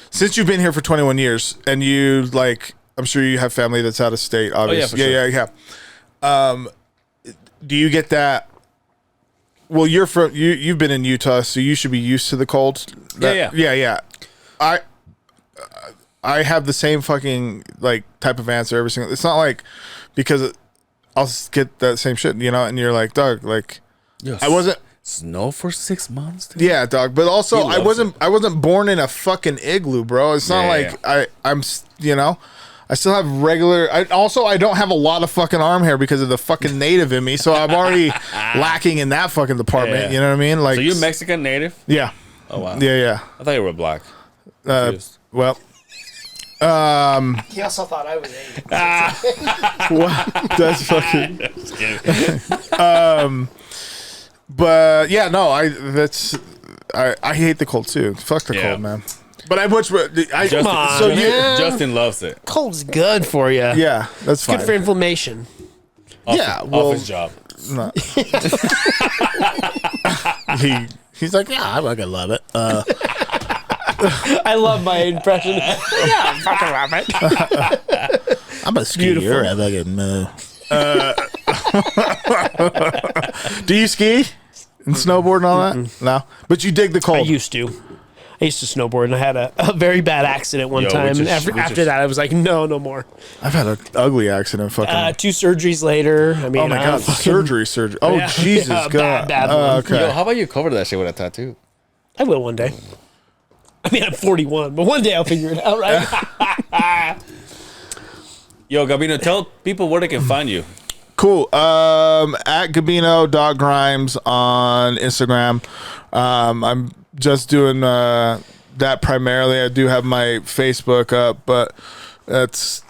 since you've been here for 21 years and you like, I'm sure you have family that's out of state, obviously. Oh, yeah, for sure. Do you get that? Well, you've been in Utah, so you should be used to the cold. Yeah. I have the same fucking like type of answer every single. It's not like because I'll get that same shit, you know, and you're like, dog, like Yes. I wasn't. Snow for 6 months. Dude. Yeah, dog. But also, He I loves wasn't born in a fucking igloo, bro. It's not Yeah, like I'm, you know. I still have regular. I don't have a lot of fucking arm hair because of the fucking native in me, so I'm already lacking in that fucking department. Yeah. You know what I mean? Like, So you're Mexican native? yeah, Oh wow. yeah. I thought you were black. Well, He also thought I was Asian. that's fucking. Just kidding. But yeah, no, I hate the cold too. Fuck the Yeah. cold, man. But I much. Justin, on, so man. Justin loves it. Cold's good for you. yeah, that's fine. Good for inflammation. Yeah, well, Office job. no. he's like, yeah, I fucking love it. I love my impression. Yeah, I fucking love it. I'm a skier. I fucking. Do you ski and snowboard and all that? No, but you dig the I cold. used to. I used to snowboard, and I had a very bad accident one time. And after that, I was like, no more. I've had an ugly accident. Fucking 2 surgeries later. I mean, oh my god, surgery. Oh yeah, Jesus, yeah, God. bad one. Okay. Yo, how about you cover that shit with a tattoo? I will one day. I mean, I'm 41, but one day I'll figure it out, right? Yo, Gabino, tell people where they can find you. Cool. At Gabino.Grhymes on Instagram. I'm just doing that primarily. I do have my Facebook up, but that's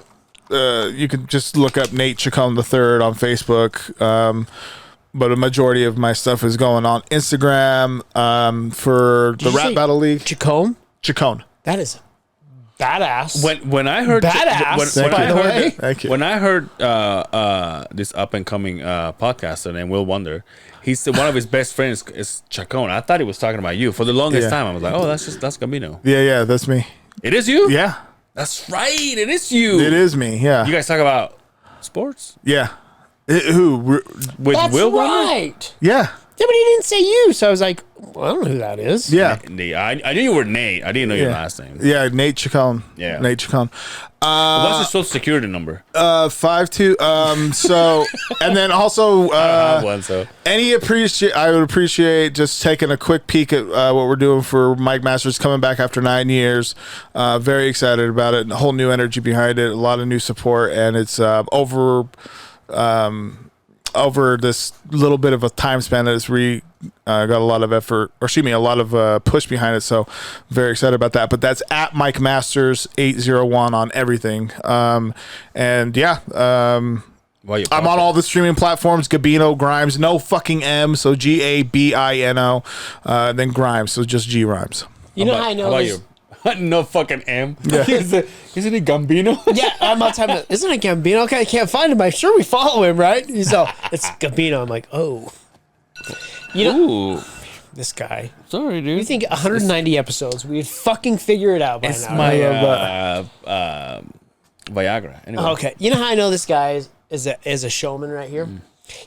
you can just look up Nate Chacon III on Facebook. But a majority of my stuff is going on Instagram for the Rap Battle League. Chacon? Chacon. That is badass. When I heard badass, by the way. Thank you. When I heard this up and coming podcaster named Will Wonder, he said one of his best friends is Chacon. I thought he was talking about you for the longest time. I was like, oh, that's Gabino. Yeah, that's me. It is you? Yeah, That's right. It is you. it is me. Yeah, You guys talk about sports yeah. Who? with That's Will Wonder? right. Yeah, Yeah, but he didn't say you, so I was like, well, I don't know who that is. yeah. I knew you were Nate. I didn't know your Yeah. last name. Yeah, Nate Chacon. Yeah. Nate Chacon. What's your social security number? 52. So, and then also, I don't have one, so. I would appreciate just taking a quick peek at what we're doing for Mike Masters coming back after 9 years. Very excited about it. A whole new energy behind it. A lot of new support, and it's over this little bit of a time span that has got a lot of effort, or excuse me, a lot of push behind it. So very excited about that. But that's at Mike Masters 801 on everything. And yeah, I'm on all the streaming platforms. Gabino Grhymes, no fucking M, so Gabino, then Grhymes, so just G Rhymes. You know how I know How about this? you? No fucking M. Yeah. Isn't it Gambino? Yeah, I'm on time. Isn't it Gabino? Okay, I can't find him. I'm sure we follow him, right? He's all, it's Gabino. I'm like, oh. You know, Ooh. this guy. Sorry, dude. You think 190 episodes, we'd fucking figure it out by It's now. my right? Viagra. Anyway. Okay, you know how I know this guy is a showman right here?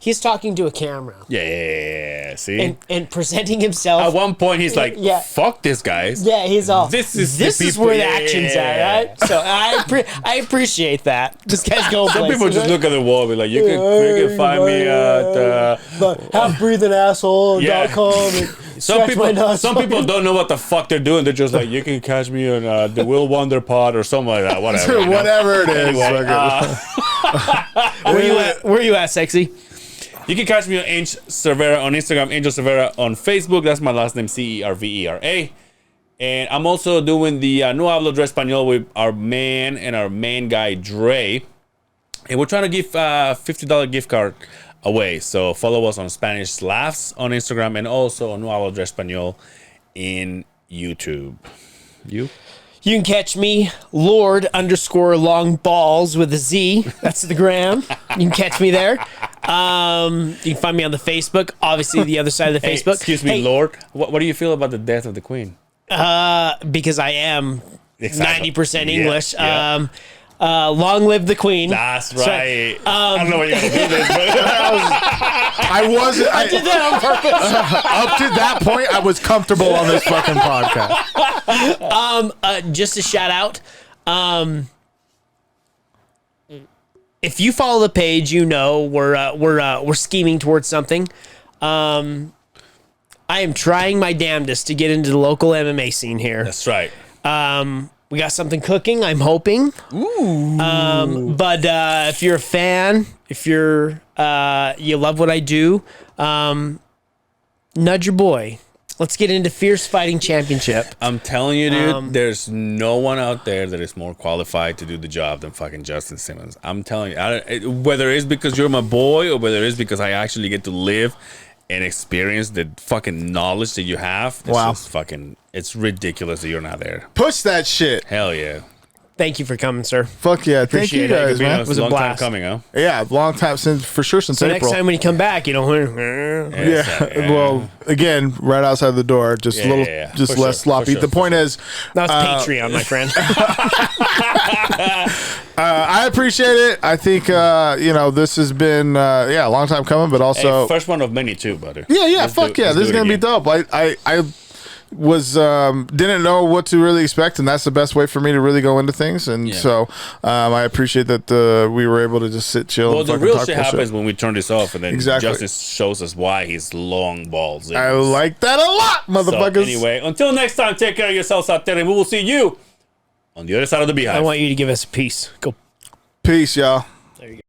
He's talking to a camera Yeah. See? and presenting himself. At one point, he's like, Yeah. fuck this, guys. Yeah, he's all. This is where the action's at, right? So I appreciate that. This guy's going. Some places, people just right? look at the wall and be like, you can find me at... halfbreathingasshole.com. Some people don't know what the fuck th're doing. They're just like, you can catch me on the Will Wonder pod or something like that. Whatever. You know? Whatever it is. Where you at, sexy? You can catch me on Angel Cervera on Instagram, Angel Cervera on Facebook. That's my last name, Cervera. And I'm also doing the No Hablo de Español with our man and our main guy, Dre. And we're trying to give $50 gift card away. So follow us on Spanish Laughs on Instagram and also on No Hablo de Español in YouTube. You can catch me, Lord_long_balls with a Z. That's the gram. You can catch me there. You can find me on the Facebook. Obviously, the other side of the Facebook. Excuse me, Lord. What do you feel about the death of the Queen? Because I am 90% English. Yeah. Long live the Queen. That's right. I don't know what you're gonna do this, but I did that on purpose. Up to that point, I was comfortable on this fucking podcast. Just a shout out. If you follow the page, you know we're scheming towards something. I am trying my damnedest to get into the local MMA scene here. that's right. We got something cooking, I'm hoping. Ooh. But if you're a fan, if you're you love what I do, nudge your boy. Let's get into Fierce Fighting Championship. I'm telling you, dude, there's no one out there that is more qualified to do the job than fucking Justin Simmons. I'm telling you, whether it's because you're my boy or whether it's because I actually get to live and experience the fucking knowledge that you have. It's just fucking, it's ridiculous that you're not there. Push that shit. Hell yeah. Thank you for coming, sir. Fuck yeah. Thank you Appreciate it. guys, man. It was a long blast. time coming, huh? Yeah, long time since So April. next time when you come back, you know. Yeah. Well, again, right outside the door, just a little, just For less sure, sloppy. for The point is, That was Patreon, my friend. I appreciate it. I think this has been a long time coming, but also Hey, first one of many too, brother. yeah. Let's Fuck do- yeah, let's this is do it gonna be again. dope. I was didn't know what to really expect, and that's the best way for me to really go into things. And so I appreciate that we were able to just sit, chill. Well, and the real shit happens when we turn this off, and then Exactly. Justice shows us why he's long balls. I like that a lot, motherfuckers. So anyway, until next time, take care of yourselves out there, and we will see you on the other side of the Beehive. I want you to give us a peace. Go. Peace, y'all. There you go.